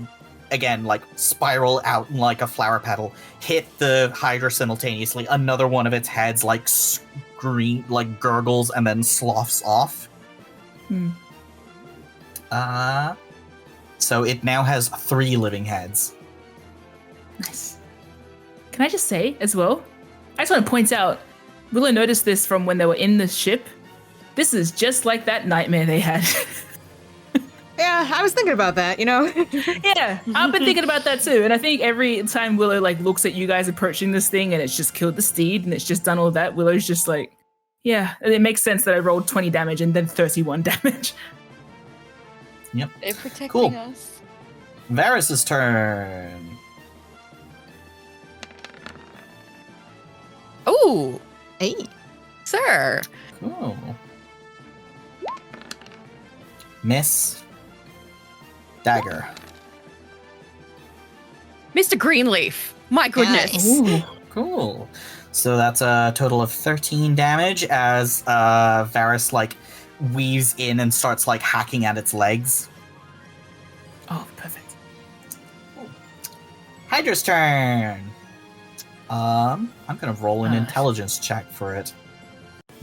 A: again like spiral out like a flower petal, hit the Hydra simultaneously. Another one of its heads like scream like gurgles and then sloughs off. So it now has 3 living heads.
D: Nice. Can I just say as well? I just want to point out, Willow noticed this from when they were in the ship. This is just like that nightmare they had.
C: Yeah, I was thinking about that, you know?
D: Yeah, I've been thinking about that too. And I think every time Willow like looks at you guys approaching this thing and it's just killed the steed and it's just done all that, Willow's just like, yeah, it makes sense that I rolled 20 damage and then 31 damage.
A: Yep.
E: They're protecting
A: Cool.
E: us.
A: Varys' turn.
E: Oh,
C: Hey.
E: sir.
A: Cool. Miss. Dagger.
E: Mr. Greenleaf. My goodness.
C: Nice.
A: Ooh, cool. So that's a total of 13 damage as Varys like weaves in and starts like hacking at its legs.
D: Oh, perfect.
A: Hydra's turn. I'm gonna roll an intelligence check for it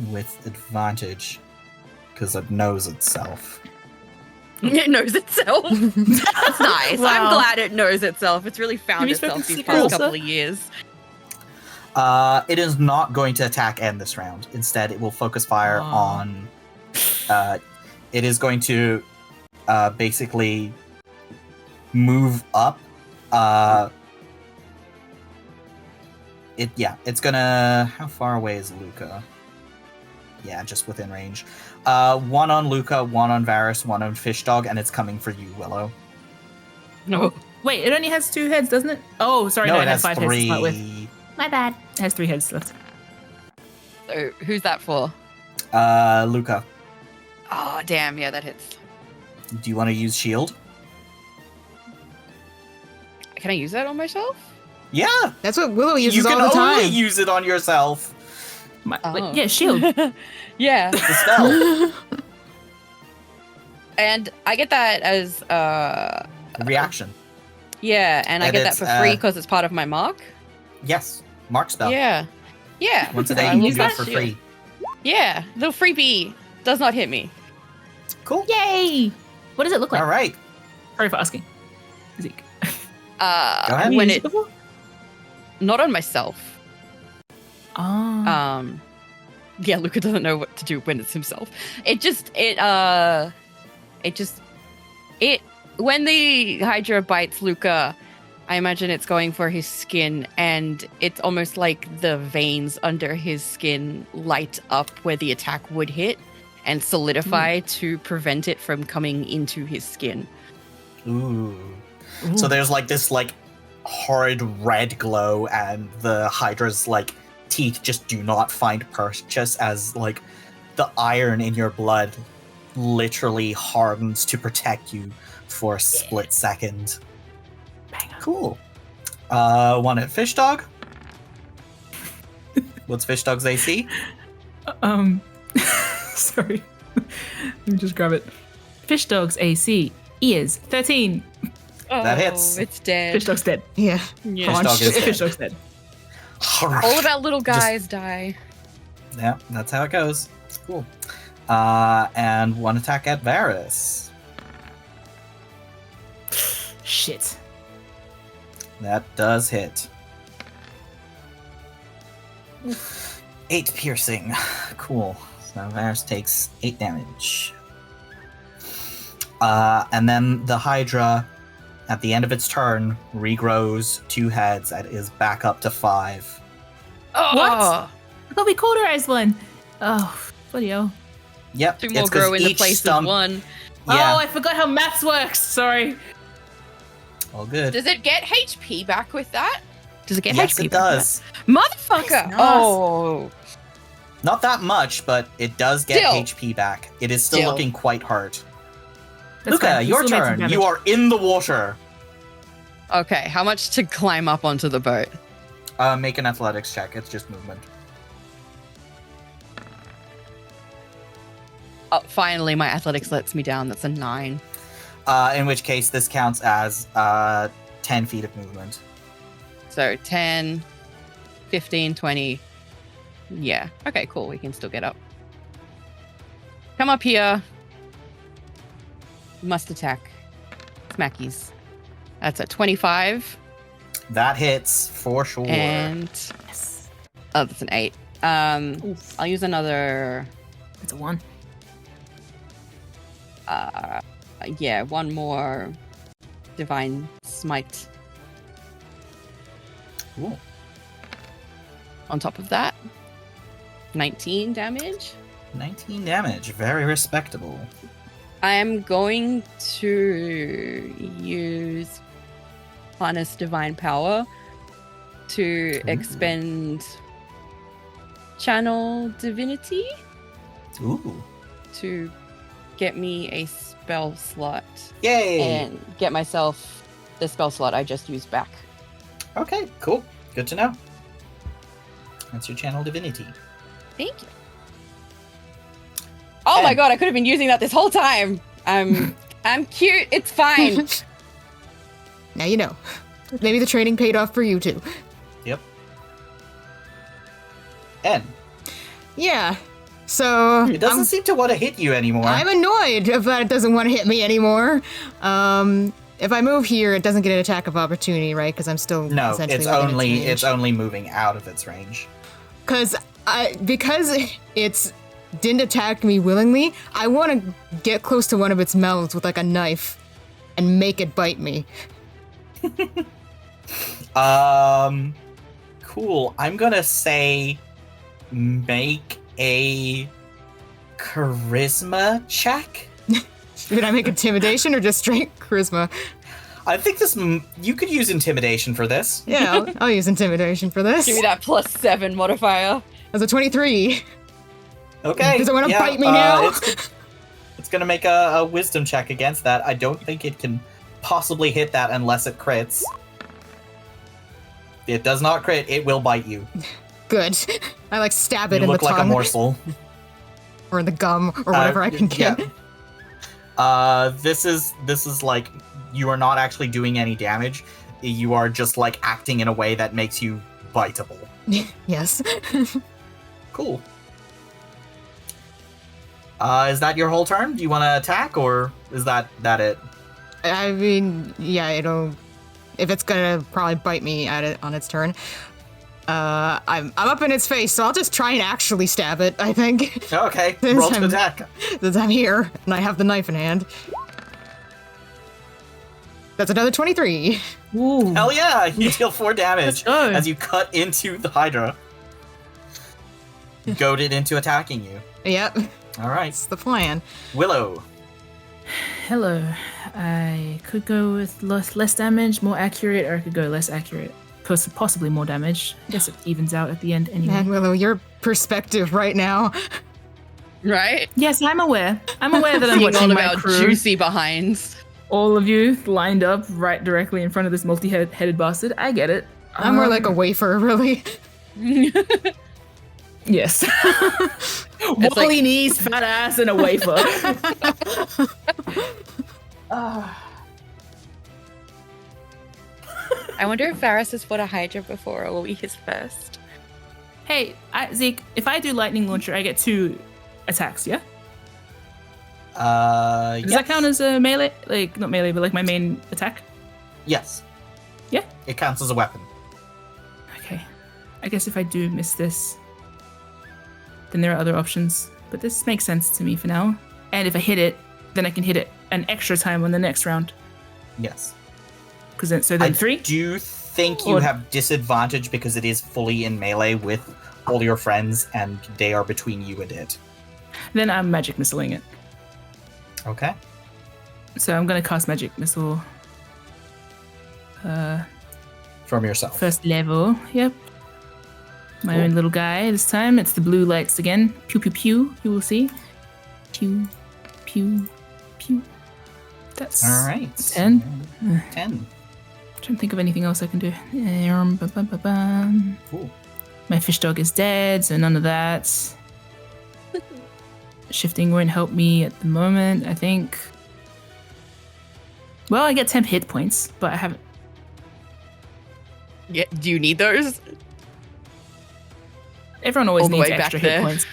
A: with advantage because it knows itself.
E: It knows itself. That's nice.
D: Wow.
E: I'm glad it knows itself. It's really found
D: Have you
E: itself
D: spoken
E: these
D: to
E: past
D: Elsa?
E: couple of years.
A: It is not going to attack N this round. Instead, it will focus fire on. It is going to basically move up. It's gonna. How far away is Luca? Yeah, just within range. 1 on Luca, 1 on Varys, 1 on Fish Dog, and it's coming for you, Willow.
E: No.
D: Wait, it only has 2 heads, doesn't it? Oh, sorry, no,
A: it
D: it has
A: has
D: 5 heads to start with.
A: 3.
D: My bad. It has 3 heads left.
E: So who's that for?
A: Luca,
E: Oh, damn. Yeah, that hits.
A: do you want to use shield?
E: Can I use that on myself?
A: Yeah,
C: That's what Willow
A: you
C: uses
A: can
C: all the
A: only
C: time.
A: use it on yourself.
E: Oh.
D: Yeah, shield.
E: Yeah.
A: The spell.
E: And I get that as
A: Reaction.
E: yeah, and I
A: And
E: get that
A: it's,
E: for free because it's part of my mark.
A: Yes, mark spell.
E: Yeah. Yeah.
A: Once a
E: So
A: day
E: I
A: you
E: will
A: can do it
E: cast
A: for
E: shield.
A: free.
E: Yeah. Little freebie does not hit me.
A: Cool.
D: Yay! What does it look like?
A: All right.
D: Sorry for asking. Zeke.
A: Go ahead.
E: When
D: Used
E: it
D: before?
E: not on myself.
D: Ah.
E: Yeah, Luca doesn't know what to do when it's himself. When the Hydra bites Luca, I imagine it's going for his skin, and it's almost like the veins under his skin light up where the attack would hit and solidify to prevent it from coming into his skin.
A: Ooh. So there's like this like horrid red glow, and the Hydra's like teeth just do not find purchase as like the iron in your blood literally hardens to protect you for a split second.
D: Banger.
A: Cool. One at Fish Dog. What's Fish Dog's AC?
D: Sorry. Let me just grab it. Fish dog's AC is 13.
A: That hits.
E: It's dead.
D: Fish dog's dead.
C: Yeah.
E: Yeah.
A: Fish dog is dead.
D: Fish dog's dead.
E: All of our little guys die.
A: Yeah, that's how it goes. Cool. And one attack at Varys.
D: Shit.
A: That does hit. 8 piercing. Cool. So Varys takes 8 damage. And then the Hydra, at the end of its turn, regrows 2 heads and is back up to 5.
E: Oh,
D: What? I thought we cauterized one. Oh, bloody hell.
A: Yep.
E: 2 more
A: it's 'cause
E: grow in the
A: each
E: place
A: stump-
E: of 1.
A: Yeah.
D: Oh, I forgot how maths works. Sorry.
A: All good.
E: Does it get HP back with that?
B: Does it get
A: Yes,
B: HP?
A: it does.
E: Motherfucker!
D: Nice.
E: Oh,
A: Not that much, but it does get
E: Still.
A: HP back. It is still
E: Still.
A: looking quite hard.
D: That's
A: Luca,
D: fine. We
A: your
D: still made some
A: turn.
D: damage.
A: You are in the water.
E: okay. How much to climb up onto the boat?
A: Make an athletics check. It's just movement.
E: Oh, finally, my athletics lets me down. That's a 9.
A: In which case, this counts as 10 feet of movement.
E: So 10, 15, 20. Yeah. Okay, cool. We can still get up. Come up here. Must attack. Smackies. That's a 25.
A: That hits for sure.
E: And
D: Yes.
E: oh, that's an 8.
D: Oof.
E: I'll use another.
D: That's a 1.
E: Yeah, one more divine smite
A: Cool.
E: on top of that. 19 damage.
A: 19 damage. Very respectable.
E: I am going to use harness divine power to
A: Ooh.
E: expend channel divinity
A: Ooh.
E: to get me a spell slot
A: Yay!
E: and get myself the spell slot I just used back.
A: Okay, cool. Good to know. That's your channel divinity.
E: Thank you. Oh my
A: And-
E: god, I could have been using that this whole time. I'm cute. It's fine.
C: Now you know. Maybe the training paid off for you too.
A: Yep. And
C: Yeah. So
A: it doesn't seem to want to hit you anymore.
C: I'm annoyed that it doesn't want to hit me anymore. If I move here, it doesn't get an attack of opportunity, right? Because I'm still
A: No,
C: essentially
A: it's
C: within
A: only
C: range.
A: it's only moving out of its range.
C: Because it's didn't attack me willingly. I want to get close to one of its mouths with like a knife and make it bite me.
A: Cool. I'm gonna say make a charisma check.
C: Did I make intimidation or just straight charisma?
A: I think you could use intimidation for this.
C: Yeah, I'll use intimidation for this.
E: Give me that +7 modifier.
C: That's a 23.
A: Okay.
C: Does it want to bite me now?
A: It's gonna make a wisdom check against that. I don't think it can possibly hit that unless it crits. It does not crit. It will bite you.
C: Good. I like stab it
A: You
C: in the
A: look like a
C: tongue
A: morsel.
C: or in the gum or whatever I can get.
A: Yeah. This is like you are not actually doing any damage. You are just like acting in a way that makes you biteable.
C: Yes.
A: Cool. Is that your whole turn? Do you want to attack, or is that it?
C: I mean, yeah, if it's gonna probably bite me at it on its turn. I'm up in its face, so I'll just try and actually stab it, I think.
A: Okay,
C: Since
A: roll to
C: I'm-
A: attack.
C: Since I'm here and I have the knife in hand. That's another 23.
D: Ooh.
A: Hell yeah! You deal 4 damage
D: go.
A: as you cut into the Hydra. Goad it into attacking you.
C: Yep,
A: All right,
C: that's the plan.
A: Willow.
D: Hello. I could go with less damage, more accurate, or I could go less accurate. Possibly more damage. I guess it evens out at the end anyway.
C: Man, Willow, your perspective right now.
E: Right?
D: Yes, I'm aware. I'm aware that I'm
E: Seeing all
D: watching
E: of
D: my
E: our
D: crew.
E: juicy behinds.
D: All of you lined up right directly in front of this multi-headed bastard. I get it.
C: I'm more like a wafer, really.
D: Yes.
E: It's
D: Woolly
E: like-
D: knees, fat ass, and a wafer.
E: I wonder if Varys has fought a Hydra before, or will be his first.
D: Hey, Zeke, if I do lightning launcher, I get 2 attacks, yeah? Does that count as a melee? Like, not melee, but like my main attack?
A: Yes.
D: Yeah?
A: It counts as a weapon.
D: Okay. I guess if I do miss this, then there are other options. But this makes sense to me for now. And if I hit it, then I can hit it an extra time on the next round.
A: Yes.
D: Because then 3?
A: I do think you
D: Or-
A: have disadvantage because it is fully in melee with all your friends, and they are between you and it.
D: Then I'm magic missiling it.
A: Okay.
D: So I'm gonna cast magic missile.
A: From yourself.
D: First level. Yep. My
A: Cool.
D: own little guy this time. It's the blue lights again. Pew pew pew. You will see. Pew pew pew. That's
A: All right.
D: 10.
A: 10.
D: Trying to think of anything else I can do. Bum.
A: Cool.
D: My fish dog is dead, so none of that. Shifting won't help me at the moment, I think. Well, I get 10 hit points, but I haven't.
E: Yeah, do you need those?
D: Everyone always
E: All the
D: needs
E: way back
D: extra hit
E: there.
D: points.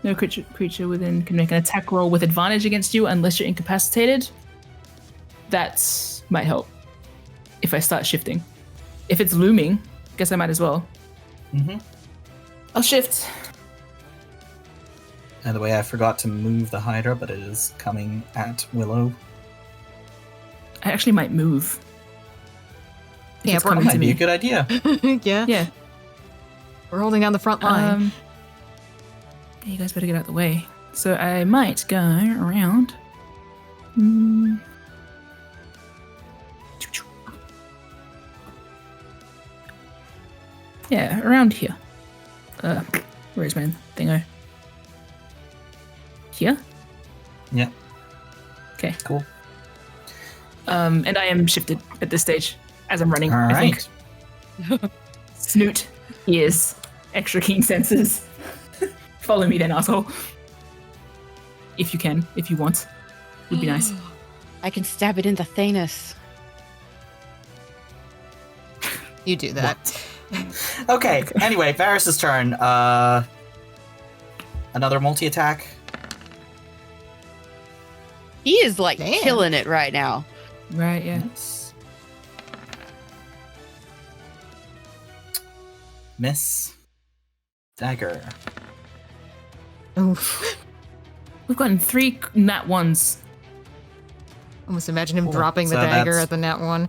D: No creature within can make an attack roll with advantage against you unless you're incapacitated. That might help if I start shifting. If it's looming, guess I might as well.
A: Mm-hmm.
D: I'll shift.
A: By the way, I forgot to move the Hydra, but it is coming at Willow.
D: I actually might move. If
C: Yeah,
D: it's
C: we're-
D: coming
A: Might
D: to
A: be
D: me.
A: a good idea.
C: Yeah.
D: Yeah.
C: We're holding down the front line.
D: You guys better get out of the way. So I might go around. Yeah, around here. Where's my thingo? Here?
A: Yeah.
D: Okay.
A: Cool.
D: And I am shifted at this stage as I'm running.
A: All
D: I
A: right.
D: think. Snoot, ears, extra keen senses. Follow me then, asshole. If you can, if you want. Would be nice.
E: I can stab it in the thanus.
C: You do that.
A: Okay. Anyway, Varys' turn. Another multi-attack.
E: He is like
C: Damn.
E: killing it right now.
D: Right, yeah.
A: Yes. Miss. Dagger.
C: Oof.
D: We've gotten 3 nat ones.
C: Almost imagine him
A: Cool.
C: dropping the
A: So
C: dagger
A: that's-
C: at the nat one.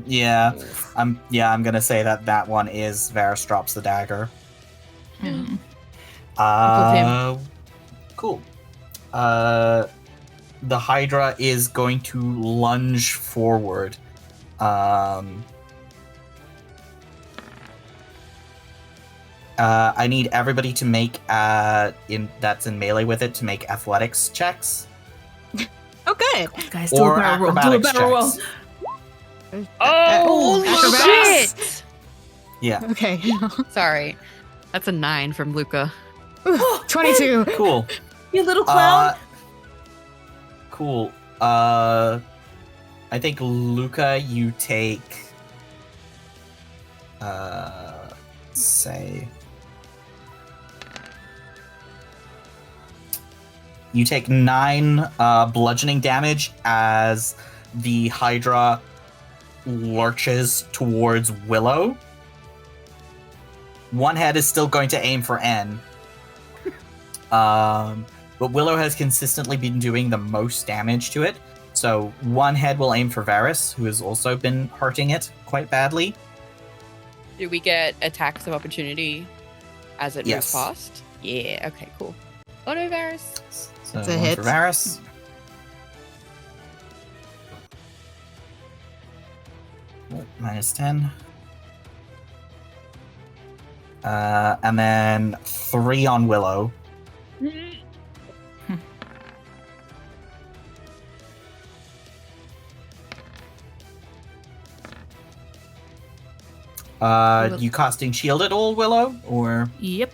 A: Yeah. I'm gonna say that one is Varys drops the dagger. Cool. The Hydra is going to lunge forward. I need everybody to make that's in melee with it to make athletics checks
C: Oh, good.
D: Guys, do a
A: or
D: barrel roll. Do a
A: acrobatics
D: barrel roll.
A: checks.
E: Oh,
C: acrobatics.
E: shit!
A: Yeah,
C: Okay.
E: Sorry. That's a 9 from Luca.
C: 22.
A: cool.
D: You little clown.
A: Cool. I think Luca, you take say you take 9 bludgeoning damage as the Hydra lurches towards Willow. One head is still going to aim for N. But Willow has consistently been doing the most damage to it. So one head will aim for Varys, who has also been hurting it quite badly.
E: Do we get attacks of opportunity as it
A: Yes.
E: moves past? Yeah, okay, cool. Oh no, Varys.
A: So
C: It's a
A: one
C: hit.
A: for Varys. Minus 10. And then 3 on Willow. You casting shield at all, Willow? Or
D: Yep.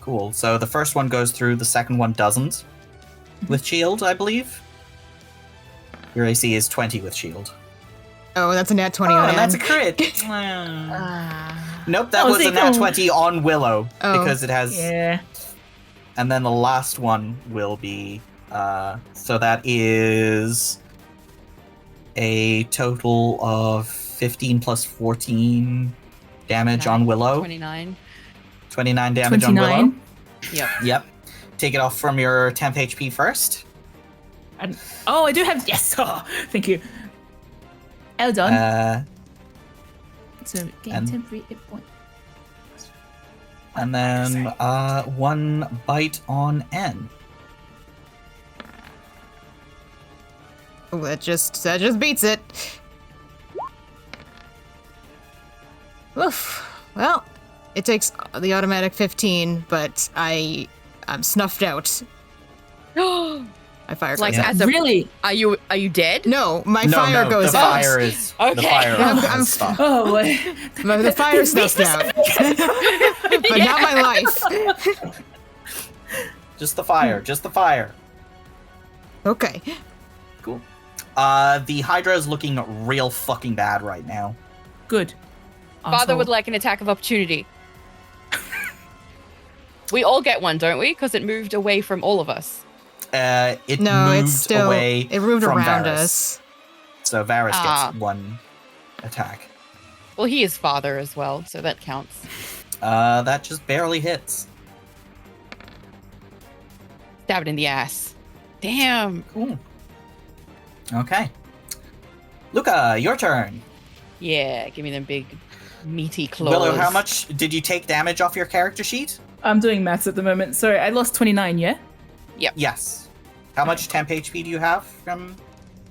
A: Cool. So the first one goes through, the second one doesn't. With shield, I believe. Your AC is 20 with shield.
C: Oh, that's a nat 20 on
A: that's a
C: Anne.
A: crit. Nope, that was a nat 20 on Willow because it has.
D: Yeah.
A: And then the last one will be. So that is a total of 15 plus 14 damage on Willow.
E: 29.
A: 29 damage
D: 29?
A: on Willow.
E: Yep.
A: Yep. Take it off from your 10th HP first.
D: I do have. Yes. Oh, thank you. Well done. So gain
A: and-
D: temporary hit point.
A: And then one bite on N.
C: Oh, that just beats it. Oof. Well, it takes the automatic 15, but I'm snuffed out. My fire
E: Like
C: goes out.
E: as a,
D: Really?
E: Are you dead?
C: No, my fire goes
A: the
C: out.
A: Fire is,
E: Okay.
A: The fire
C: I'm-
A: is stopped.
D: Oh, boy.
C: The fire snuffed out. But not my life.
A: Just the fire. Just the fire.
C: Okay.
A: Cool. The Hydra is looking real fucking bad right now.
D: Good.
E: Father
D: Asshole.
E: would like an attack of opportunity. We all get one, don't we? Because it moved away from all of us.
A: It
C: No,
A: moved
C: it's still
A: away
C: it moved
A: from
C: around
A: Varys.
C: us.
A: So Varys
E: Ah.
A: gets one attack.
E: Well, he is father as well, so that counts.
A: That just barely hits.
E: Stab it in the ass. Damn.
A: Cool. Okay. Luca, your turn.
E: Yeah, give me them big, meaty claws.
A: Willow, how much did you take damage off your character sheet?
D: I'm doing maths at the moment. Sorry, I lost 29, yeah?
A: Yes. How much temp HP do you have from...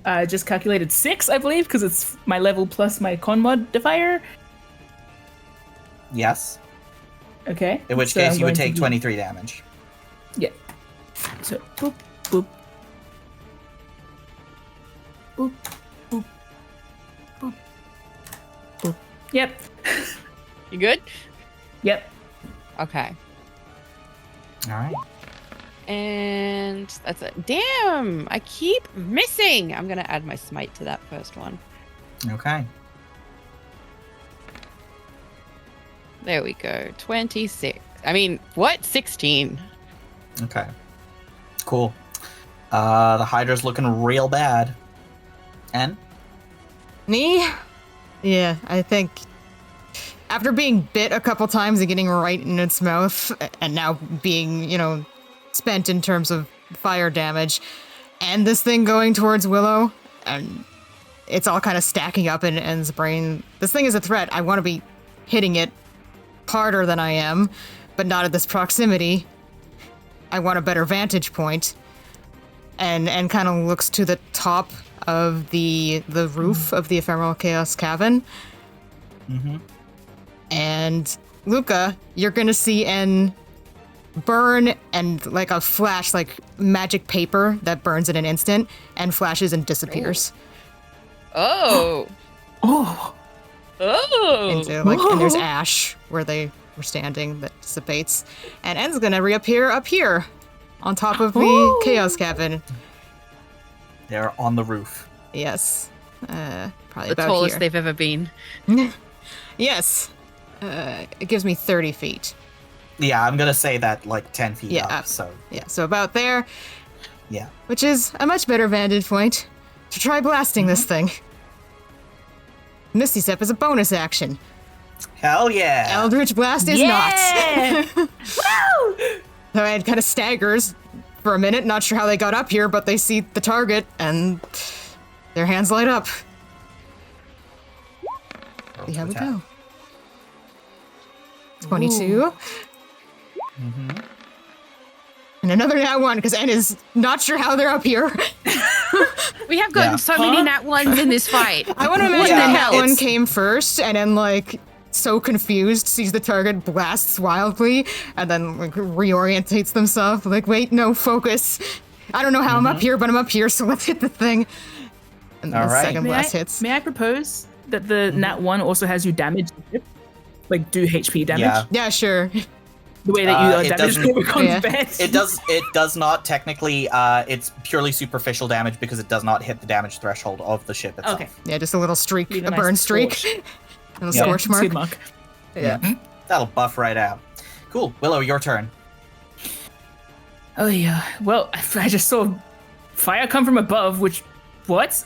D: I just calculated 6, I believe, because it's my level plus my con modifier.
A: Yes.
D: Okay.
A: In which
D: so
A: case
D: I'm
A: you would
D: going to
A: take
D: do-
A: 23 damage.
D: Yeah. So, boop, boop. Boop, boop, boop, boop. Yep.
E: You good?
D: Yep.
E: Okay.
A: Alright.
E: And that's it. Damn! I keep missing! I'm gonna add my smite to that first one.
A: Okay.
E: There we go. 26. I mean, what? 16.
A: Okay. Cool. The Hydra's looking real bad. And?
C: Me? Yeah, I think after being bit a couple times and getting right in its mouth, and now being, spent in terms of fire damage, and this thing going towards Willow, and it's all kind of stacking up in En's brain. This thing is a threat. I want to be hitting it harder than I am, but not at this proximity. I want a better vantage point. And kind of looks to the top of the roof of the Ephemeral Chaos Cavern.
A: Mm-hmm.
C: And Luca, you're gonna see En burn, and like a flash, like magic paper that burns in an instant and flashes and disappears.
E: Oh!
D: Oh.
E: Oh!
C: Into and there's ash where they were standing that dissipates. And En's gonna reappear up here on top of the Chaos Cavern.
A: They're on the roof.
C: Yes. Probably
E: The
C: about
E: tallest
C: here.
E: they've ever been.
C: Yes. It gives me 30 feet.
A: Yeah, I'm gonna say that like 10 feet
C: Yeah.
A: up, so...
C: Yeah, so about there.
A: Yeah.
C: Which is a much better vantage point to try blasting this thing. Misty Step is a bonus action.
A: Hell yeah!
C: Eldritch Blast is
D: Yeah!
C: not. So it kind of staggers for a minute, not sure how they got up here, but they see the target and their hands light up.
A: Roll
C: See
A: to
C: how we
A: attack.
C: go. 22.
A: Mm-hmm.
C: And another nat 1, because En is not sure how they're up here.
E: We have gotten
A: Yeah.
E: so many nat ones in this fight.
C: I want to imagine
A: Yeah,
C: that nat 1
A: it's-
C: came first, and then, like, so confused, sees the target, blasts wildly, and then, like, reorientates themselves. Like, wait, no, focus. I don't know how I'm up here, but I'm up here, so let's hit the thing. And the
A: All right.
C: second blast hits.
D: May I propose that the nat 1 also has you damage the ship? Like, do HP damage?
A: Yeah.
C: Yeah, sure.
D: The way that you
A: it
D: damage
A: doesn't-
D: Corvicon's
C: Yeah.
D: bed.
A: It does not technically. It's purely superficial damage because it does not hit the damage threshold of the ship itself.
D: Okay.
C: Yeah, just a little streak,
D: Leave
C: a
D: a nice
C: burn streak.
D: scorch.
C: A little
A: Yeah.
C: scorch mark.
D: Skid mark.
C: Yeah.
A: That'll buff right out. Cool. Willow, your turn.
D: Oh yeah. Well, I just saw fire come from above. Which, what?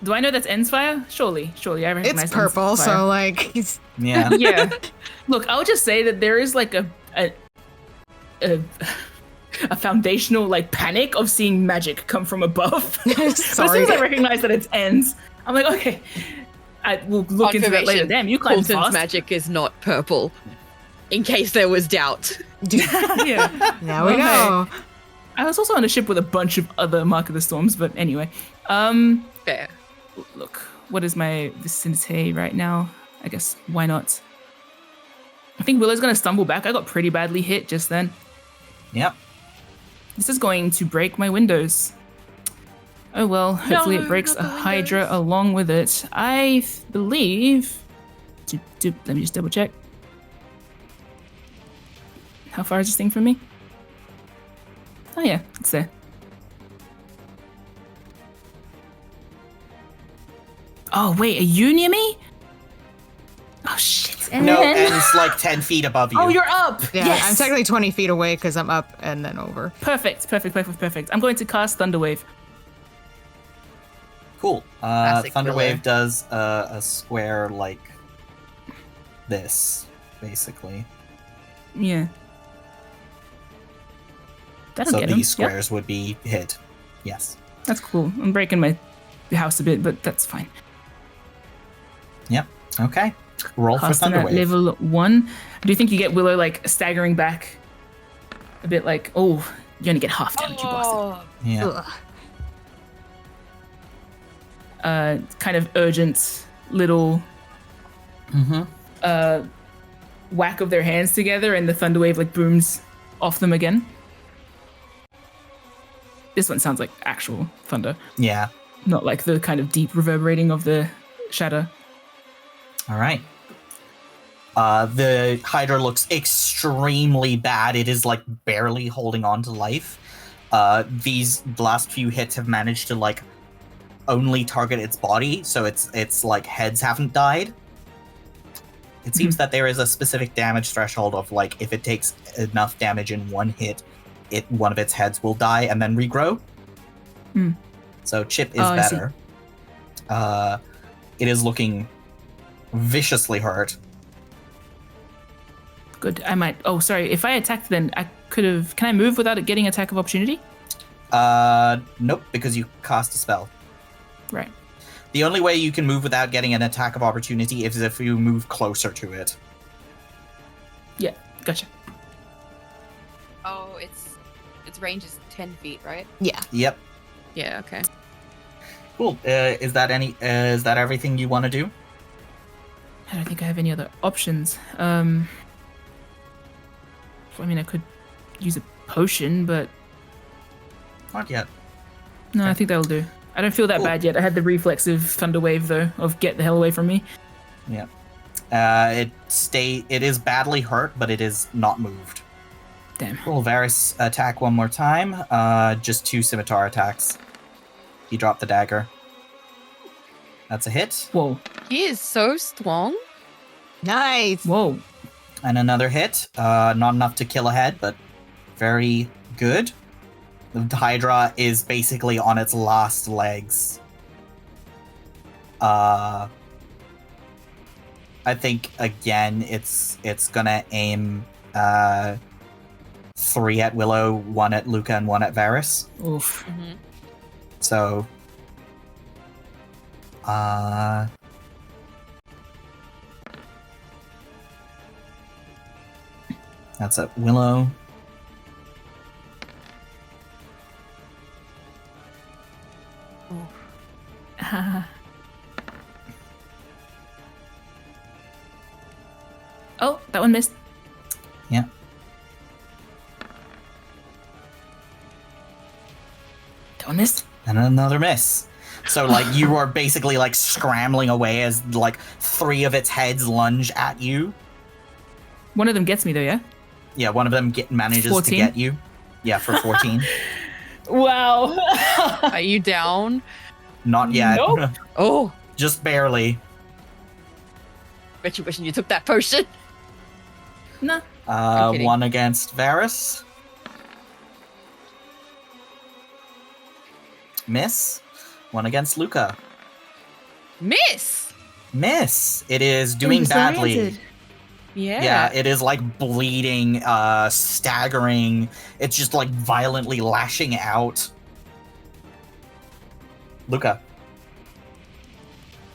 D: Do I know that's Ends fire? Surely, I recognize.
C: It's purple,
D: Ends fire.
C: so like he's
A: Yeah.
D: Yeah. Look, I'll just say that there is like a foundational like panic of seeing magic come from above. But as soon
C: sorry.
D: as I recognize that it's Ends, I'm like, okay. I will look into that later.
E: Confirmation,
D: Damn, you climb
E: Colton's
D: fast.
E: magic is not purple. In case there was doubt.
D: Yeah.
C: Now we
D: Okay.
C: know.
D: I was also on a ship with a bunch of other Mark of the Storms, but anyway.
E: Fair.
D: Look, what is my vicinity right now? I guess, why not? I think Willow's gonna stumble back. I got pretty badly hit just then.
A: Yep.
D: This is going to break my windows. Oh well, hopefully it breaks a Hydra along with it. I believe... Let me just double check. How far is this thing from me? Oh yeah, it's there. Oh wait, are you near me? Oh shit.
A: No, N's like 10 feet above you.
D: Oh, you're up!
C: Yeah,
D: Yes!
C: I'm technically 20 feet away because I'm up and then over.
D: Perfect. I'm going to cast Thunderwave.
A: Cool.
E: Classic
A: Thunderwave
E: Willow.
A: does a square like this, basically.
D: Yeah. That'll
A: So
D: get him.
A: these
D: Yep,
A: squares would be hit. Yes.
D: that's cool. I'm breaking my house a bit, but that's fine.
A: Yep. Okay. Roll for
D: Casting at
A: Thunderwave.
D: level 1. Do you think you get Willow like staggering back a bit like, oh, you only get half damage, you bastard.
A: Yeah.
C: Ugh.
D: Kind of urgent little whack of their hands together, and the Thunderwave like booms off them again. This one sounds like actual thunder,
A: Yeah.
D: not like the kind of deep reverberating of the shatter.
A: All right. The Hydra looks extremely bad. It is like barely holding on to life. These last few hits have managed to like only target its body, so it's like heads haven't died. It seems that there is a specific damage threshold of like if it takes enough damage in one hit, one of its heads will die and then regrow. So Chip is
D: I see.
A: better. It is looking viciously hurt.
D: Good. I might. Oh, sorry. If I attacked, then I could have. Can I move without it getting attack of opportunity?
A: Nope, because you cast a spell.
D: Right.
A: The only way you can move without getting an attack of opportunity is if you move closer to it.
D: Yeah. Gotcha.
E: Oh, its range is 10 feet, right?
C: Yeah.
A: Yep.
E: Yeah, okay.
A: Cool. Is that everything you want to do?
D: I don't think I have any other options. I mean, I could use a potion, but
A: Not yet.
D: no,
A: Okay.
D: I think that'll do. I don't feel that
A: Cool.
D: bad yet. I had the reflexive thunder wave though of get the hell away from me.
A: Yeah. It is badly hurt, but it is not moved.
D: Damn.
A: Cool. Varys attack one more time. Just 2 scimitar attacks. He dropped the dagger. That's a hit.
D: Whoa.
E: He is so strong.
C: Nice.
D: Whoa.
A: And another hit. Not enough to kill a head, but very good. The Hydra is basically on its last legs. I think again it's gonna aim 3 at Willow, 1 at Luca, and 1 at Varys.
D: Oof.
A: So that's at Willow.
D: Oh, that one missed.
A: Yeah.
D: That one missed.
A: And another miss. So like you are basically like scrambling away as like 3 of its heads lunge at you.
D: One of them gets me though, yeah?
A: Yeah, one of them manages
D: 14?
A: to get you. Yeah, for 14.
D: Wow.
E: Are you down?
A: Not yet.
D: Nope.
E: Oh,
A: Just barely.
E: bet you wishing you took that potion.
D: Nah.
E: I'm kidding.
A: One against Varus. Miss. One against Luca.
E: Miss.
A: Miss. It is doing badly.
D: Disoriented.
A: Yeah, it is like bleeding, staggering. It's just like violently lashing out. Luca.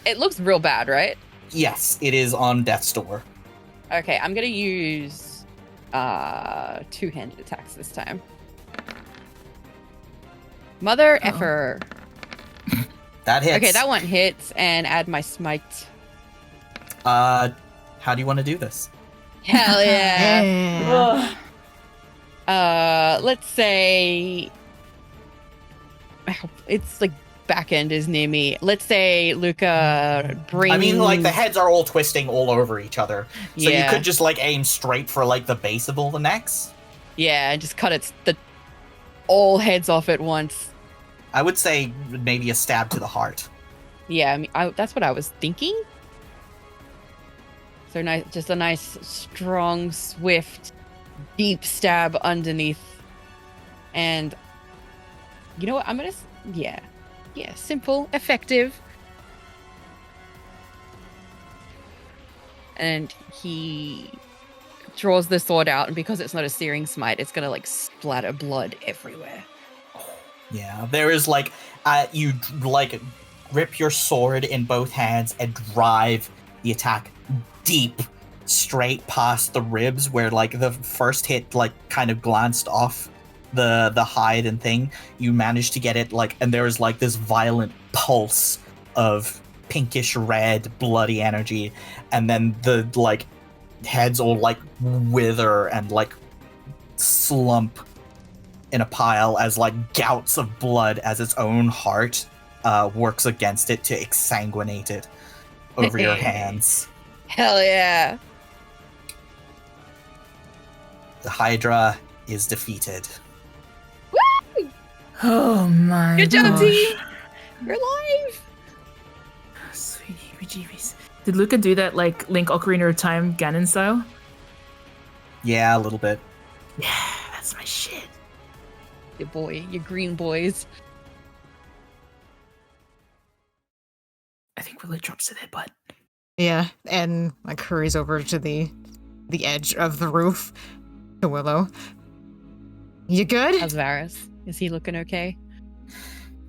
E: It looks real bad, right?
A: Yes, it is on death's door.
E: Okay, I'm gonna use two-handed attacks this time. Mother effer.
A: That hits.
E: Okay, that one hits, and add my smite.
A: How do you want to do this?
E: Hell yeah.
C: Yeah.
E: Let's say it's like back end is near me. Let's say Luca brings.
A: I mean, like, the heads are all twisting all over each other. So you
E: Yeah.
A: could just, like, aim straight for, like, the base of all the necks.
E: Yeah, and just cut all heads off at once.
A: I would say maybe a stab to the heart.
E: Yeah, I mean, that's what I was thinking. So nice, just a nice, strong, swift, deep stab underneath. And you know what? I'm gonna, yeah, simple, effective. And he draws the sword out, and because it's not a searing smite, it's gonna like splatter blood everywhere.
A: Yeah, there is, like, you, like, grip your sword in both hands and drive the attack deep, straight past the ribs, where, like, the first hit, like, kind of glanced off the hide and thing. You manage to get it, like, and there is, like, this violent pulse of pinkish red, bloody energy, and then the, like, heads all, like, wither and, like, slump in a pile as, like, gouts of blood as its own heart works against it to exsanguinate it over your hands.
E: Hell yeah!
A: The Hydra is defeated.
E: Woo!
D: Oh my
E: Good job,
D: gosh.
E: team! You're alive!
D: Sweetie bejeebies. Did Luca do that like Link Ocarina of Time Ganon style?
A: Yeah, a little bit.
D: Yeah, that's my shit.
E: Your boy, your green boys.
D: I think Willow drops to their butt.
C: Yeah, and like hurries over to the edge of the roof to Willow. You good?
E: How's Varus? Is he looking okay?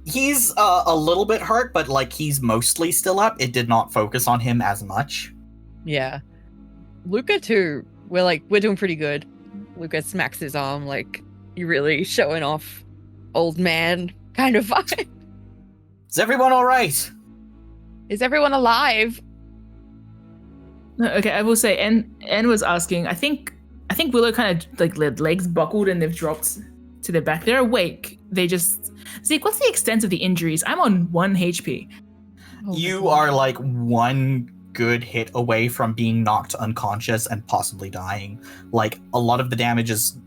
A: He's a little bit hurt, but, like, he's mostly still up. It did not focus on him as much.
E: Yeah. Luca too. We're doing pretty good. Luca smacks his arm like you really showing off old man kind of vibe.
A: Is everyone all right?
E: Is everyone alive?
D: No, okay, I will say, Anne was asking. I think Willow kind of like their legs buckled and they've dropped to their back. They're awake. They just Zeke. What's the extent of the injuries? I'm on 1 HP.
E: Oh
A: You are, like, one good hit away from being knocked unconscious and possibly dying. Like, a lot of the damage is...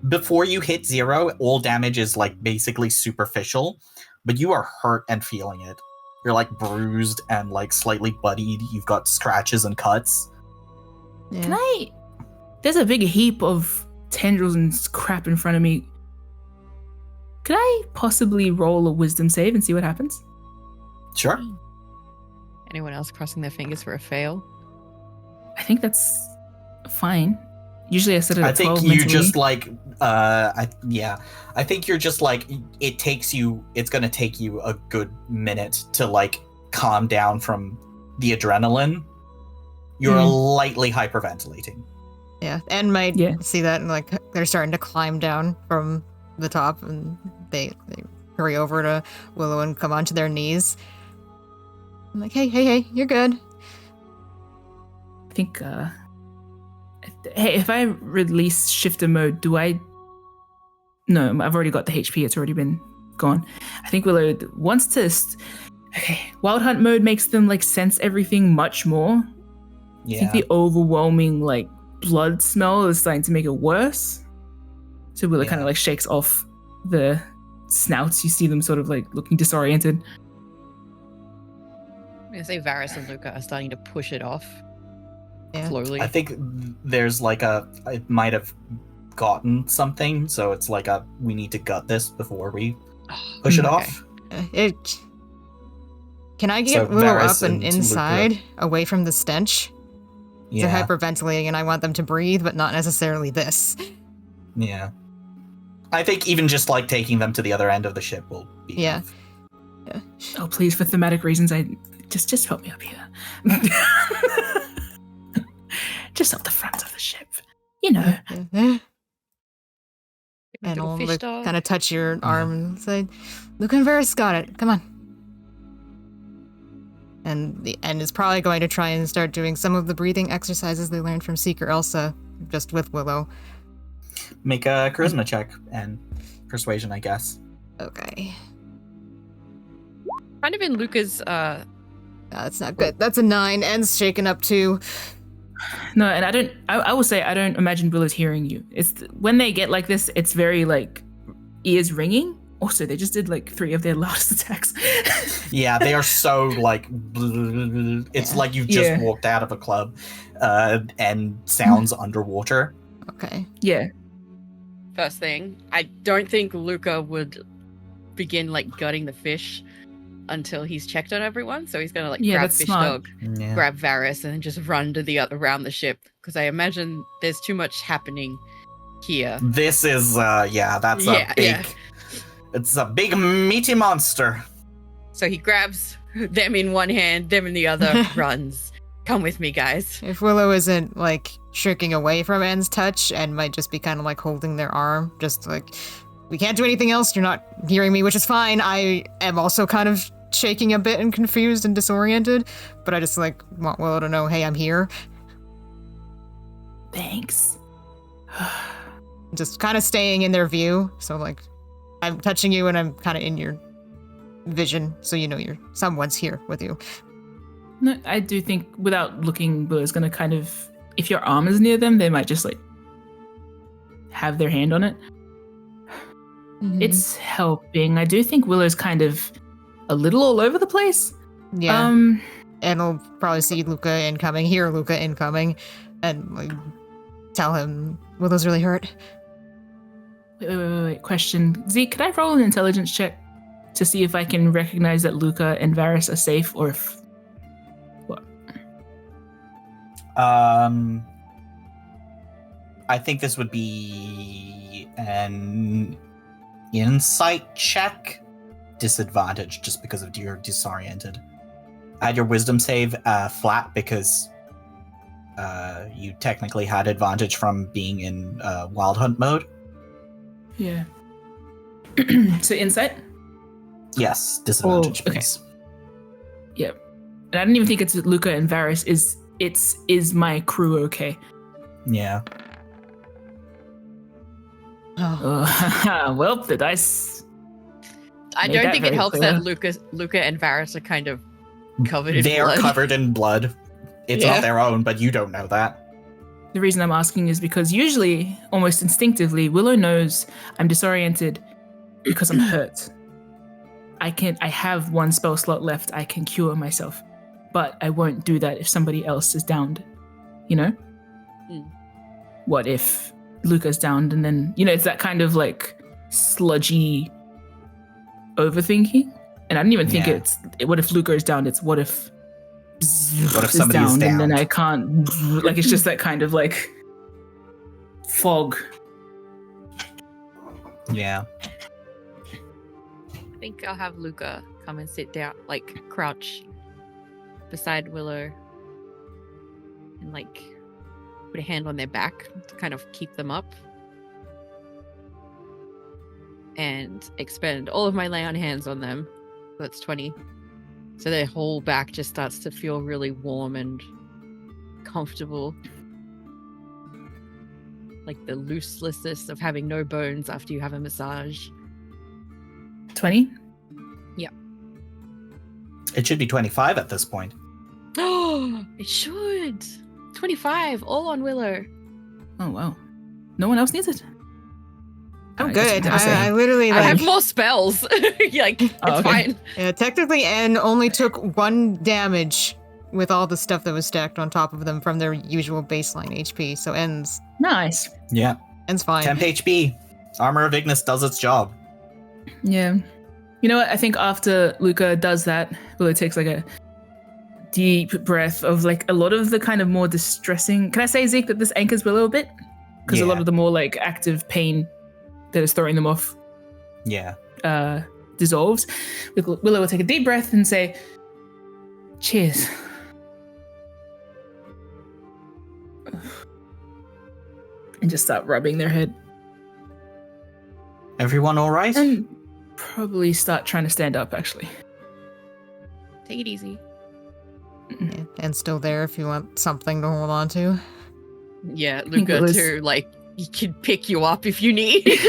A: Before you hit 0, all damage is, like, basically superficial, but you are hurt and feeling it. You're, like, bruised and, like, slightly bloodied. You've got scratches and cuts.
C: Yeah.
D: Can I? There's a big heap of tendrils and crap in front of me. Could I possibly roll a wisdom save and see what happens?
A: Sure.
E: Anyone else crossing their fingers for a fail?
D: I think that's fine. Usually I set it
A: I
D: at
A: think
D: 12
A: you
D: mentally.
A: just, like, I think you're just, like, it's gonna take you a good minute to, like, calm down from the adrenaline. You're lightly hyperventilating.
C: Yeah, and might
D: Yeah.
C: see that and like they're starting to climb down from the top, and they hurry over to Willow and come onto their knees. I'm like, hey, you're good.
D: I think, hey, if I release shifter mode, do I... No, I've already got the HP. It's already been gone. I think Willow wants to... Okay, Wild Hunt mode makes them, like, sense everything much more. I
A: Yeah.
D: think the overwhelming, like, blood smell is starting to make it worse. So Willow kind of like shakes off the snouts. You see them sort of like looking disoriented.
E: I'm gonna say Varys and Luca are starting to push it off
C: Yeah.
E: slowly.
A: I think there's like it might have gotten something, so it's like we need to gut this before we push it
E: Okay.
A: off.
C: Can I get
A: So
C: Willow
A: Varys
C: up and
A: and
C: inside, away from the stench?
A: Yeah,
C: They're hyperventilating, and I want them to breathe, but not necessarily this.
A: yeah. I think even just like taking them to the other end of the ship will be
C: Yeah.
A: enough.
D: Oh, please, for thematic reasons, I just help me up here. Just up the front of the ship. You know.
C: And
E: Little
C: I'll
E: fish dog.
C: kind of touch your arm and say, Luca and Varys got it. Come on. And the end is probably going to try and start doing some of the breathing exercises they learned from Seeker Elsa, just with Willow.
A: Make a charisma check and persuasion, I guess.
C: Okay.
E: Kind of in Luca's
C: That's not good. That's a 9. End's shaken up too.
D: No, and I will say I don't imagine Willow's hearing you. It's when they get like this, it's very like ears ringing. Also, they just did like 3 of their loudest attacks.
A: Yeah, they are so like it's
C: Yeah.
A: like you've just
D: Yeah.
A: walked out of a club and sounds underwater.
C: Okay.
D: Yeah.
E: first thing. I don't think Luca would begin like gutting the fish until he's checked on everyone. So he's gonna like
D: Yeah,
E: grab
D: that's
E: fish
D: smart.
E: dog,
A: Yeah.
E: grab Varys, and then just run to the around the ship because I imagine there's too much happening here.
A: This is that's
E: Yeah,
A: a big
E: yeah.
A: it's a big meaty monster.
E: So he grabs them in one hand, them in the other, runs. Come with me, guys.
C: If Willow isn't like shirking away from Anne's touch and might just be kind of like holding their arm, just like, we can't do anything else, you're not hearing me, which is fine. I am also kind of shaking a bit and confused and disoriented, but I just like want Willow to know, hey, I'm here.
D: Thanks.
C: Just kind of staying in their view. So like, I'm touching you and I'm kind of in your vision, so you know someone's here with you.
D: No, I do think without looking, Willow's gonna kind of, if your arm is near them, they might just like have their hand on it. It's helping. I do think Willow's kind of a little all over the place.
C: yeah. And we'll probably see Luca incoming, hear Luca incoming, and like tell him Willow's really hurt.
D: Wait. Question. Z, could I roll an intelligence check to see if I can recognize that Luca and Varys are safe, or if what?
A: I think this would be an insight check. Disadvantage just because of you're disoriented. Add your wisdom save flat because you technically had advantage from being in wild hunt mode.
D: Yeah. So insight.
A: Yes, disadvantage,
D: okay.
A: please.
D: Yep. And I don't even think it's Luca and Varys. Is my crew okay?
A: Yeah.
C: Oh.
D: Well, the dice.
E: I
D: Made
E: don't
D: that
E: think it
D: very
E: helps
D: clear.
E: that Luca and Varys are kind of covered in
A: They
E: blood.
A: are covered in blood. It's
E: Yeah.
A: not their own, but you don't know that.
D: The reason I'm asking is because usually, almost instinctively, Willow knows I'm disoriented because I'm hurt. I have 1 spell slot left. I can cure myself, but I won't do that if somebody else is downed. You know?
E: Mm.
D: What if Luca's downed and then, it's that kind of like sludgy overthinking? And I didn't even think
A: Yeah.
D: what if Luca is downed? It's what if
A: somebody is
D: and then
A: downed?
D: I can't, like, it's just that kind of like fog.
A: Yeah.
E: I think I'll have Luca come and sit down, like crouch beside Willow and like put a hand on their back to kind of keep them up and expend all of my lay on hands on them. That's 20. So their whole back just starts to feel really warm and comfortable. Like the looselessness of having no bones after you have a massage.
D: 20?
A: It should be 25 at this point.
E: Oh, it should. 25, all on Willow.
D: Oh wow. No one else needs it.
C: I'm
D: I guess
C: good.
D: never say.
C: I literally
E: I
C: like.
E: have more spells. Like, it's
D: Oh, okay.
E: fine.
C: Yeah, technically, N only took 1 damage with all the stuff that was stacked on top of them from their usual baseline HP. So N's
D: Nice.
A: Yeah.
C: fine.
A: Temp HP. Armor of Ignis does its job.
D: Yeah. You know what? I think after Luca does that, Willow takes like a deep breath of like a lot of the kind of more distressing. Can I say, Zeke, that this anchors Willow a bit? Because a lot
A: Yeah.
D: of the more like active pain that is throwing them off
A: Yeah.
D: dissolves. Willow will take a deep breath and say, "Cheers." And just start rubbing their head.
A: Everyone all right?
D: And probably start trying to stand up, actually.
E: Take it easy.
C: Yeah, and still there if you want something to hold on to.
E: Yeah,
D: think it
E: Luca
D: was-
E: too. Like, he can pick you up if you need.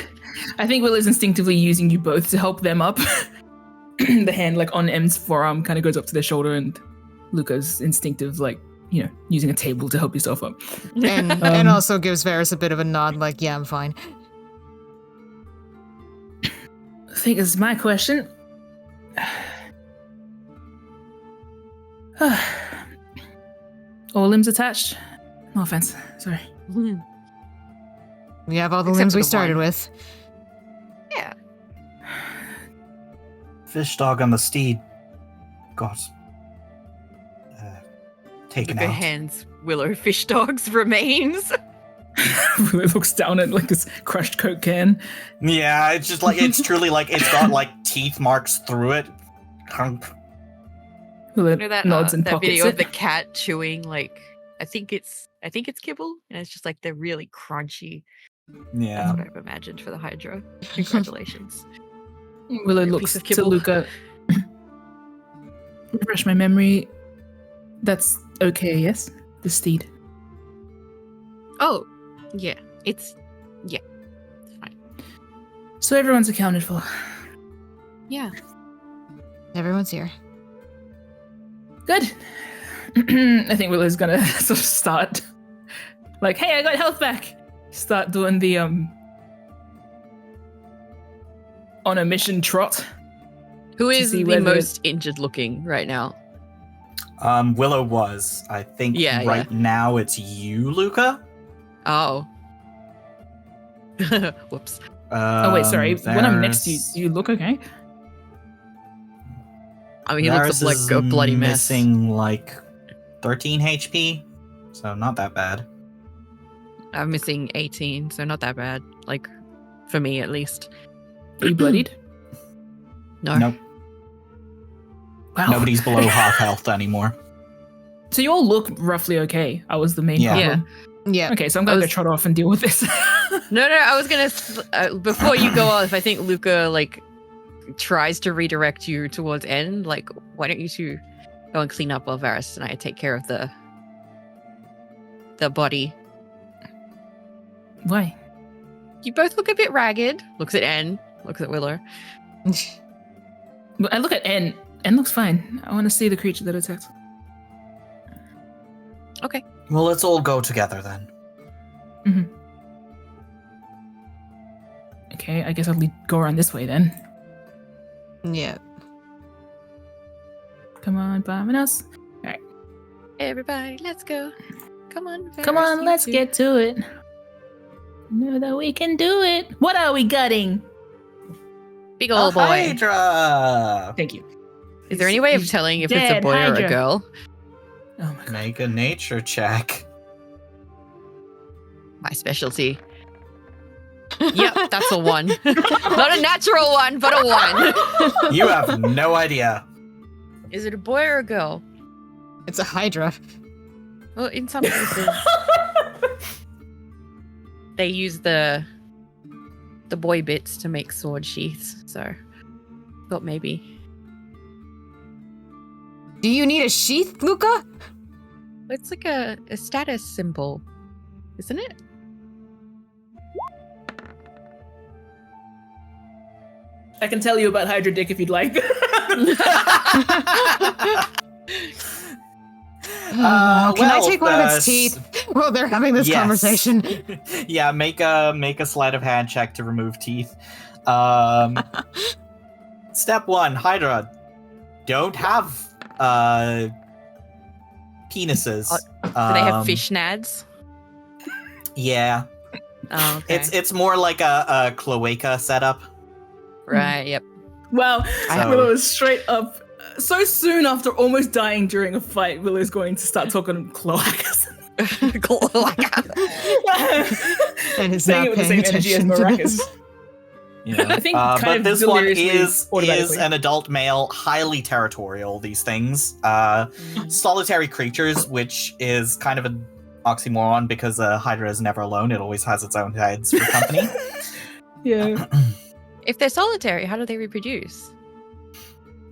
D: I think Willow's instinctively using you both to help them up. The hand, like, on M's forearm kind of goes up to their shoulder, and Luca's instinctive, like, you know, using a table to help yourself up.
C: And also gives Varys a bit of a nod, like, yeah, I'm fine.
D: I think this is my question. All limbs attached? No offense. Sorry.
C: We have all the
E: Except
C: limbs
E: for
C: we
E: the
C: started
E: one.
C: with.
E: Yeah.
A: Fish dog on the steed got taken
E: Luca
A: out.
E: hands Willow fish dog's remains.
D: Willow looks down at, like, this crushed Coke can.
A: Yeah, it's just like it's truly like it's got like teeth marks through it.
D: Willow
E: You know that,
D: nods and
E: that
D: pockets
E: video
D: it.
E: of the cat chewing, like, I think it's kibble, and it's just like they're really crunchy.
A: Yeah.
E: That's what I've imagined for the Hydra. Congratulations.
D: Willow
E: A piece
D: looks
E: of
D: to
E: kibble.
D: Luca. Refresh my memory. That's okay, yes? The steed.
E: Oh, yeah. It's fine.
D: So everyone's accounted for.
E: Yeah.
C: Everyone's here.
D: Good. I think Willow's gonna sort of start like, hey, I got health back. Start doing the on a mission trot.
E: Who
D: To
E: is
D: see
E: the
D: whether-
E: most injured looking right now?
A: Willow was. I think
E: Yeah,
A: right now it's you, Luca.
E: Oh. Whoops.
D: Oh wait, sorry. When I'm next to you,
A: Varys-
D: do you look okay?
E: I mean, he looks
A: Varys
E: like
A: is
E: a bloody mess.
A: missing like 13 HP, so not that bad.
E: I'm missing 18, so not that bad. Like, for me at least.
D: Are you bloodied?
E: No.
A: Nope.
D: Wow.
A: Nobody's below half health anymore.
D: So you all look roughly okay. I was the main
A: Yeah.
D: problem.
C: Yeah.
D: Okay, so I'm gonna go trot off and deal with this.
E: No, I was gonna before you go off. I think Luca like tries to redirect you towards N. Like, why don't you two go and clean up while Varys and I take care of the body?
D: Why?
E: You both look a bit ragged. Looks at N. Looks at Willow.
D: I look at N. N looks fine. I want to see the creature that attacked.
E: Okay.
A: Well, let's all go together then.
D: Okay, I guess I'll go around this way then.
C: Yeah.
D: Come on, Barmanos.
E: Everybody, let's go. Come on.
D: Come
E: Varys,
D: on,
E: you
D: let's
E: two.
D: get to it. Know that we can do it. What are we gutting?
E: Big old boy.
A: Hydra!
D: Thank you.
E: Is there any way of telling if it's a
D: dead,
E: boy or
D: Hydra.
E: a girl?
D: Oh my god.
A: Make a nature check.
E: My specialty. Yep, that's a 1. Not a natural 1, but a 1.
A: You have no idea.
E: Is it a boy or a girl?
C: It's a Hydra.
E: Well, in some cases, they use the boy bits to make sword sheaths. So, thought maybe.
C: Do you need a sheath, Luca?
E: It's like a status symbol, isn't it?
D: I can tell you about Hydra Dick if you'd like.
C: Can I
A: well,
C: take one of its teeth while they're having this
A: yes.
C: conversation?
A: Yeah, make a sleight of hand check to remove teeth. Step 1, Hydra. Don't have penises.
E: Do they have fish nads?
A: Yeah.
E: Oh, okay.
A: It's more like a cloaca setup.
E: Right, yep.
D: Wow,
A: So-
D: Willow is straight up. So soon after almost dying during a fight, Willow's going to start talking cloacas.
C: And it's
D: Saying
C: not
D: it with the
C: paying
D: same energy as
C: attention to
D: maracas.
C: this.
A: Yeah.
D: I think
A: but
D: kind of
A: this one
D: deliriously
A: is
D: automatically.
A: an adult male, highly territorial, these things. Solitary creatures, which is kind of an oxymoron because Hydra is never alone. It always has its own heads for company.
D: Yeah.
E: If they're solitary, how do they reproduce?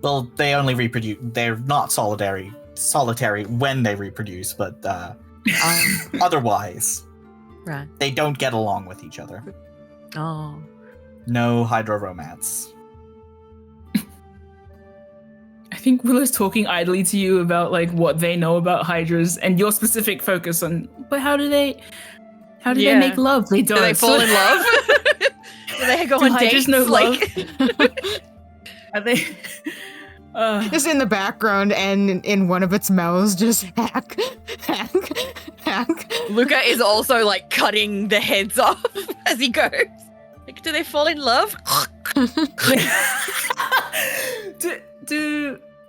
A: Well, they only reproduce. They're not solitary when they reproduce, but otherwise,
E: Right.
A: they don't get along with each other.
E: Oh.
A: No Hydra romance.
D: I think Willow's talking idly to you about like what they know about hydras and your specific focus on. But how do they
E: Yeah.
D: make love? They don't.
E: Do they fall in love? Do they go
D: Do
E: on
D: hydras
E: dates?
D: know
E: Like,
D: Are they?
C: Just in the background, and in one of its mouths, just hack.
E: Luca is also like cutting the heads off as he goes. Like, do they fall in love?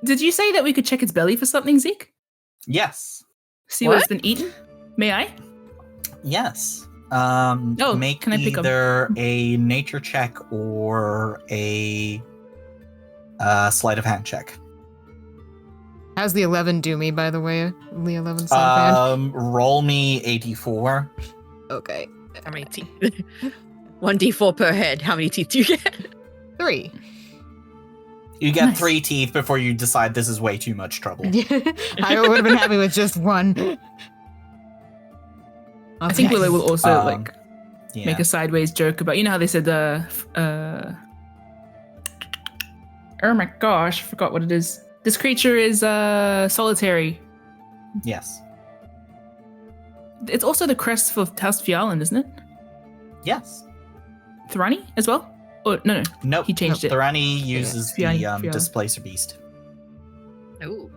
D: Did you say that we could check its belly for something, Zeke?
A: Yes.
D: See what
E: What?
D: it's been eaten? May I?
A: Yes. Make
D: can I pick 'em?
A: either a nature check or a sleight of hand check.
C: How's the 11 do me, by the way? The 11 sleight of hand?
A: Roll me a d4.
C: Okay.
E: How many teeth? 1d4 per head. How many teeth do you get?
C: 3.
A: You get
D: Nice.
A: 3 teeth before you decide this is way too much trouble.
C: I would have been happy with just 1.
D: I think Willow will also
A: Um, Yeah.
D: make a sideways joke about how they said oh my gosh, I forgot what it is. This creature is solitary.
A: Yes.
D: It's also the crest for House Fjallan, isn't it?
A: Yes.
D: Thorani as well? Oh no,
A: Nope.
D: he changed it.
A: Thorani uses
D: Fiona-
A: the
D: Fiona.
A: Displacer Beast.
E: Ooh.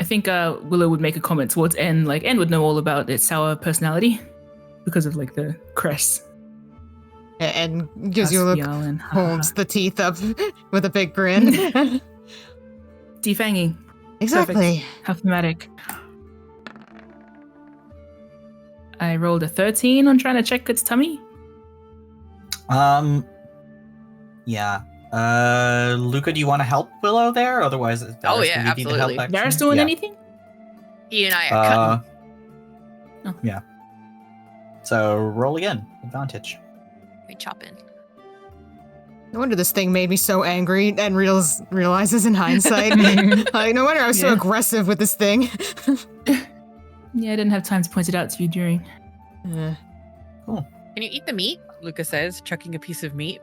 D: I think Willow would make a comment towards N, like N would know all about its sour personality because of like the crest.
C: And gives
D: House
C: you a look,
D: Fjallan.
C: holds the teeth up with a big grin.
D: Defanging.
C: Exactly.
D: How thematic. I rolled a 13 on trying to check its tummy.
A: Yeah. Luca, do you want to help Willow there? Otherwise,
E: Oh,
A: Varys,
E: yeah,
A: will you be the help
E: absolutely.
A: action?
D: Varys doing
A: Yeah.
D: anything?
E: He and I are cutting.
D: Oh.
A: Yeah. So roll again. Advantage.
E: We chopping.
C: No wonder this thing made me so angry and realizes in hindsight. Like, no wonder I was so
D: Yeah.
C: aggressive with this thing.
D: Yeah, I didn't have time to point it out to you during.
C: Uh,
E: Can you eat the meat? Luca says, chucking a piece of meat.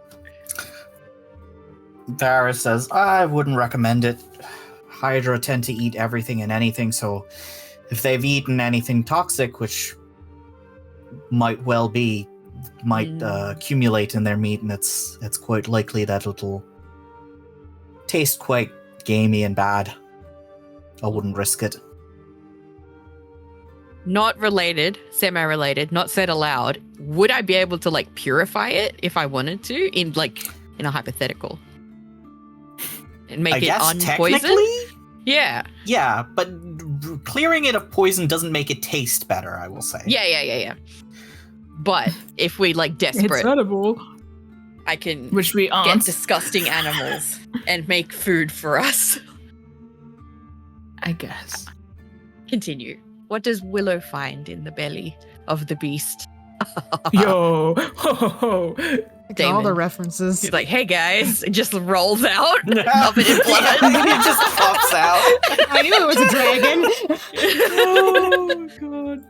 A: Varys says, I wouldn't recommend it. Hydra tend to eat everything and anything, so if they've eaten anything toxic, which might well be, might accumulate in their meat, and it's quite likely that it'll taste quite gamey and bad. I wouldn't risk it.
E: Not related, semi-related, not said aloud. Would I be able to like purify it if I wanted to in a hypothetical? And make
A: I
E: it
A: guess
E: unpoisoned?
A: technically,
E: Yeah.
A: yeah, but clearing it of poison doesn't make it taste better, I will say.
E: Yeah. But if we like desperate,
D: edible.
E: I can
D: Which we
E: get
D: aren't.
E: disgusting animals and make food for us.
D: I guess.
E: Continue. What does Willow find in the belly of the beast?
D: Yo. Ho, ho, ho.
E: Damon.
C: all the references.
E: He's like, hey guys, it just rolls out, covered in blood.
A: It just pops out.
C: I knew it was a dragon.
D: Oh,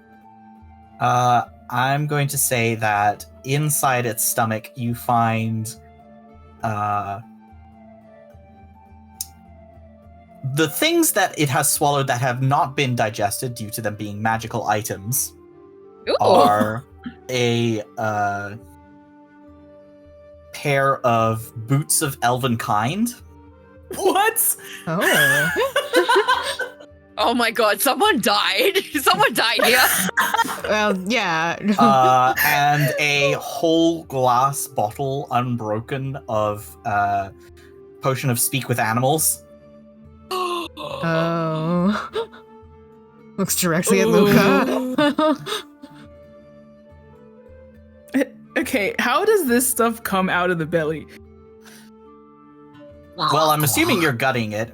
D: God.
A: I'm going to say that inside its stomach you find the things that it has swallowed that have not been digested due to them being magical items
E: Ooh.
A: are a pair of boots of elven kind.
D: What?
C: Oh.
E: Oh my god, someone died. Someone died here.
C: Well, yeah.
A: And a whole glass bottle, unbroken, of potion of speak with animals.
C: Oh. Looks directly at Luca.
D: Okay, how does this stuff come out of the belly?
A: Well, I'm assuming you're gutting it.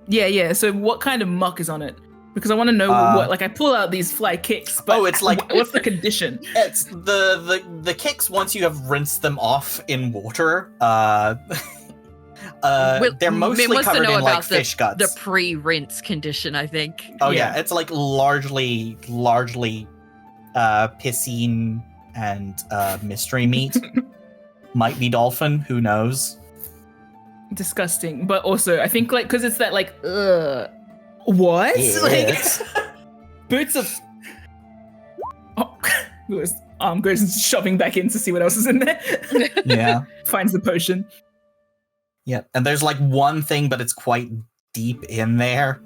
D: Yeah. So what kind of muck is on it? Because I want to know what. Like, I pull out these fly kicks, but
A: it's like
D: what's the condition?
A: It's the kicks once you have rinsed them off in water. They're mostly
E: wants to
A: covered
E: know
A: in like
E: about
A: fish guts.
E: The pre-rinse condition, I think.
A: Oh yeah, it's like largely piscine and mystery meat. Might be dolphin, who knows?
D: Disgusting, but also I think like because it's that like what like boots of Lewis goes shoving back in to see what else is in there.
A: Yeah,
D: finds the potion.
A: Yeah, and there's like one thing, but it's quite deep in there.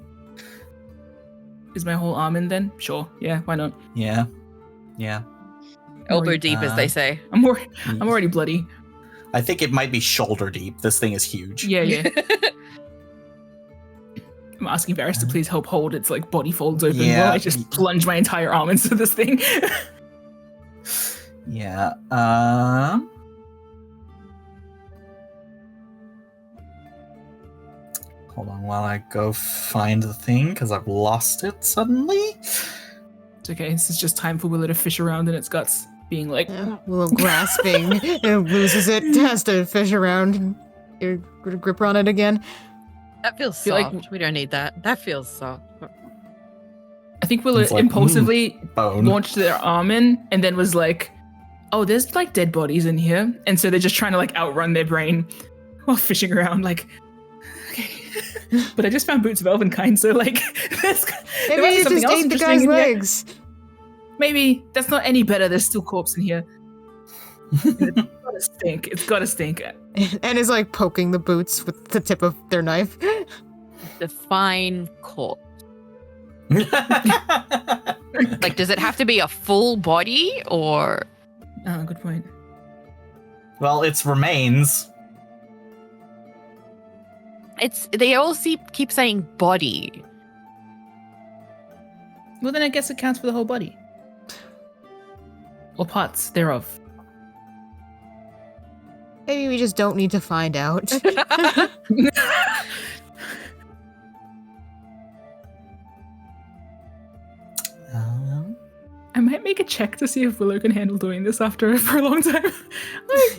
D: Is my whole arm in then? Sure, yeah, why not?
A: Yeah.
E: Elbow deep, as they say.
D: I'm already bloody.
A: I think it might be shoulder deep. This thing is huge.
D: Yeah. I'm asking Varys to please help hold its like body folds open while I just plunge my entire arm into this thing.
A: Yeah. Hold on while I go find the thing, because I've lost it suddenly.
D: It's okay. This is just time for Willow to fish around in its guts, being like...
C: Willow grasping. It loses it, has to fish around and get a grip on it again.
E: That feels
D: Feel
E: soft. We don't need that. That feels soft.
D: I think Willow
A: It's like,
D: impulsively
A: bone.
D: launched their arm in and then was like, oh, there's like dead bodies in here. And so they're just trying to like outrun their brain while fishing around like, okay. But I just found boots of elvenkind, so like,
C: Maybe you just ate the guy's legs.
D: Maybe that's not any better. There's still corpse in here. It's gotta stink. It's gotta stink.
C: And is like poking the boots with the tip of their knife.
E: The fine corpse. Like, does it have to be a full body or?
D: Oh, good point.
A: Well, it's remains.
E: They all keep saying body.
D: Well, then I guess it counts for the whole body. Or parts thereof.
C: Maybe we just don't need to find out.
D: I might make a check to see if Willow can handle doing this for a long time.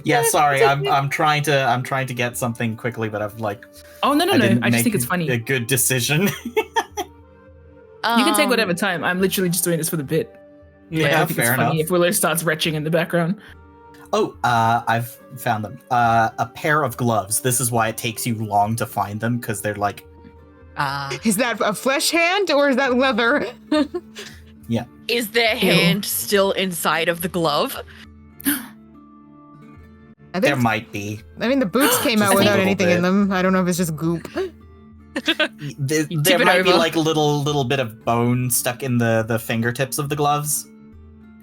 A: Yeah, sorry, I'm trying to get something quickly, but I've like.
D: Oh no! I just think it's funny.
A: A good decision.
D: You can take whatever time. I'm literally just doing this for the bit.
A: Yeah,
D: I think
A: fair
D: it's funny
A: enough.
D: if Willow starts retching in the background.
A: Oh, I've found them. A pair of gloves. This is why it takes you long to find them, because they're like.
C: Is that a flesh hand or is that leather?
A: Yeah.
E: Is their hand still inside of the glove?
A: There might be.
C: I mean, the boots came out
A: Just a
C: without
A: little
C: anything in
A: bit.
C: them. I don't know if it's just goop.
A: There might be like a little bit of bone stuck in the fingertips of the gloves.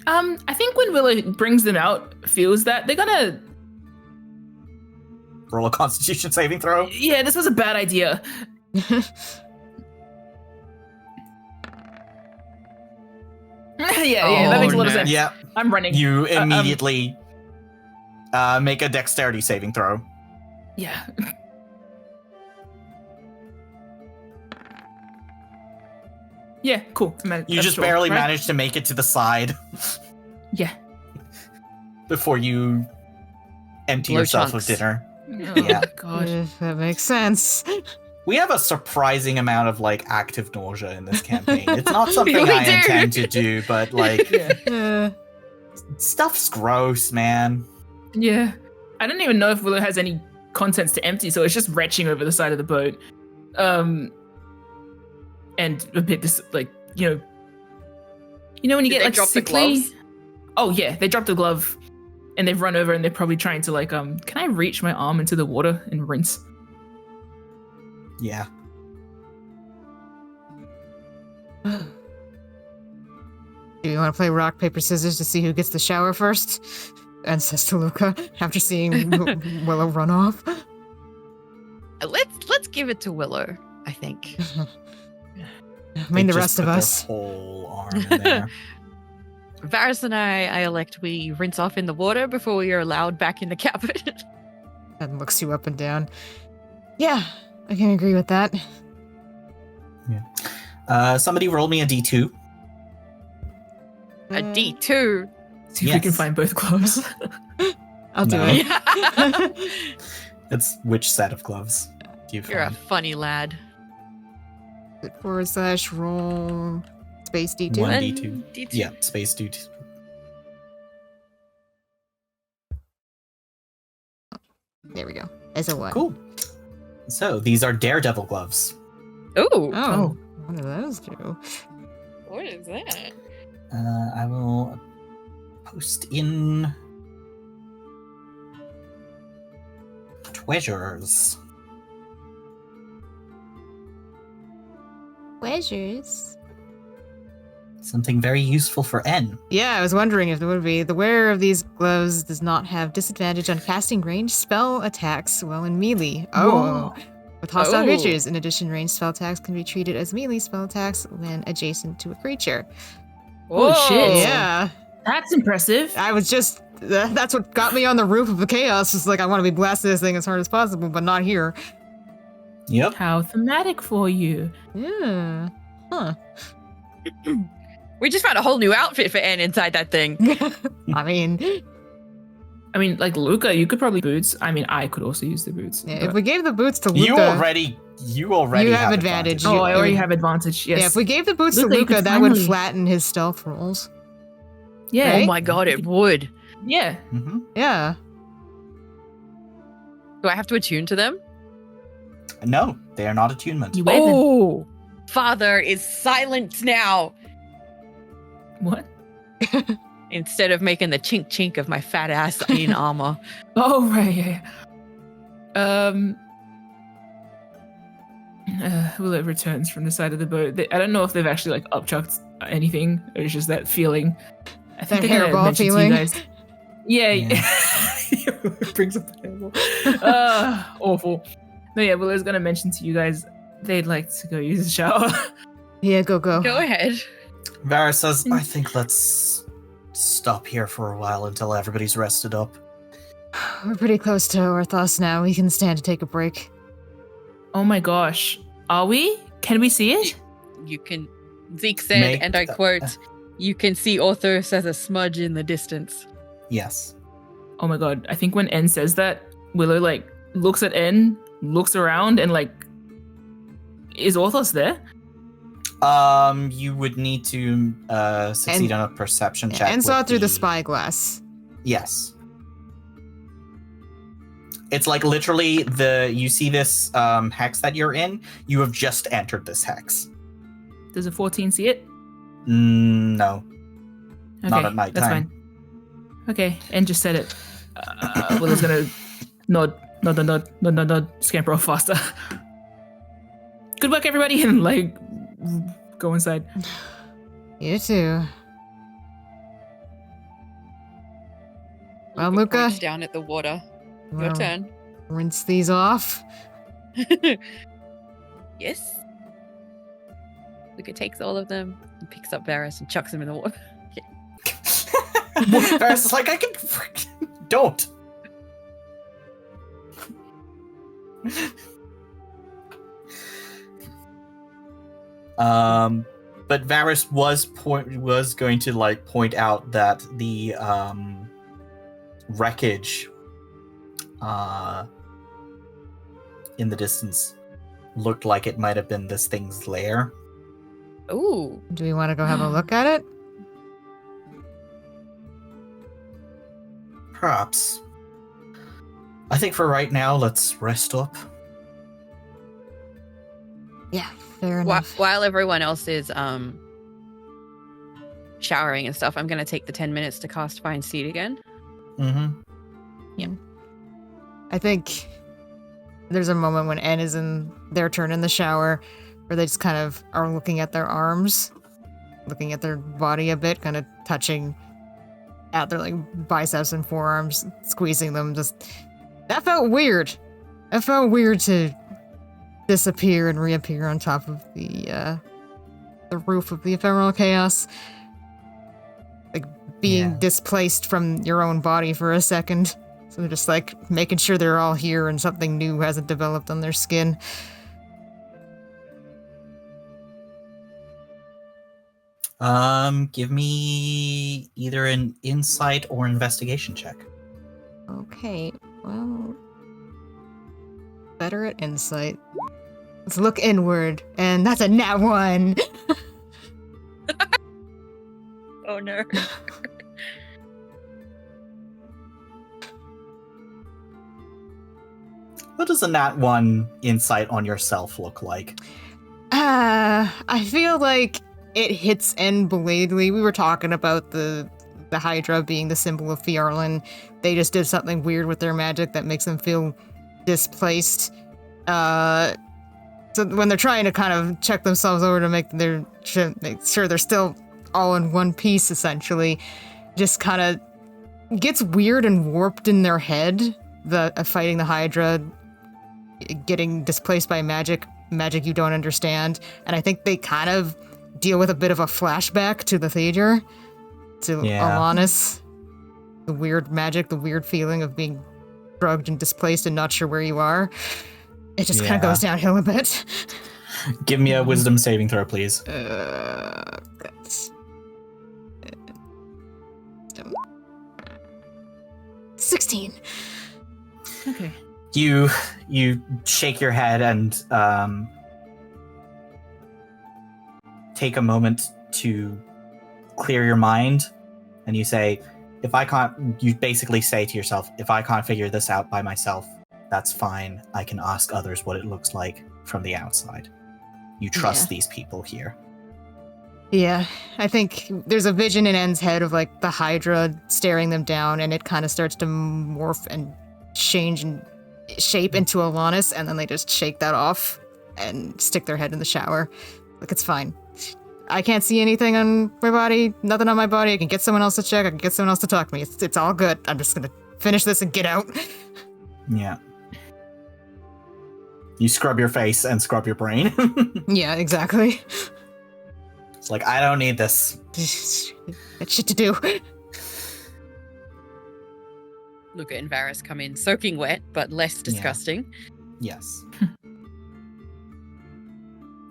D: I think when Willow brings them out, feels that they're gonna
A: Roll a Constitution saving throw.
D: Yeah, this was a bad idea. Yeah, that makes a lot of sense.
A: Yeah,
D: I'm running.
A: you immediately make a dexterity saving throw.
D: Yeah. Yeah, cool.
A: You just barely managed to make it to the side
D: Yeah.
A: before you empty
E: Blow
A: yourself
E: chunks.
A: of dinner.
D: Oh,
A: Yeah.
D: God.
C: That makes sense.
A: We have a surprising amount of like active nausea in this campaign. It's not something
E: We
A: I
E: do.
A: intend to do, but like
D: Yeah.
A: stuff's gross, man.
D: Yeah. I don't even know if Willow has any contents to empty, so it's just retching over the side of the boat. and a bit you know when you
E: Did
D: get
E: they
D: like
E: drop the
D: sickly.
E: gloves?
D: Oh yeah, they dropped the glove, and they've run over, and they're probably trying to like can I reach my arm into the water and rinse?
A: Yeah.
C: Do you want to play rock, paper, scissors to see who gets the shower first? And says to Luca after seeing Willow run off.
E: Let's give it to Willow, I think.
C: I mean,
A: They
C: the
A: just
C: rest of
A: put their
C: us.
A: whole arm in there.
E: Varys and I elect we rinse off in the water before we are allowed back in the cabin.
C: And looks you up and down. Yeah, I can agree with that.
A: Somebody roll me a D2.
E: A D2.
D: See if we can
A: Yes.
D: find both gloves.
C: I'll do
A: No.
C: it.
A: It's which set of gloves do you
E: You're a
A: find?
E: funny lad.
C: / roll space D2.
A: One
E: And
A: D2.
E: D2.
A: Yeah, space dude.
C: There we go. As a 1.
A: Cool. So these are Daredevil gloves.
E: Ooh.
C: Oh, what do those do?
E: What is that?
A: I will post in treasures.
C: Pleasures.
A: Something very useful for N.
C: Yeah, I was wondering if there would be. The wearer of these gloves does not have disadvantage on casting ranged spell attacks while in melee. Oh. With hostile
E: Oh.
C: creatures. In addition, ranged spell attacks can be treated as melee spell attacks when adjacent to a creature.
D: Oh, shit.
C: Yeah.
D: That's impressive.
C: I was just. That's what got me on the roof of the chaos. It's like, I want to be blasting this thing as hard as possible, but not here.
A: Yep.
D: How thematic for you.
C: Yeah. Huh.
E: We just found a whole new outfit for Anne inside that thing.
C: I mean,
D: Like Luca, you could probably boots. I mean, I could also use the boots.
C: yeah,
D: but-
C: if we gave the boots to Luca.
A: You already
C: You
A: have
C: have advantage.
D: Oh,
C: You-
D: I already have advantage. Yes.
C: Yeah, if we gave the boots
D: Luca,
C: to
D: you
C: Luca,
D: could
C: that would
D: finally-
C: flatten his stealth rolls.
D: Yeah.
C: Right?
E: Oh my god, it would.
D: Yeah.
A: Hmm.
C: Yeah.
E: Do I have to attune to them?
A: No, they are not attunement.
D: You wear them.
E: Oh, Father is silent now.
D: What?
E: Instead of making the chink chink of my fat ass in armor.
D: Oh right. Yeah. Willow returns from the side of the boat. I don't know if they've actually like upchucked anything, or it's just that feeling. I think
C: That
D: I kinda
C: hairball
D: mentioned to you
C: feeling.
D: guys. Yeah.
A: Yeah.
D: It brings up the hairball. Awful. No, yeah. Willow's gonna mention to you guys they'd like to go use a shower.
C: Yeah, go.
E: Go ahead.
A: Varys says, I think let's stop here for a while until everybody's rested up.
C: We're pretty close to Orthoss now. We can stand to take a break.
D: Oh my gosh. Are we? Can we see it?
E: You can. Zeke said,
A: Make
E: and I
A: the-
E: quote, "You can see Orthoss as a smudge in the distance."
A: Yes.
D: Oh my god. I think when N says that, Willow like looks at N, looks around, and like, is Orthoss there?
A: You would need to succeed on a perception check.
C: And saw
A: with
C: through the spyglass.
A: Yes. It's like literally you see this hex that you're in, you have just entered this hex.
D: Does a 14 see it?
A: No.
D: Okay,
A: Not at night
D: That's
A: time.
D: fine. Okay, N just said it. Willow's gonna nod, scamper off faster. Good work, everybody, and like go inside.
C: You too. Well, Luca,
E: Points down at the water. Your
C: wanna
E: turn.
C: rinse these off.
E: Yes. Luca takes all of them and picks up Varys and chucks them in the water.
A: Varys is like, I can don't. But Varys was going to like point out that the wreckage in the distance looked like it might have been this thing's lair.
E: Ooh.
C: Do we want to go have a look at it?
A: Perhaps. I think for right now, let's rest up.
C: Yeah. Fair enough.
E: While everyone else is showering and stuff, I'm going to take the 10 minutes to cast Find Seed again.
A: Mm-hmm.
C: I think there's a moment when N is in their turn in the shower where they just kind of are looking at their arms, looking at their body a bit, kind of touching at their like biceps and forearms, squeezing them. That felt weird. That felt weird to disappear and reappear on top of the roof of the ephemeral chaos. Like being displaced from your own body for a second. So they're just like making sure they're all here and something new hasn't developed on their skin.
A: Give me either an insight or investigation check.
C: Okay, well, better at insight. Let's look inward, and that's a nat 1.
E: Oh no.
A: What does a nat 1 insight on yourself look like?
C: I feel like it hits N belatedly. We were talking about the Hydra being the symbol of Fjarlin. They just did something weird with their magic that makes them feel displaced. So when they're trying to kind of check themselves over to make sure they're still all in one piece, essentially, just kind of gets weird and warped in their head. Fighting the Hydra, getting displaced by magic you don't understand, and I think they kind of deal with a bit of a flashback to the Theater, to Alanis. The weird magic, the weird feeling of being drugged and displaced and not sure where you are. It just kind of goes downhill a bit.
A: Give me a wisdom saving throw, please.
C: That's 16.
D: Okay.
A: You shake your head and take a moment to clear your mind, and you say, you basically say to yourself, if I can't figure this out by myself, that's fine. I can ask others what it looks like from the outside. You trust these people here.
C: Yeah, I think there's a vision in N's head of like the Hydra staring them down, and it kind of starts to morph and change and shape into Alanis, and then they just shake that off and stick their head in the shower. Like, it's fine. I can't see anything on my body, nothing on my body. I can get someone else to check, I can get someone else to talk to me. It's all good. I'm just gonna finish this and get out.
A: Yeah. You scrub your face and scrub your brain.
C: Yeah, exactly.
A: It's like, I don't need this.
C: Got shit to do.
E: Luca and Varys come in soaking wet, but less disgusting.
A: Yes.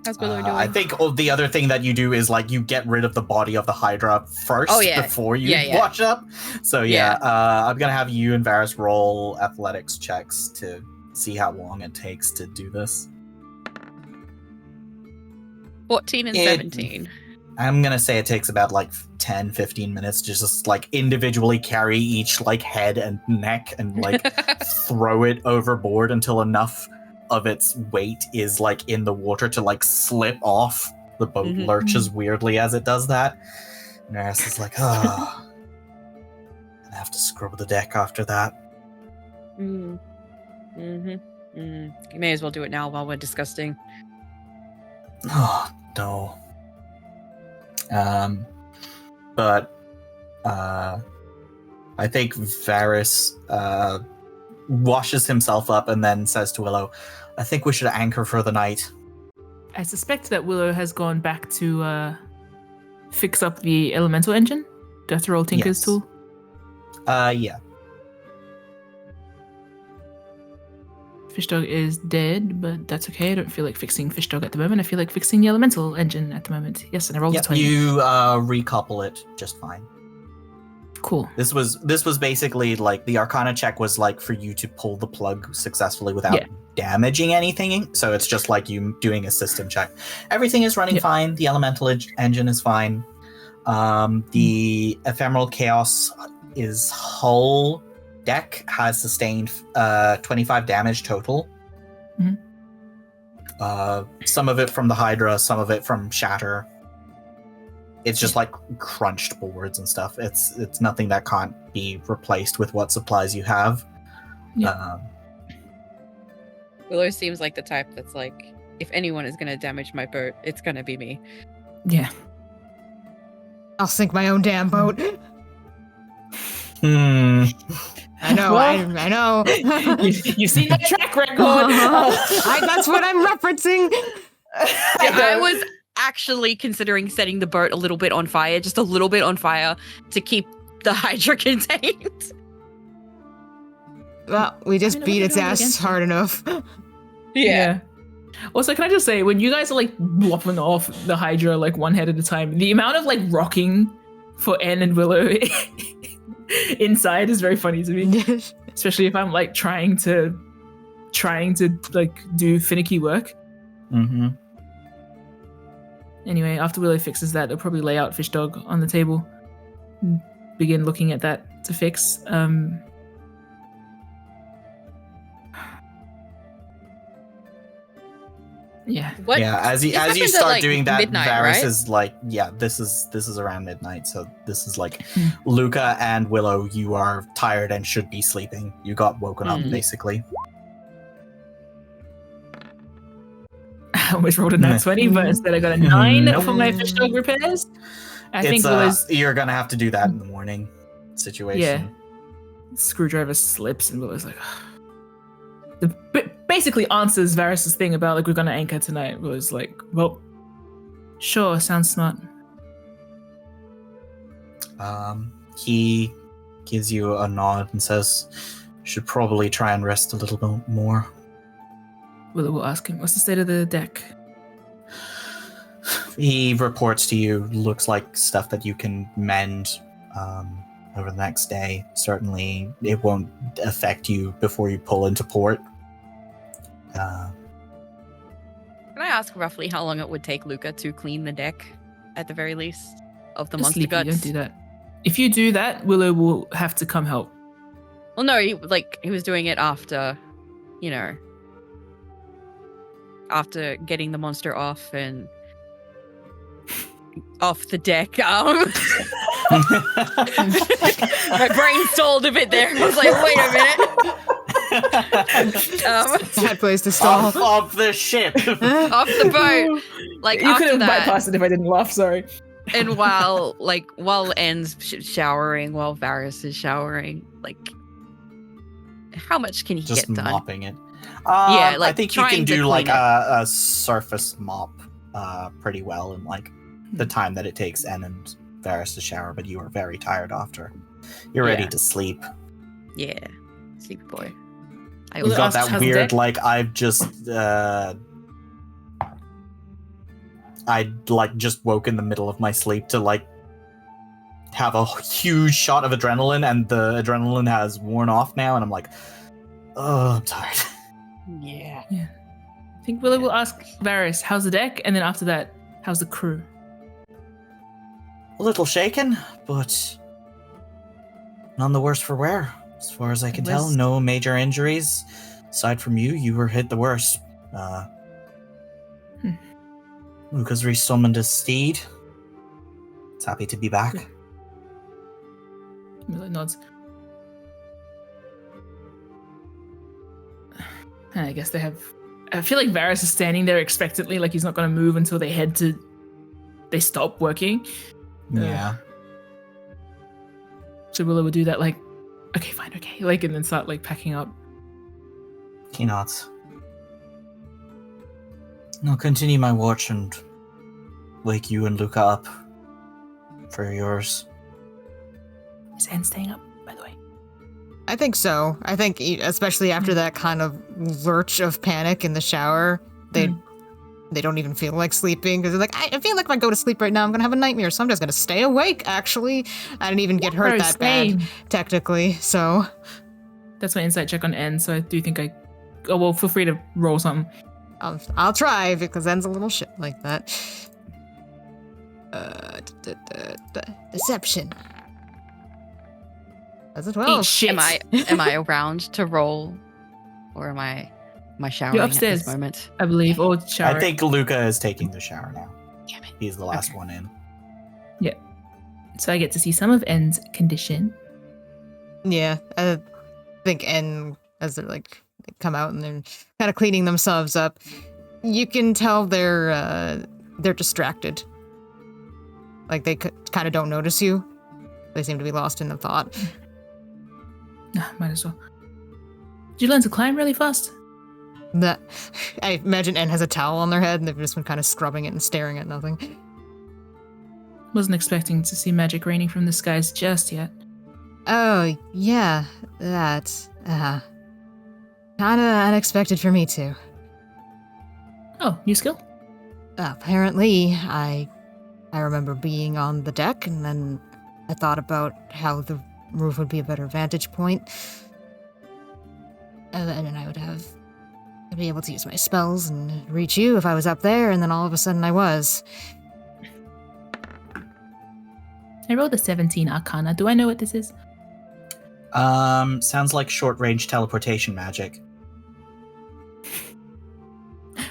E: How's Willow doing?
A: I think the other thing that you do is like you get rid of the body of the Hydra first before you wash up. So I'm gonna have you and Varys roll athletics checks to see how long it takes to do this.
E: 14 and 17.
A: I'm gonna say it takes about like 10-15 minutes to just like individually carry each like head and neck and like throw it overboard until enough of its weight is like in the water to like slip off. The boat lurches weirdly as it does that. And Varys is like, oh, I have to scrub the deck after that.
E: You may as well do it now while we're disgusting.
A: Oh, no. But I think Varys washes himself up and then says to Willow, I think we should anchor for the night.
D: I suspect that Willow has gone back to fix up the elemental engine. Do I have to roll Tinker's tool?
A: Yeah.
D: Fishdog is dead, but that's okay. I don't feel like fixing Fishdog at the moment. I feel like fixing the elemental engine at the moment. Yes, and I rolled a 20.
A: You recouple it just fine.
D: Cool.
A: This was basically like the Arcana check was like for you to pull the plug successfully without damaging anything. So it's just like you doing a system check. Everything is running fine. The elemental engine is fine. The ephemeral chaos is hull deck has sustained 25 damage total. Some of it from the Hydra, some of it from Shatter. It's just like crunched boards and stuff. It's nothing that can't be replaced with what supplies you have.
D: Yeah.
E: Willow seems like the type that's like, if anyone is going to damage my boat, it's going to be me.
D: Yeah.
C: I'll sink my own damn boat.
A: Hmm.
C: I know,
D: Well,
C: I know.
D: You've seen my track record.
C: That's what I'm referencing.
E: I was actually considering setting the boat a little bit on fire, just a little bit on fire, to keep the Hydra contained.
C: Well, we just
D: what
C: beat
D: we're
C: its
D: doing
C: ass
D: against
C: hard enough.
D: Yeah. Also, can I just say, when you guys are like blopping off the Hydra like one head at a time, the amount of like rocking for Anne and Willow inside is very funny to me. Especially if I'm like trying to like do finicky work.
A: Mm-hmm.
D: Anyway, after Willow fixes that, they'll probably lay out Fish Dog on the table and begin looking at that to fix. Yeah.
E: What?
A: Yeah, as you
E: happens at,
A: start
E: like,
A: doing that,
E: midnight,
A: Varys
E: right?
A: is like, yeah, this is around midnight. So this is like Luca and Willow, you are tired and should be sleeping. You got woken up basically.
D: I almost rolled a nat 20, but instead I got a 9
A: Nope.
D: for my Fish Dog repairs. I think
A: It's
D: Willow's
A: you're gonna have to do that in the morning situation.
D: Yeah. Screwdriver slips and Willow's like, basically answers Varys' thing about like we're gonna anchor tonight. Willow's like, well, sure, sounds smart.
A: He gives you a nod and says, "Should probably try and rest a little bit more."
D: Willow will ask him, what's the state of the deck?
A: He reports to you, looks like stuff that you can mend over the next day. Certainly, it won't affect you before you pull into port.
E: Can I ask roughly how long it would take Luca to clean the deck, at the very least, of the
D: Just
E: monster
D: sleepy,
E: guts?
D: don't do that. If you do that, Willow will have to come help.
E: Well, no, he was doing it after, after getting the monster off and off the deck. My brain stalled a bit there. I was like, wait a minute.
C: Bad place to stall.
A: Off the ship.
E: Off the boat. Like,
D: You could
E: after
D: have
E: that,
D: bypassed it if I didn't laugh, sorry.
E: and while En's showering, while Varys is showering, like, how much can he
A: Just
E: get done?
A: mopping it.
E: Yeah, like,
A: I think you can
E: trying to
A: do
E: clean
A: like
E: it.
A: a surface mop pretty well in like the time that it takes N and Varys to shower, but you are very tired after. You're ready
E: Yeah.
A: to sleep.
E: Yeah, sleepy boy. I
A: You've
D: Well,
A: got
D: ask
A: that
D: how's the
A: weird
D: deck?
A: like I've just I'd like just woke in the middle of my sleep to like have a huge shot of adrenaline, and the adrenaline has worn off now, and I'm like, oh, I'm tired.
E: Yeah.
D: I think Willow will ask Varys, how's the deck? And then after that, how's the crew?
A: A little shaken, but none the worse for wear. As far as I can tell,
D: Where's-
A: no major injuries. Aside from you were hit the worst. Luca's resummoned his steed. It's happy to be back.
D: Willow nods. I guess they have... I feel like Varys is standing there expectantly, like he's not going to move until they stop working.
A: Yeah.
D: So Willow would do that, like, okay, fine, okay, like, and then start like packing up.
A: He nods. I'll continue my watch and wake you and Luca up for yours.
D: Is Anne staying up, by the way?
C: I think so. I think, especially after that kind of lurch of panic in the shower, they don't even feel like sleeping because they're like, I feel like if I go to sleep right now, I'm gonna have a nightmare. So I'm just gonna stay awake. Actually, I didn't even get hurt
D: Bro,
C: that
D: same.
C: bad, technically. So
D: That's my insight check on Anne, so I do think oh, well, feel free to roll something.
C: I'll try because En's a little shit like that. Deception. That's a 12.
D: Eat shit.
E: Am I around to roll, or am I my showering
D: You're
E: at
D: upstairs,
E: this moment.
D: I believe, or shower.
A: I think Luca is taking the shower now.
E: Damn it.
A: He's the last
E: Okay.
A: one in.
D: So I get to see some of N's condition.
C: Yeah, I think N, as they're like, they come out and they're kind of cleaning themselves up, you can tell they're distracted. Like they kind of don't notice you. They seem to be lost in the thought.
D: Might as well. Did you learn to climb really fast?
C: That I imagine N has a towel on their head and they've just been kind of scrubbing it and staring at nothing.
D: Wasn't expecting to see magic raining from the skies just yet.
C: Oh, yeah, that. Kinda unexpected for me too.
D: Oh, new skill?
C: Apparently, I remember being on the deck, and then I thought about how the roof would be a better vantage point. And then I'd be able to use my spells and reach you if I was up there, and then all of a sudden I was.
D: I rolled a 17 Arcana. Do I know what this is?
A: Sounds like short-range teleportation magic.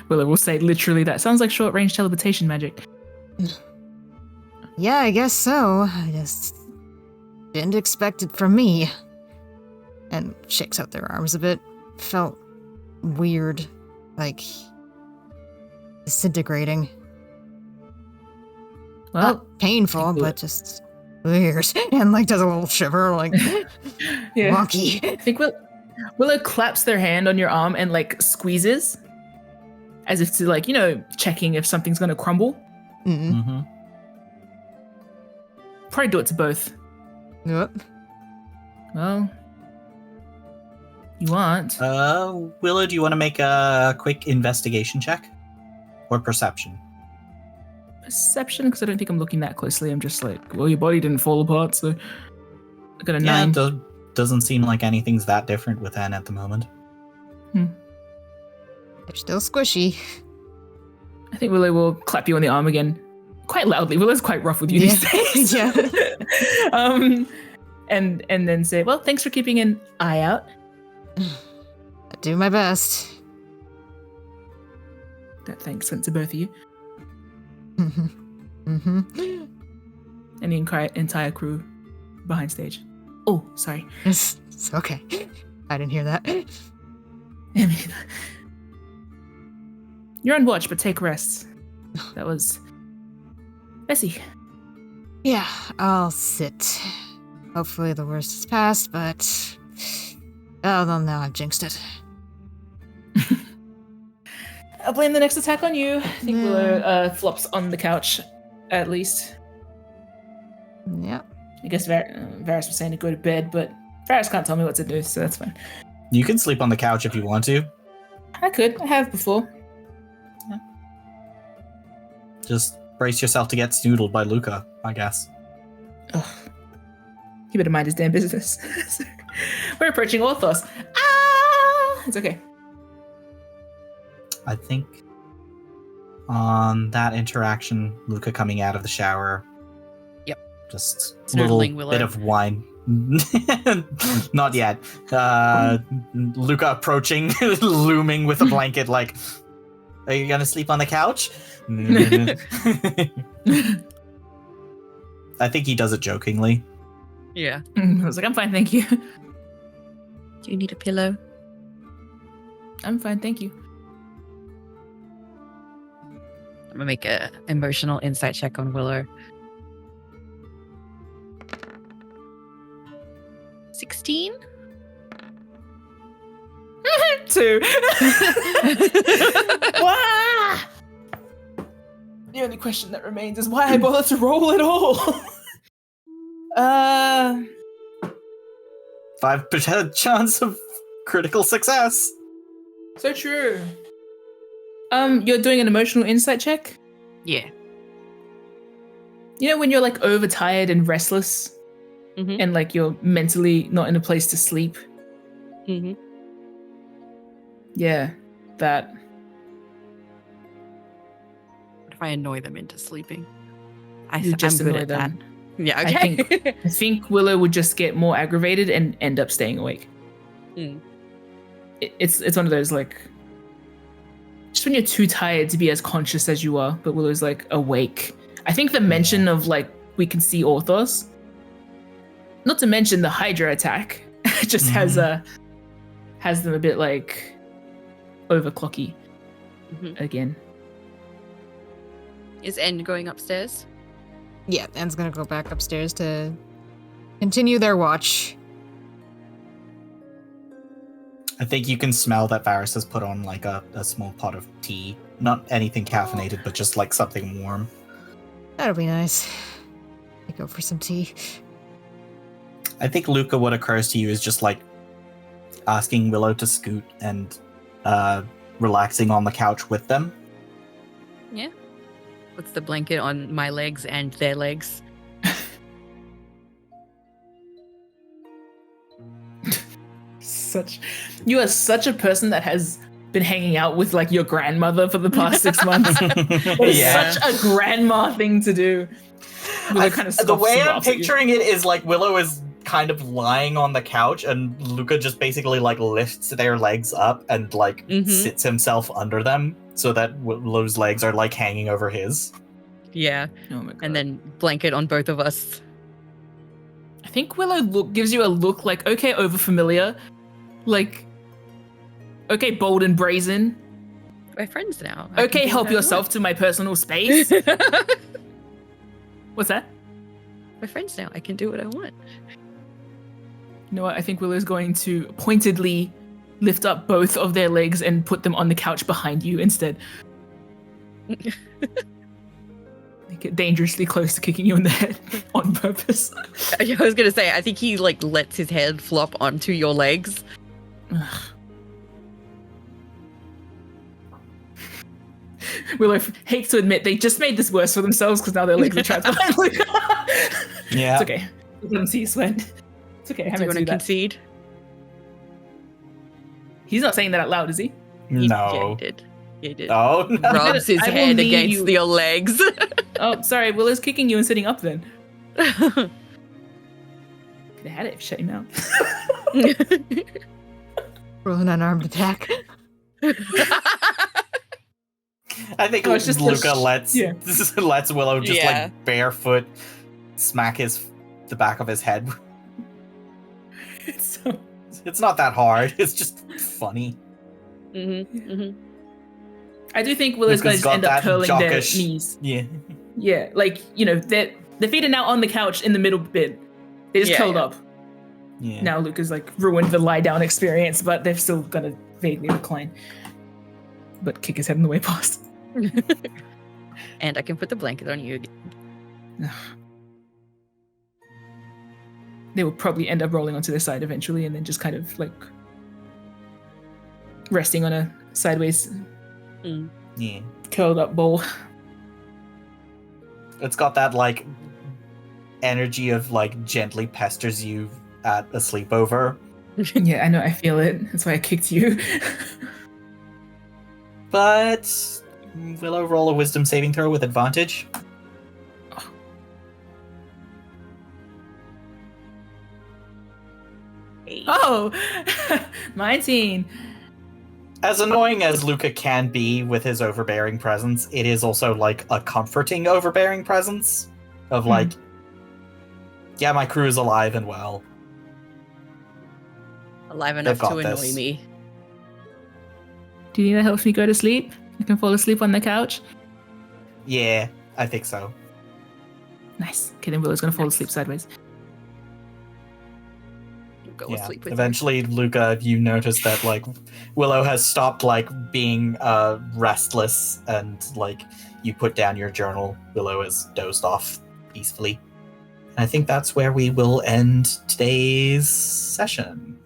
D: Well, I will say literally that. Sounds like short-range teleportation magic.
C: Yeah, I guess so. I just didn't expect it from me. And shakes out their arms a bit. Felt weird. Like disintegrating.
D: Well,
C: Not painful, but just weird. And like does a little shiver, like
D: yeah.
C: wonky.
D: I think Willow claps their hand on your arm and like squeezes, as if to like, checking if something's gonna crumble.
C: Mm.
A: Mm-hmm.
D: Probably do it to both.
C: Yep.
D: Well, you want?
A: Willow, do you want to make a quick investigation check? Or perception?
D: Perception, because I don't think I'm looking that closely. I'm just like, well, your body didn't fall apart, so I got a 9.
A: Doesn't seem like anything's that different with N at the moment.
C: They're still squishy.
D: I think Willow will clap you on the arm again, quite loudly. Willow's quite rough with you these days.
C: Yeah.
D: And then say, well, thanks for keeping an eye out.
C: I do my best.
D: That thanks went to both of you
C: Mm-hmm.
D: and the entire crew behind stage. Oh, sorry.
C: It's okay. I didn't hear that.
D: You're on watch, but take rest. That was messy.
C: Yeah, I'll sit. Hopefully the worst is past, but oh, well, now I've jinxed it.
D: I'll blame the next attack on you. I think Willow flops on the couch, at least.
C: Yeah.
D: I guess Varys was saying to go to bed, but Varys can't tell me what to do, so that's fine.
A: You can sleep on the couch if you want to.
D: I could. I have before.
A: Just brace yourself to get snoodled by Luca, I guess.
D: Ugh. He better mind his damn business. We're approaching Orthoss. Ah! It's okay.
A: I think on that interaction, Luca coming out of the shower.
E: Yep.
A: Just a
E: Snoodling
A: little
E: Willow.
A: bit of wine. Not yet. Luca approaching, looming with a blanket like, are you gonna sleep on the couch? I think he does it jokingly.
E: Yeah.
D: I was like, I'm fine, thank you.
E: Do you need a pillow?
D: I'm fine, thank you.
E: I'm gonna make a emotional insight check on Willow. 16?
D: 2. Wah! The only question that remains is why I bother to roll at all.
A: 5% chance of critical success.
D: So true. You're doing an emotional insight check?
E: Yeah.
D: You know when you're like overtired and restless
E: Mm-hmm.
D: and like you're mentally not in a place to sleep?
E: Mm-hmm.
D: Yeah, that.
E: What if I annoy them into sleeping?
D: You just
E: I'm good
D: annoy
E: at
D: them.
E: that. Yeah, okay.
D: I think Willow would just get more aggravated and end up staying awake.
E: Hmm.
D: It's one of those like just when you're too tired to be as conscious as you are, but Willow's like awake. I think the mention of like we can see Orthoss, not to mention the Hydra attack, just has them a bit like overclocky again.
E: Is End going upstairs?
C: Yeah, Anne's gonna go back upstairs to continue their watch.
A: I think you can smell that Varys has put on like a small pot of tea. Not anything caffeinated, but just like something warm.
C: That'll be nice. I go for some tea.
A: I think, Luca, what occurs to you is just like asking Willow to scoot and relaxing on the couch with them.
E: Yeah. Puts the blanket on my legs and their legs.
D: You are such a person that has been hanging out with like your grandmother for the past 6 months. It's such a grandma thing to do.
A: The way I'm picturing it is like Willow is kind of lying on the couch and Luca just basically like lifts their legs up and like sits himself under them so that Willow's legs are like hanging over his.
E: Yeah.
D: Oh my God.
E: And then blanket on both of us.
D: I think Willow gives you a look like, okay, overfamiliar. Like, okay, bold and brazen.
E: We're friends now.
D: Okay, help yourself to my personal space. What's that?
E: We're friends now. I can do what I want.
D: You know what? I think Willow's going to pointedly lift up both of their legs and put them on the couch behind you instead. They get dangerously close to kicking you in the head on purpose.
E: I was gonna say, I think he like lets his head flop onto your legs.
D: Willow hates to admit they just made this worse for themselves because now their legs are trapped behind Luca.
A: Yeah.
D: It's okay. Let them see you sweat. It's okay.
E: Do you want to concede?
D: He's not saying that out loud, is he?
A: No.
E: Yeah, he did. He did.
A: Oh, no.
E: Rubs his
D: I will
E: head
D: need
E: against
D: you.
E: your legs.
D: Oh, sorry. Willow's kicking you and sitting up then. Could have had it if you shut your mouth.
C: Roll an unarmed attack.
A: I think
D: it's just
A: Luca lets Willow just
E: Yeah.
A: like barefoot smack the back of his head. It's not that hard. It's just funny.
D: I do think Willow's going to just end up curling their knees.
A: Yeah.
D: Yeah, like, you know, their feet are now on the couch in the middle bit. They just curled up.
A: Yeah.
D: Now Luca's like ruined the lie down experience, but they're still gonna vaguely recline. But kick his head in the way past.
E: And I can put the blanket on you again.
D: They will probably end up rolling onto their side eventually and then just kind of like resting on a sideways
A: Yeah.
D: curled up bowl.
A: It's got that like energy of like gently pesters you at a sleepover.
D: Yeah, I know, I feel it. That's why I kicked you.
A: But Willow, roll a wisdom saving throw with advantage.
D: Oh, 19.
A: As annoying as Luca can be with his overbearing presence, it is also like a comforting overbearing presence of like, yeah, my crew is alive and well.
E: Alive enough
A: got
E: to annoy
A: this.
E: me.
D: Do you need that helps me go to sleep? I can fall asleep on the couch.
A: Yeah, I think so.
D: Nice. Okay, then Willow's gonna fall asleep sideways.
E: Go
A: Yeah.
E: asleep with
A: Eventually, Luca, you notice that like Willow has stopped like being restless, and like you put down your journal. Willow has dozed off peacefully. And I think that's where we will end today's session.